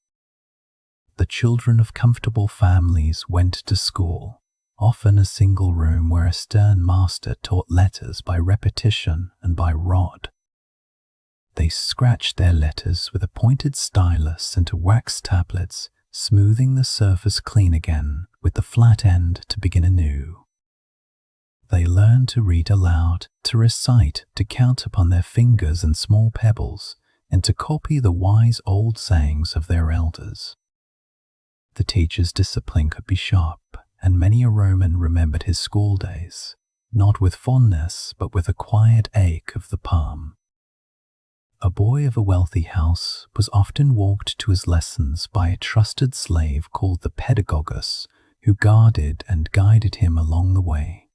The children of comfortable families went to school, often a single room where a stern master taught letters by repetition and by rod. They scratched their letters with a pointed stylus into wax tablets, smoothing the surface clean again with the flat end to begin anew. They learned to read aloud, to recite, to count upon their fingers and small pebbles, and to copy the wise old sayings of their elders. The teacher's discipline could be sharp, and many a Roman remembered his school days, not with fondness, but with a quiet ache of the palm. A boy of a wealthy house was often walked to his lessons by a trusted slave called the pedagogus, who guarded and guided him along the way.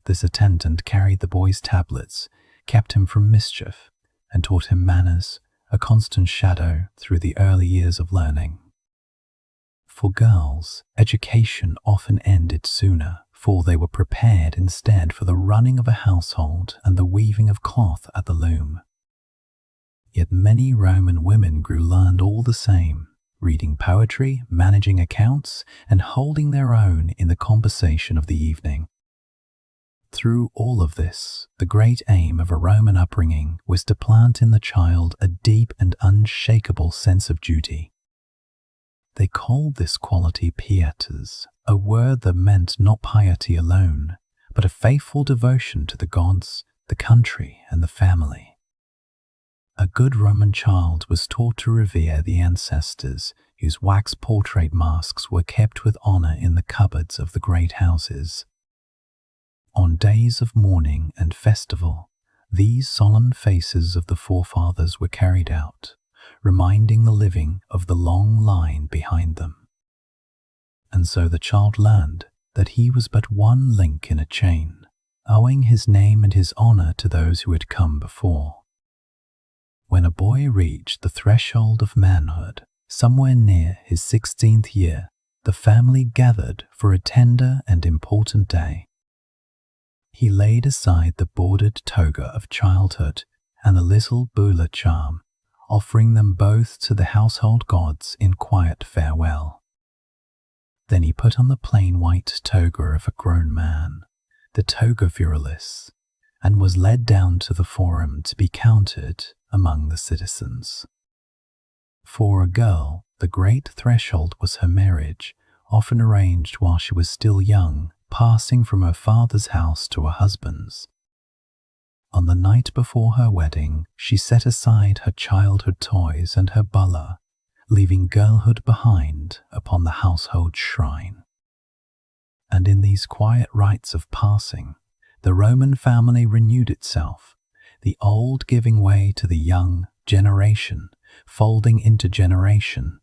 This attendant carried the boy's tablets, kept him from mischief, and taught him manners, a constant shadow through the early years of learning. For girls, education often ended sooner, for they were prepared instead for the running of a household and the weaving of cloth at the loom. Yet many Roman women grew learned all the same, reading poetry, managing accounts, and holding their own in the conversation of the evening. Through all of this, the great aim of a Roman upbringing was to plant in the child a deep and unshakable sense of duty. They called this quality pietas, a word that meant not piety alone, but a faithful devotion to the gods, the country, and the family. A good Roman child was taught to revere the ancestors, whose wax portrait masks were kept with honor in the cupboards of the great houses. On days of mourning and festival, these solemn faces of the forefathers were carried out, reminding the living of the long line behind them. And so the child learned that he was but one link in a chain, owing his name and his honor to those who had come before. When a boy reached the threshold of manhood, somewhere near his 16th year, the family gathered for a tender and important day. He laid aside the bordered toga of childhood and the little bulla charm, offering them both to the household gods in quiet farewell. Then he put on the plain white toga of a grown man, the toga virilis, and was led down to the forum to be counted among the citizens. For a girl, the great threshold was her marriage, often arranged while she was still young, passing from her father's house to her husband's. On the night before her wedding, she set aside her childhood toys and her bulla, leaving girlhood behind upon the household shrine. And in these quiet rites of passing, the Roman family renewed itself, the old giving way to the young, generation folding into generation.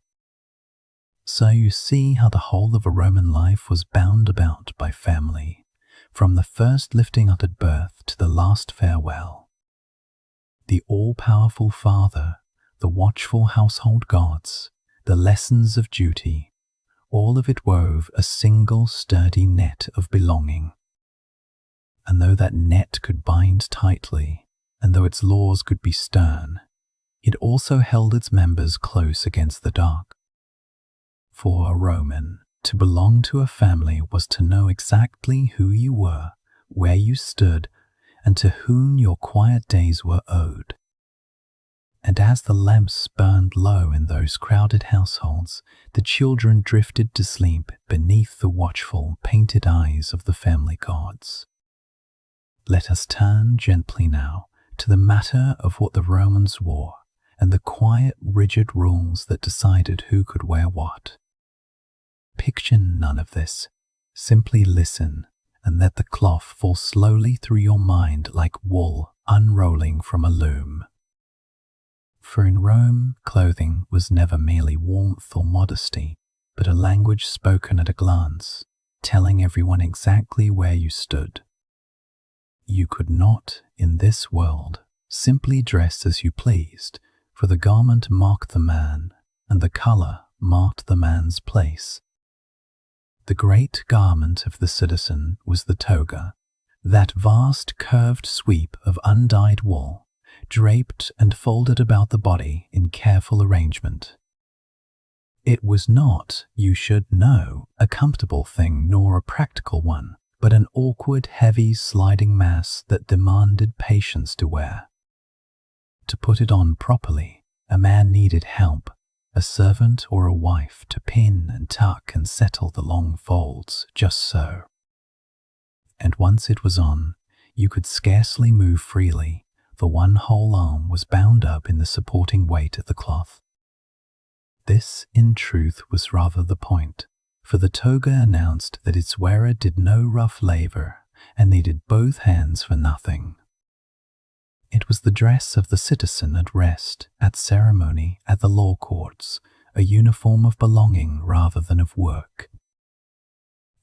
So you see how the whole of a Roman life was bound about by family, from the first lifting up at birth to the last farewell. The all-powerful father, the watchful household gods, the lessons of duty, all of it wove a single sturdy net of belonging. And though that net could bind tightly, and though its laws could be stern, it also held its members close against the dark. For a Roman, to belong to a family was to know exactly who you were, where you stood, and to whom your quiet days were owed. And as the lamps burned low in those crowded households, the children drifted to sleep beneath the watchful, painted eyes of the family gods. Let us turn gently now to the matter of what the Romans wore and the quiet, rigid rules that decided who could wear what. Picture none of this. Simply listen and let the cloth fall slowly through your mind like wool unrolling from a loom. For in Rome, clothing was never merely warmth or modesty, but a language spoken at a glance, telling everyone exactly where you stood. You could not, in this world, simply dress as you pleased, for the garment marked the man, and the color marked the man's place. The great garment of the citizen was the toga, that vast curved sweep of undyed wool, draped and folded about the body in careful arrangement. It was not, you should know, a comfortable thing nor a practical one, but an awkward, heavy, sliding mass that demanded patience to wear. To put it on properly, a man needed help, a servant or a wife to pin and tuck and settle the long folds, just so. And once it was on, you could scarcely move freely, for one whole arm was bound up in the supporting weight of the cloth. This, in truth, was rather the point, for the toga announced that its wearer did no rough labor and needed both hands for nothing. It was the dress of the citizen at rest, at ceremony, at the law courts, a uniform of belonging rather than of work.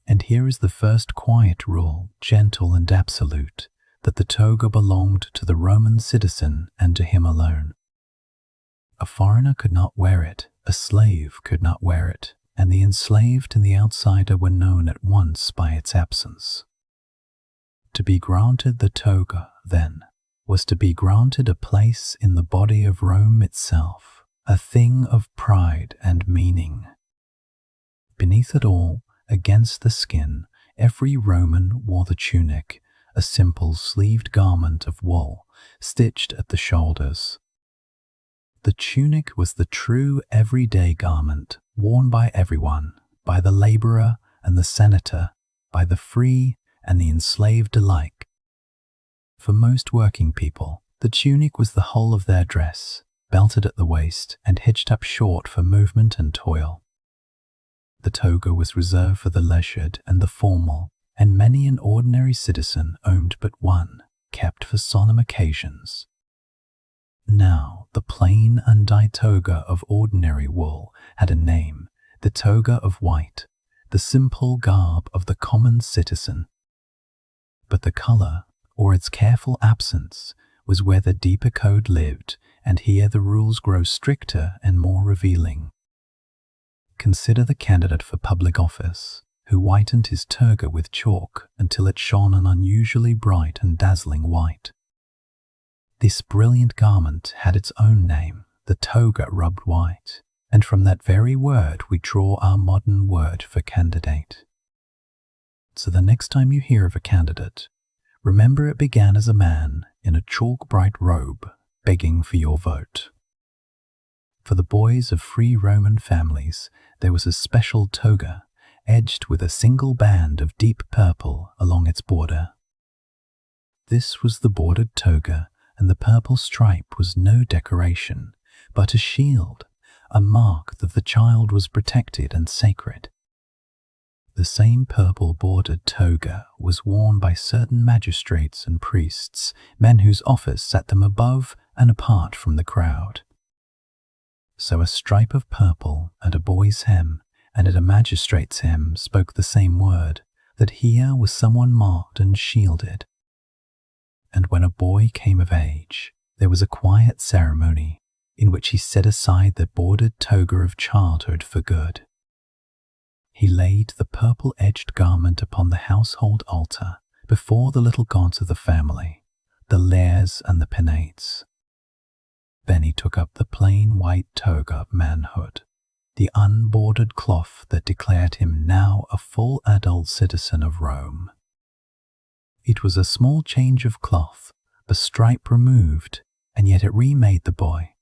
And here is the first quiet rule, gentle and absolute, that the toga belonged to the Roman citizen and to him alone. A foreigner could not wear it, a slave could not wear it, and the enslaved and the outsider were known at once by its absence. To be granted the toga, then, was to be granted a place in the body of Rome itself, a thing of pride and meaning. Beneath it all, against the skin, every Roman wore the tunic, a simple sleeved garment of wool, stitched at the shoulders. The tunic was the true everyday garment, worn by everyone, by the laborer and the senator, by the free and the enslaved alike. For most working people, the tunic was the whole of their dress, belted at the waist and hitched up short for movement and toil. The toga was reserved for the leisured and the formal, and many an ordinary citizen owned but one, kept for solemn occasions. Now, the plain undyed toga of ordinary wool had a name, the toga of white, the simple garb of the common citizen. But the color, or its careful absence, was where the deeper code lived, and here the rules grow stricter and more revealing. Consider the candidate for public office, who whitened his toga with chalk until it shone an unusually bright and dazzling white. This brilliant garment had its own name, the toga rubbed white, and from that very word we draw our modern word for candidate. So the next time you hear of a candidate, remember it began as a man in a chalk-bright robe, begging for your vote. For the boys of free Roman families, there was a special toga, edged with a single band of deep purple along its border. This was the bordered toga, and the purple stripe was no decoration, but a shield, a mark that the child was protected and sacred. The same purple-bordered toga was worn by certain magistrates and priests, men whose office set them above and apart from the crowd. So a stripe of purple at a boy's hem and at a magistrate's hem spoke the same word, that here was someone marked and shielded. And when a boy came of age, there was a quiet ceremony in which he set aside the bordered toga of childhood for good. He laid the purple-edged garment upon the household altar before the little gods of the family, the lares and the penates. Then he took up the plain white toga of manhood, the unbordered cloth that declared him now a full adult citizen of Rome. It was a small change of cloth, the stripe removed, and yet it remade the boy,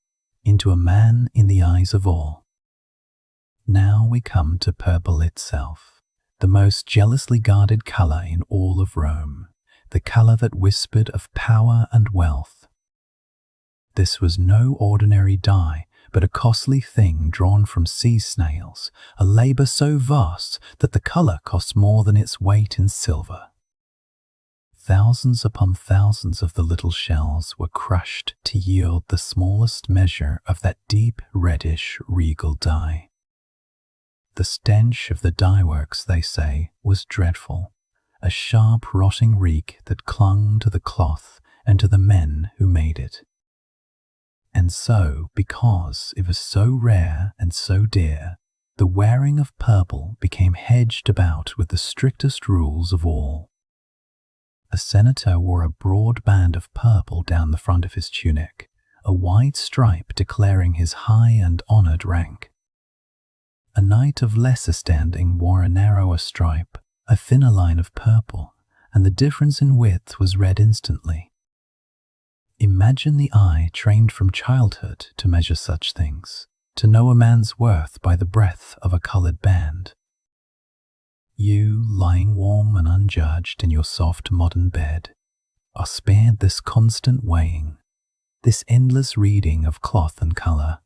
into a man in the eyes of all. Now we come to purple itself, the most jealously guarded color in all of Rome, the color that whispered of power and wealth. This was no ordinary dye, but a costly thing drawn from sea snails, a labor so vast that the color cost more than its weight in silver. Thousands upon thousands of the little shells were crushed to yield the smallest measure of that deep, reddish, regal dye. The stench of the dyeworks, they say, was dreadful, a sharp, rotting reek that clung to the cloth and to the men who made it. And so, because it was so rare and so dear, the wearing of purple became hedged about with the strictest rules of all. A senator wore a broad band of purple down the front of his tunic, a wide stripe declaring his high and honored rank. A knight of lesser standing wore a narrower stripe, a thinner line of purple, and the difference in width was read instantly. Imagine the eye trained from childhood to measure such things, to know a man's worth by the breadth of a colored band. You, lying warm and unjudged in your soft modern bed, are spared this constant weighing, this endless reading of cloth and color.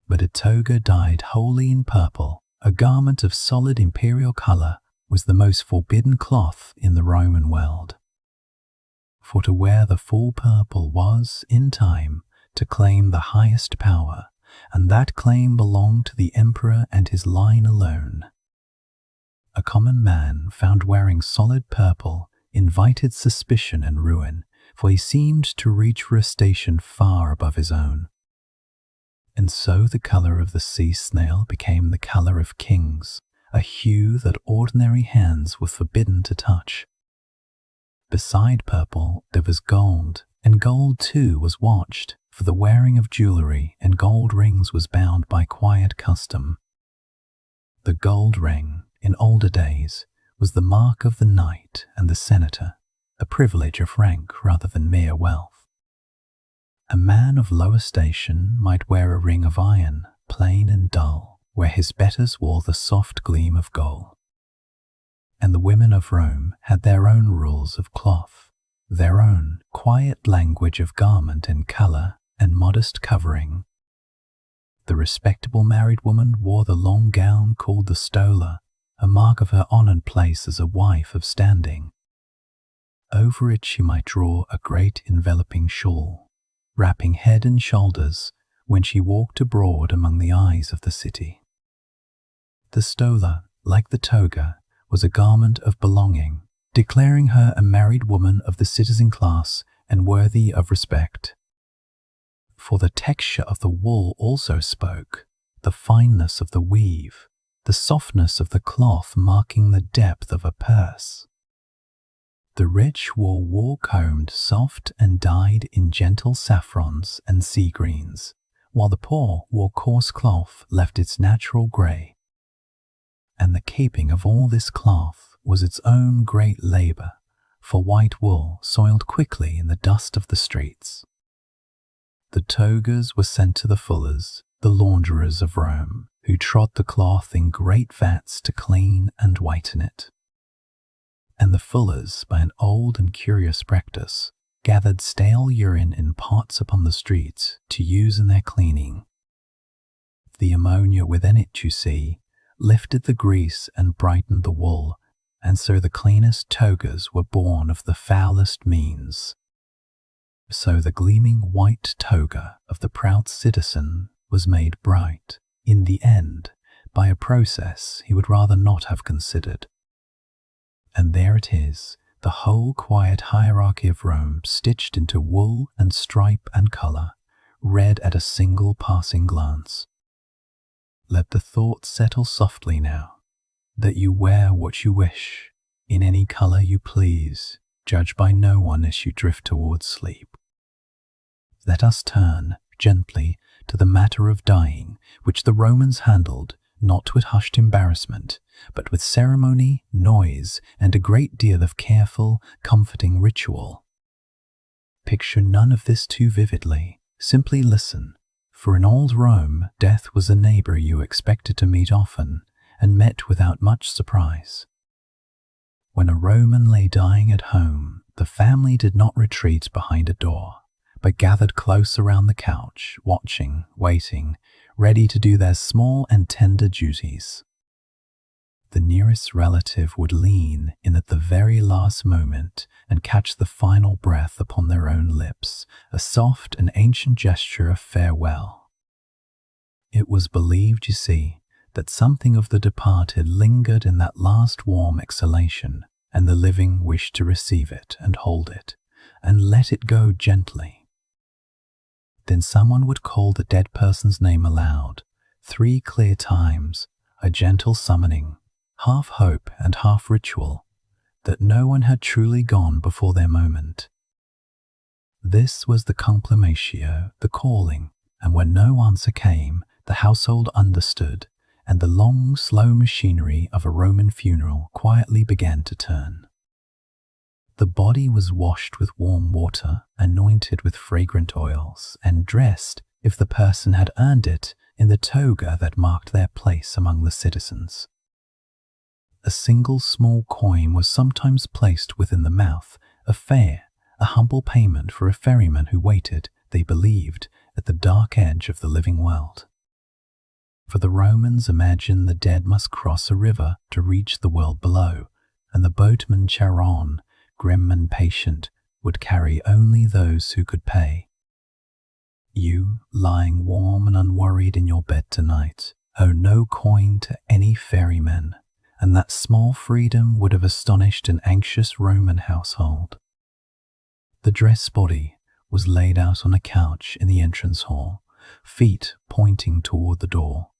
But a toga dyed wholly in purple, a garment of solid imperial color, was the most forbidden cloth in the Roman world. For to wear the full purple was, in time, to claim the highest power, and that claim belonged to the emperor and his line alone. A common man found wearing solid purple invited suspicion and ruin, for he seemed to reach for a station far above his own. And so the color of the sea snail became the color of kings, a hue that ordinary hands were forbidden to touch. Beside purple there was gold, and gold too was watched, for the wearing of jewelry and gold rings was bound by quiet custom. The gold ring, in older days, was the mark of the knight and the senator, a privilege of rank rather than mere wealth. A man of lower station might wear a ring of iron, plain and dull, where his betters wore the soft gleam of gold. And the women of Rome had their own rules of cloth, their own quiet language of garment and color and modest covering. The respectable married woman wore the long gown called the stola, a mark of her honored place as a wife of standing. Over it she might draw a great enveloping shawl, wrapping head and shoulders when she walked abroad among the eyes of the city. The stola, like the toga, was a garment of belonging, declaring her a married woman of the citizen class and worthy of respect. For the texture of the wool also spoke, the fineness of the weave, the softness of the cloth marking the depth of a purse. The rich wore wool-combed, soft and dyed in gentle saffrons and sea greens, while the poor wore coarse cloth left its natural grey. And the keeping of all this cloth was its own great labor, for white wool soiled quickly in the dust of the streets. The togas were sent to the fullers, the launderers of Rome, who trod the cloth in great vats to clean and whiten it. And the fullers, by an old and curious practice, gathered stale urine in pots upon the streets to use in their cleaning. The ammonia within it, you see, lifted the grease and brightened the wool, and so the cleanest togas were born of the foulest means. So the gleaming white toga of the proud citizen was made bright, in the end, by a process he would rather not have considered. And there it is, the whole quiet hierarchy of Rome stitched into wool and stripe and color, read at a single passing glance. Let the thought settle softly now, that you wear what you wish, in any color you please, judged by no one as you drift towards sleep. Let us turn, gently, to the matter of dyeing, which the Romans handled, not with hushed embarrassment, but with ceremony, noise, and a great deal of careful, comforting ritual. Picture none of this too vividly, simply listen, For in old Rome, death was a neighbor you expected to meet often and met without much surprise. When a Roman lay dying at home, the family did not retreat behind a door, but gathered close around the couch, watching, waiting, ready to do their small and tender duties. The nearest relative would lean in at the very last moment and catch the final breath upon their own lips, a soft and ancient gesture of farewell. It was believed, you see, that something of the departed lingered in that last warm exhalation, and the living wished to receive it and hold it, and let it go gently. Then someone would call the dead person's name aloud, 3 clear times, a gentle summoning, half hope and half ritual, that no one had truly gone before their moment. This was the conclamatio, the calling, and when no answer came, the household understood, and the long, slow machinery of a Roman funeral quietly began to turn. The body was washed with warm water, anointed with fragrant oils, and dressed, if the person had earned it, in the toga that marked their place among the citizens. A single small coin was sometimes placed within the mouth, a fare, a humble payment for a ferryman who waited, they believed, at the dark edge of the living world. For the Romans imagined the dead must cross a river to reach the world below, and the boatman Charon, grim and patient, would carry only those who could pay. You, lying warm and unworried in your bed tonight, owe no coin to any ferryman, and that small freedom would have astonished an anxious Roman household. The dressed body was laid out on a couch in the entrance hall, feet pointing toward the door,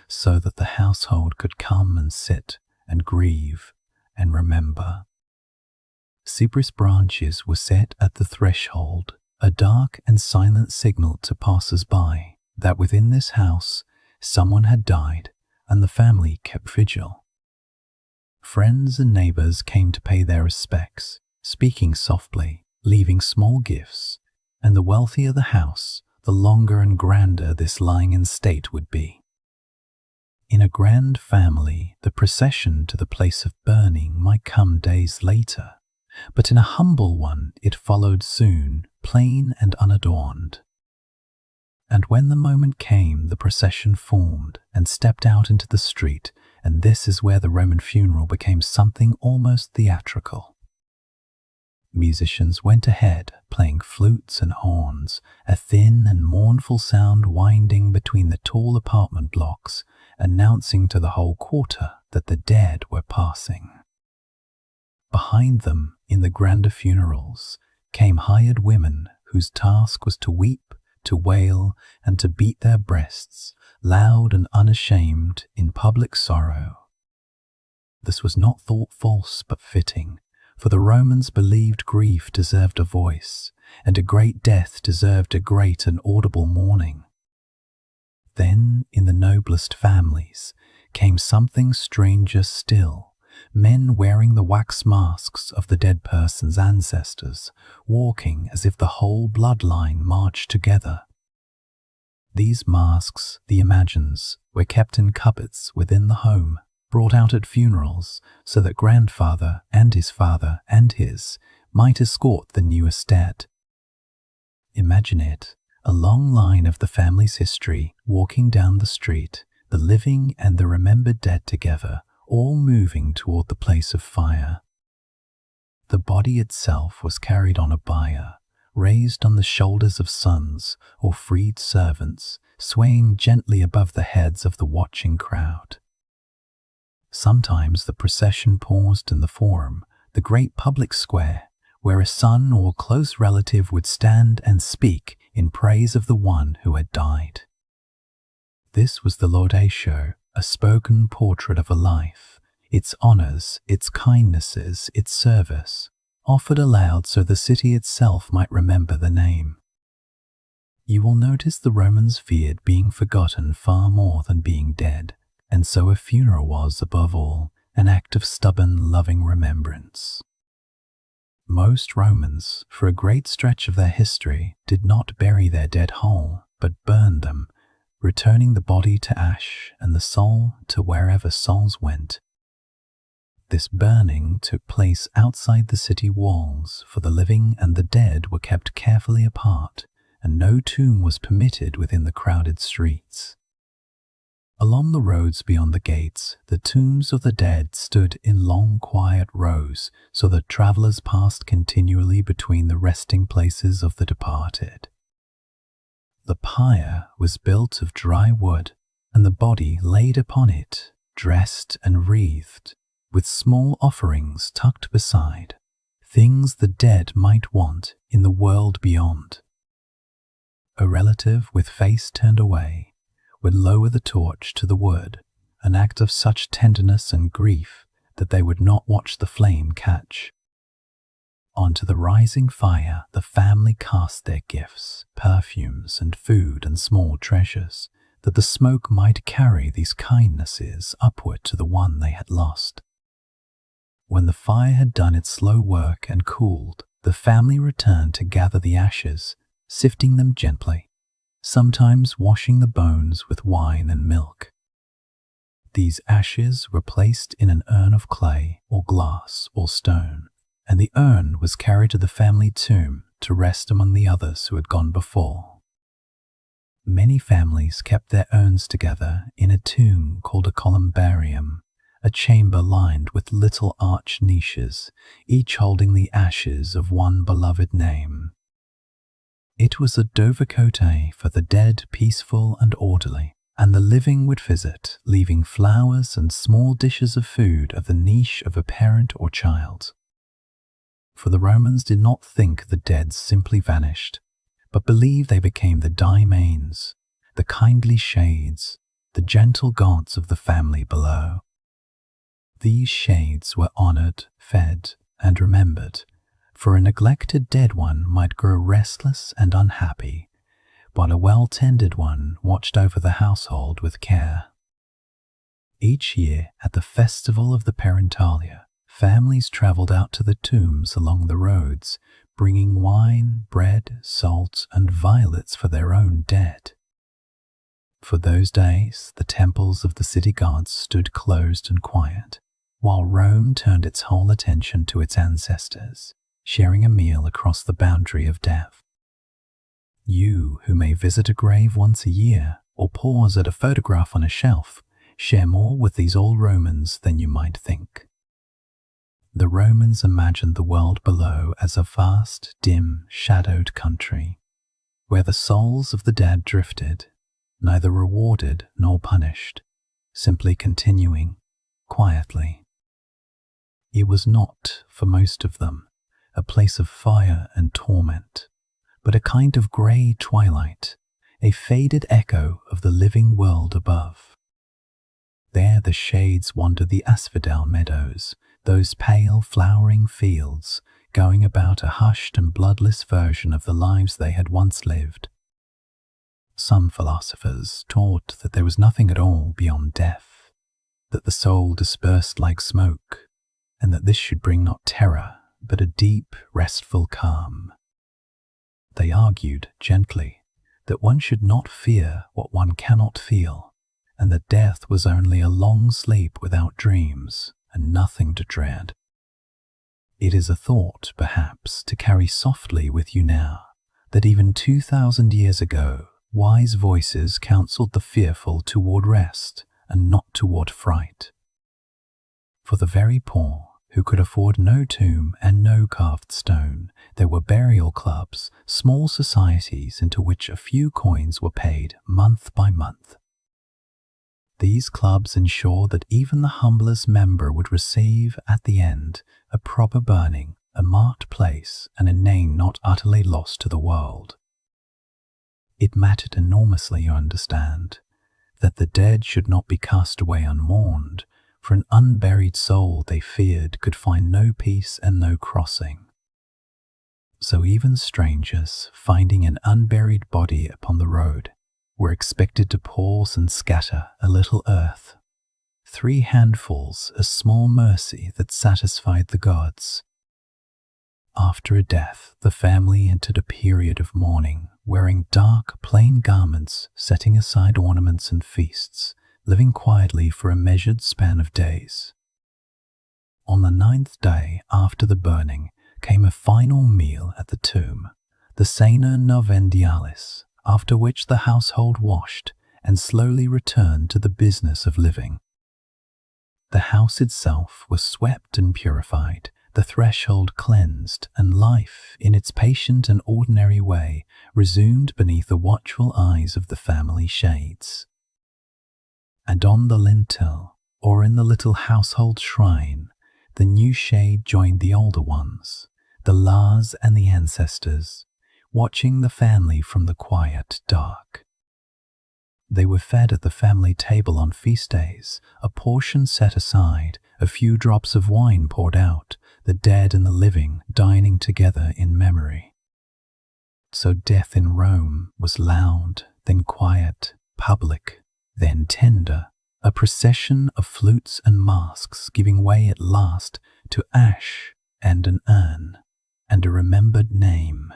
so that the household could come and sit and grieve and remember. Cypress branches were set at the threshold, a dark and silent signal to passers-by that within this house someone had died, and the family kept vigil. Friends and neighbors came to pay their respects, speaking softly, leaving small gifts, and the wealthier the house, the longer and grander this lying in state would be. In a grand family, the procession to the place of burning might come days later, but in a humble one it followed soon, plain and unadorned. And when the moment came, the procession formed and stepped out into the street, and this is where the Roman funeral became something almost theatrical. Musicians went ahead, playing flutes and horns, a thin and mournful sound winding between the tall apartment blocks, announcing to the whole quarter that the dead were passing. Behind them, in the grander funerals, came hired women whose task was to weep, to wail, and to beat their breasts, loud and unashamed, in public sorrow. This was not thought false but fitting, for the Romans believed grief deserved a voice, and a great death deserved a great and audible mourning. Then, in the noblest families, came something stranger still, men wearing the wax masks of the dead person's ancestors, walking as if the whole bloodline marched together. These masks, the imagines, were kept in cupboards within the home, brought out at funerals, so that grandfather and his father and his might escort the newest dead. Imagine it, a long line of the family's history walking down the street, the living and the remembered dead together, all moving toward the place of fire. The body itself was carried on a bier, raised on the shoulders of sons or freed servants, swaying gently above the heads of the watching crowd. Sometimes the procession paused in the forum, the great public square, where a son or close relative would stand and speak in praise of the one who had died. This was the laudatio, a spoken portrait of a life, its honors, its kindnesses, its service, offered aloud so the city itself might remember the name. You will notice the Romans feared being forgotten far more than being dead, and so a funeral was, above all, an act of stubborn, loving remembrance. Most Romans, for a great stretch of their history, did not bury their dead whole, but burned them, returning the body to ash and the soul to wherever souls went. This burning took place outside the city walls, for the living and the dead were kept carefully apart, and no tomb was permitted within the crowded streets. Along the roads beyond the gates, the tombs of the dead stood in long, quiet rows, so that travelers passed continually between the resting places of the departed. The pyre was built of dry wood, and the body laid upon it, dressed and wreathed, with small offerings tucked beside, things the dead might want in the world beyond. A relative with face turned away would lower the torch to the wood, an act of such tenderness and grief that they would not watch the flame catch. Onto the rising fire the family cast their gifts, perfumes and food and small treasures, that the smoke might carry these kindnesses upward to the one they had lost. When the fire had done its slow work and cooled, the family returned to gather the ashes, sifting them gently, sometimes washing the bones with wine and milk. These ashes were placed in an urn of clay or glass or stone, and the urn was carried to the family tomb to rest among the others who had gone before. Many families kept their urns together in a tomb called a columbarium, a chamber lined with little arched niches, each holding the ashes of one beloved name. It was a dovecote for the dead, peaceful and orderly, and the living would visit, leaving flowers and small dishes of food of the niche of a parent or child. For the Romans did not think the dead simply vanished, but believed they became the daimons, the kindly shades, the gentle gods of the family below. These shades were honored, fed, and remembered, for a neglected dead one might grow restless and unhappy, while a well-tended one watched over the household with care. Each year, at the festival of the Parentalia, families traveled out to the tombs along the roads, bringing wine, bread, salt, and violets for their own dead. For those days, the temples of the city gods stood closed and quiet, while Rome turned its whole attention to its ancestors, sharing a meal across the boundary of death. You, who may visit a grave once a year or pause at a photograph on a shelf, share more with these old Romans than you might think. The Romans imagined the world below as a vast, dim, shadowed country, where the souls of the dead drifted, neither rewarded nor punished, simply continuing quietly. It was not, for most of them, a place of fire and torment, but a kind of grey twilight, a faded echo of the living world above. There the shades wandered the asphodel meadows, those pale flowering fields, going about a hushed and bloodless version of the lives they had once lived. Some philosophers taught that there was nothing at all beyond death, that the soul dispersed like smoke, and that this should bring not terror, but a deep, restful calm. They argued gently that one should not fear what one cannot feel, and that death was only a long sleep without dreams and nothing to dread. It is a thought, perhaps, to carry softly with you now, that even 2,000 years ago, wise voices counseled the fearful toward rest and not toward fright. For the very poor, who could afford no tomb and no carved stone, there were burial clubs, small societies into which a few coins were paid month by month. These clubs ensured that even the humblest member would receive, at the end, a proper burning, a marked place, and a name not utterly lost to the world. It mattered enormously, you understand, that the dead should not be cast away unmourned, for an unburied soul they feared could find no peace and no crossing. So even strangers, finding an unburied body upon the road, were expected to pause and scatter a little earth, 3 handfuls, a small mercy that satisfied the gods. After a death, the family entered a period of mourning, wearing dark, plain garments, setting aside ornaments and feasts, living quietly for a measured span of days. On the 9th day after the burning came a final meal at the tomb, the Cena Novendialis, after which the household washed and slowly returned to the business of living. The house itself was swept and purified, the threshold cleansed, and life, in its patient and ordinary way, resumed beneath the watchful eyes of the family shades. And on the lintel, or in the little household shrine, the new shade joined the older ones, the Lars and the ancestors, watching the family from the quiet dark. They were fed at the family table on feast days, a portion set aside, a few drops of wine poured out, the dead and the living dining together in memory. So death in Rome was loud, then quiet, public, then tender, a procession of flutes and masks giving way at last to ash and an urn and a remembered name.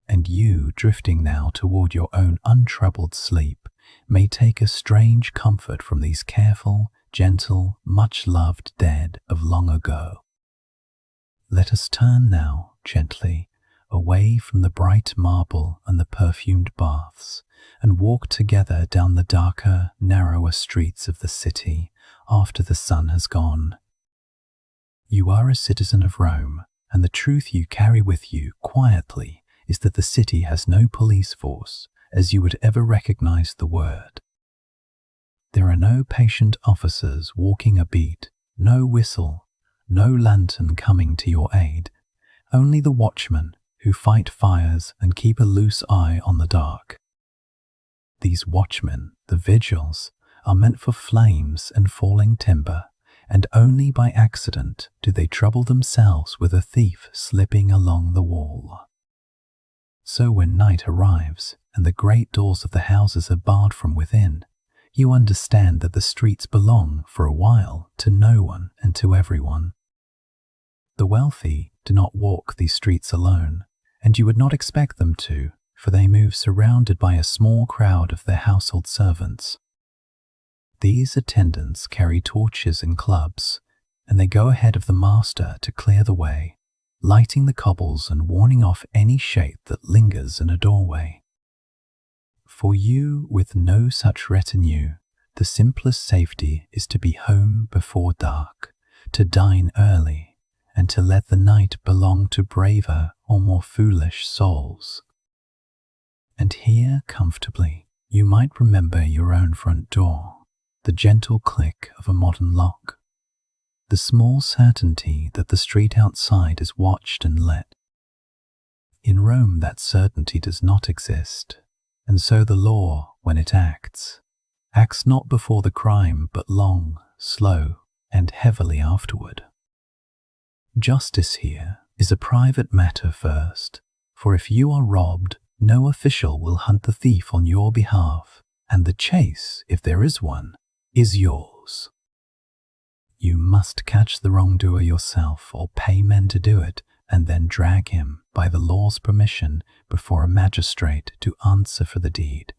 And you, drifting now toward your own untroubled sleep, may take a strange comfort from these careful, gentle, much-loved dead of long ago. Let us turn now, gently, away from the bright marble and the perfumed baths, and walk together down the darker, narrower streets of the city after the sun has gone. You are a citizen of Rome, and the truth you carry with you quietly is that the city has no police force, as you would ever recognize the word. There are no patient officers walking a beat, no whistle, no lantern coming to your aid, only the watchmen who fight fires and keep a loose eye on the dark. These watchmen, the vigils, are meant for flames and falling timber, and only by accident do they trouble themselves with a thief slipping along the wall. So when night arrives and the great doors of the houses are barred from within, you understand that the streets belong, for a while, to no one and to everyone. The wealthy do not walk these streets alone, and you would not expect them to, for they move surrounded by a small crowd of their household servants. These attendants carry torches and clubs, and they go ahead of the master to clear the way, lighting the cobbles and warning off any shape that lingers in a doorway. For you, with no such retinue, the simplest safety is to be home before dark, to dine early, and to let the night belong to braver or more foolish souls. And here, comfortably, you might remember your own front door, the gentle click of a modern lock, the small certainty that the street outside is watched and lit. In Rome that certainty does not exist, and so the law, when it acts not before the crime, but long, slow, and heavily afterward. Justice here is a private matter first, for if you are robbed, no official will hunt the thief on your behalf, and the chase, if there is one, is yours. You must catch the wrongdoer yourself or pay men to do it, and then drag him, by the law's permission, before a magistrate to answer for the deed.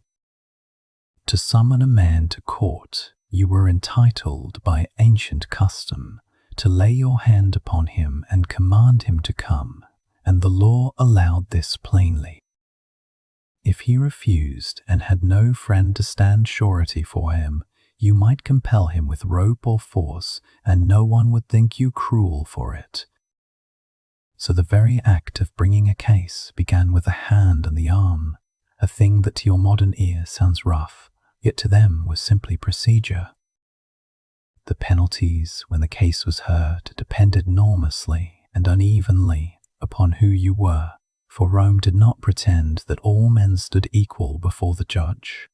To summon a man to court, you were entitled by ancient custom to lay your hand upon him and command him to come, and the law allowed this plainly. If he refused and had no friend to stand surety for him, you might compel him with rope or force, and no one would think you cruel for it. So the very act of bringing a case began with the hand and the arm, a thing that to your modern ear sounds rough, yet to them was simply procedure. The penalties, when the case was heard, depended enormously and unevenly upon who you were, for Rome did not pretend that all men stood equal before the judge.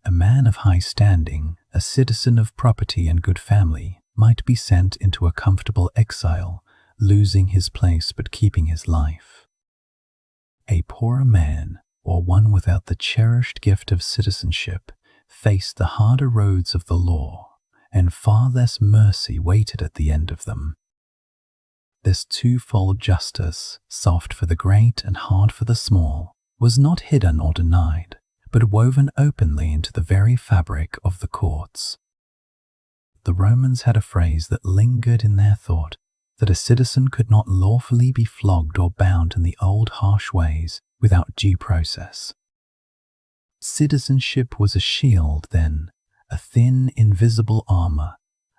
A man of high standing, a citizen of property and good family, might be sent into a comfortable exile, losing his place but keeping his life. A poorer man, or one without the cherished gift of citizenship, faced the harder roads of the law, and far less mercy waited at the end of them. The this twofold justice, soft for the great and hard for the small, was not hidden or denied, but woven openly into the very fabric of the courts. The Romans had a phrase that lingered in their thought, that a citizen could not lawfully be flogged or bound in the old harsh ways without due process. Citizenship was a shield then, a thin, invisible armor,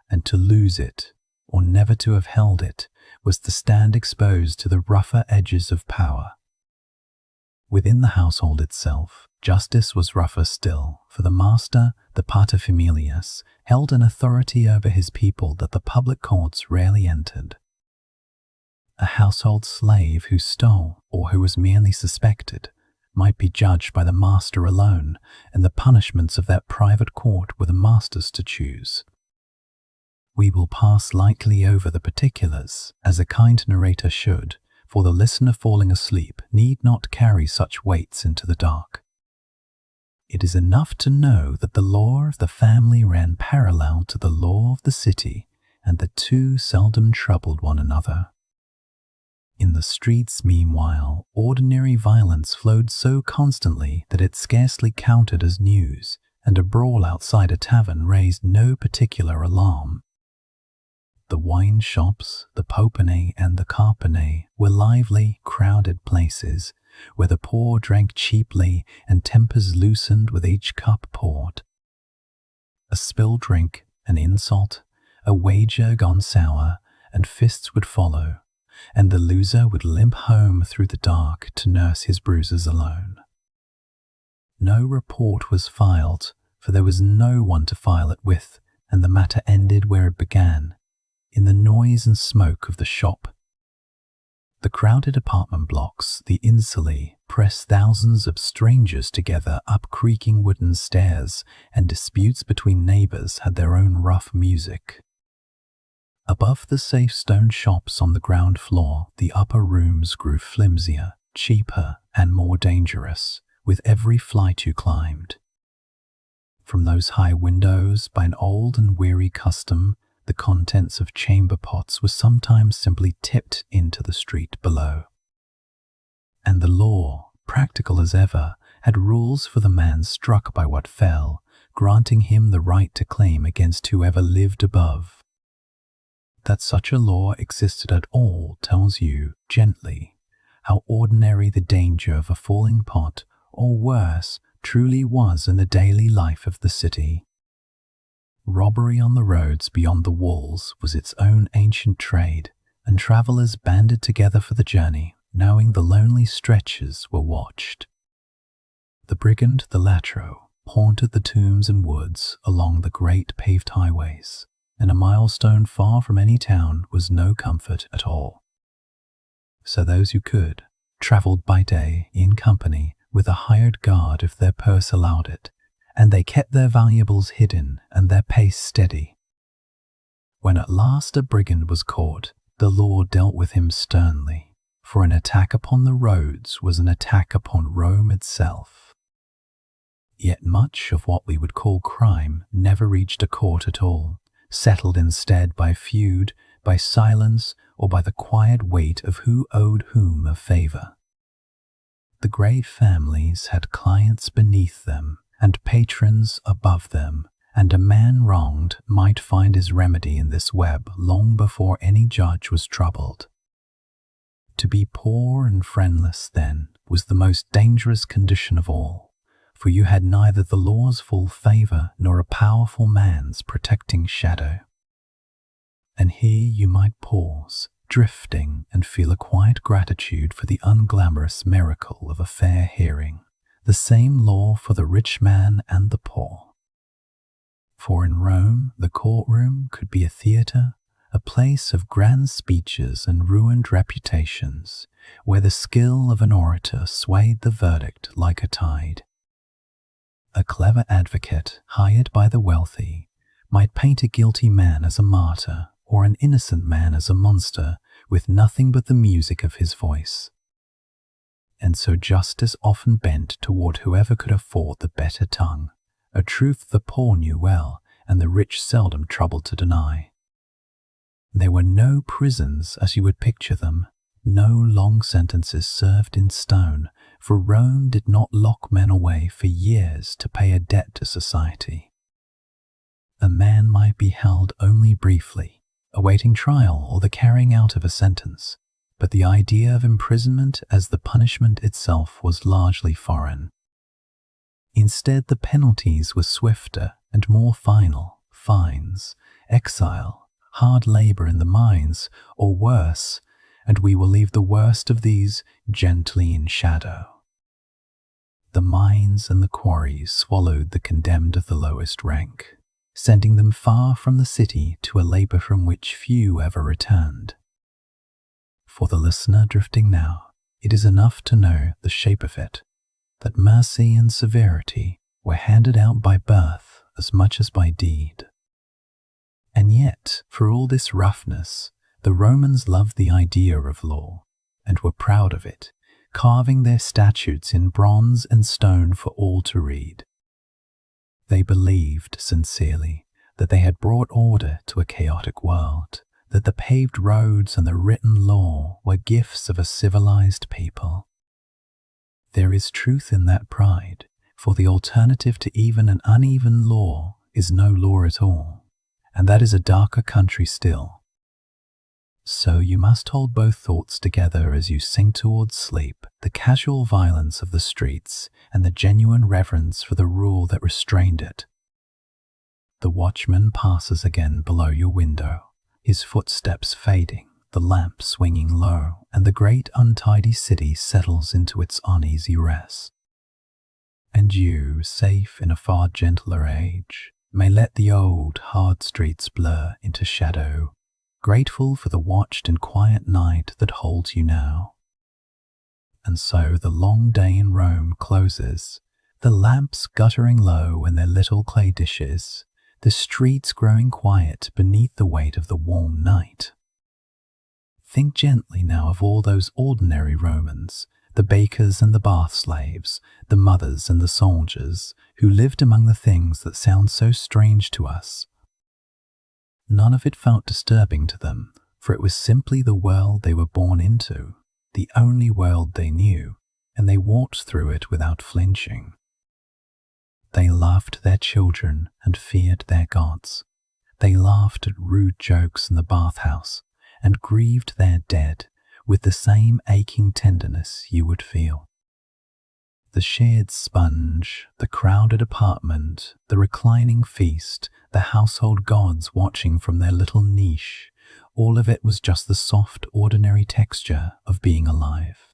and to lose it, or never to have held it, was to stand exposed to the rougher edges of power. Within the household itself, justice was rougher still, for the master, the paterfamilias, held an authority over his people that the public courts rarely entered. A household slave who stole, or who was merely suspected, might be judged by the master alone, and the punishments of that private court were the master's to choose. We will pass lightly over the particulars, as a kind narrator should, for the listener falling asleep need not carry such weights into the dark. It is enough to know that the law of the family ran parallel to the law of the city, and the two seldom troubled one another. In the streets, meanwhile, ordinary violence flowed so constantly that it scarcely counted as news, and a brawl outside a tavern raised no particular alarm. The wine shops, the popane and the carpane were lively, crowded places, where the poor drank cheaply and tempers loosened with each cup poured. A spilled drink, an insult, a wager gone sour, and fists would follow, and the loser would limp home through the dark to nurse his bruises alone. No report was filed, for there was no one to file it with, and the matter ended where it began, in the noise and smoke of the shop. The crowded apartment blocks, the insulae, press thousands of strangers together up creaking wooden stairs, and disputes between neighbors had their own rough music. Above the safe stone shops on the ground floor, the upper rooms grew flimsier, cheaper, and more dangerous, with every flight you climbed. From those high windows, by an old and weary custom, the contents of chamber pots were sometimes simply tipped into the street below. And the law, practical as ever, had rules for the man struck by what fell, granting him the right to claim against whoever lived above. That such a law existed at all tells you, gently, how ordinary the danger of a falling pot, or worse, truly was in the daily life of the city. Robbery on the roads beyond the walls was its own ancient trade, and travellers banded together for the journey, knowing the lonely stretches were watched. The brigand, the latro, haunted the tombs and woods along the great paved highways, and a milestone far from any town was no comfort at all. So those who could travelled by day in company with a hired guard if their purse allowed it, and they kept their valuables hidden and their pace steady. When at last a brigand was caught, the law dealt with him sternly, for an attack upon the roads was an attack upon Rome itself. Yet much of what we would call crime never reached a court at all, settled instead by feud, by silence, or by the quiet weight of who owed whom a favor. The great families had clients beneath them, and patrons above them, and a man wronged might find his remedy in this web long before any judge was troubled. To be poor and friendless, then, was the most dangerous condition of all, for you had neither the law's full favor nor a powerful man's protecting shadow. And here you might pause, drifting, and feel a quiet gratitude for the unglamorous miracle of a fair hearing, the same law for the rich man and the poor. For in Rome, the courtroom could be a theater, a place of grand speeches and ruined reputations, where the skill of an orator swayed the verdict like a tide. A clever advocate, hired by the wealthy, might paint a guilty man as a martyr, or an innocent man as a monster, with nothing but the music of his voice. And so justice often bent toward whoever could afford the better tongue, a truth the poor knew well, and the rich seldom troubled to deny. There were no prisons as you would picture them, no long sentences served in stone, for Rome did not lock men away for years to pay a debt to society. A man might be held only briefly, awaiting trial or the carrying out of a sentence, but the idea of imprisonment as the punishment itself was largely foreign. Instead, the penalties were swifter and more final: fines, exile, hard labor in the mines, or worse, and we will leave the worst of these gently in shadow. The mines and the quarries swallowed the condemned of the lowest rank, sending them far from the city to a labor from which few ever returned. For the listener drifting now, it is enough to know the shape of it, that mercy and severity were handed out by birth as much as by deed. And yet, for all this roughness, the Romans loved the idea of law, and were proud of it, carving their statutes in bronze and stone for all to read. They believed sincerely that they had brought order to a chaotic world, that the paved roads and the written law were gifts of a civilized people. There is truth in that pride, for the alternative to even an uneven law is no law at all, and that is a darker country still. So you must hold both thoughts together as you sink towards sleep, the casual violence of the streets and the genuine reverence for the rule that restrained it. The watchman passes again below your window, his footsteps fading, the lamp swinging low, and the great untidy city settles into its uneasy rest. And you, safe in a far gentler age, may let the old, hard streets blur into shadow, grateful for the watched and quiet night that holds you now. And so the long day in Rome closes, the lamps guttering low in their little clay dishes, the streets growing quiet beneath the weight of the warm night. Think gently now of all those ordinary Romans, the bakers and the bath slaves, the mothers and the soldiers, who lived among the things that sound so strange to us. None of it felt disturbing to them, for it was simply the world they were born into, the only world they knew, and they walked through it without flinching. They loved their children and feared their gods. They laughed at rude jokes in the bathhouse and grieved their dead with the same aching tenderness you would feel. The shared sponge, the crowded apartment, the reclining feast, the household gods watching from their little niche, all of it was just the soft, ordinary texture of being alive.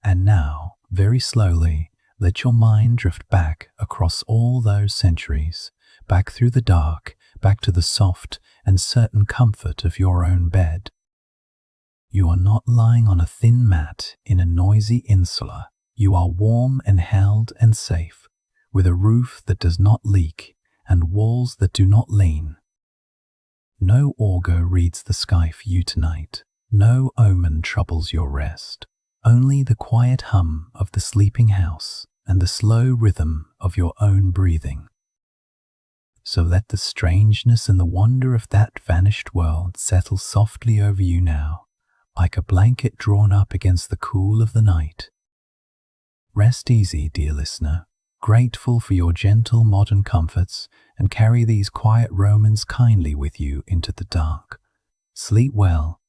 And now, very slowly, let your mind drift back across all those centuries, back through the dark, back to the soft and certain comfort of your own bed. You are not lying on a thin mat in a noisy insula. You are warm and held and safe, with a roof that does not leak and walls that do not lean. No augur reads the sky for you tonight. No omen troubles your rest. Only the quiet hum of the sleeping house and the slow rhythm of your own breathing. So let the strangeness and the wonder of that vanished world settle softly over you now, like a blanket drawn up against the cool of the night. Rest easy, dear listener, grateful for your gentle modern comforts, and carry these quiet Romans kindly with you into the dark. Sleep well,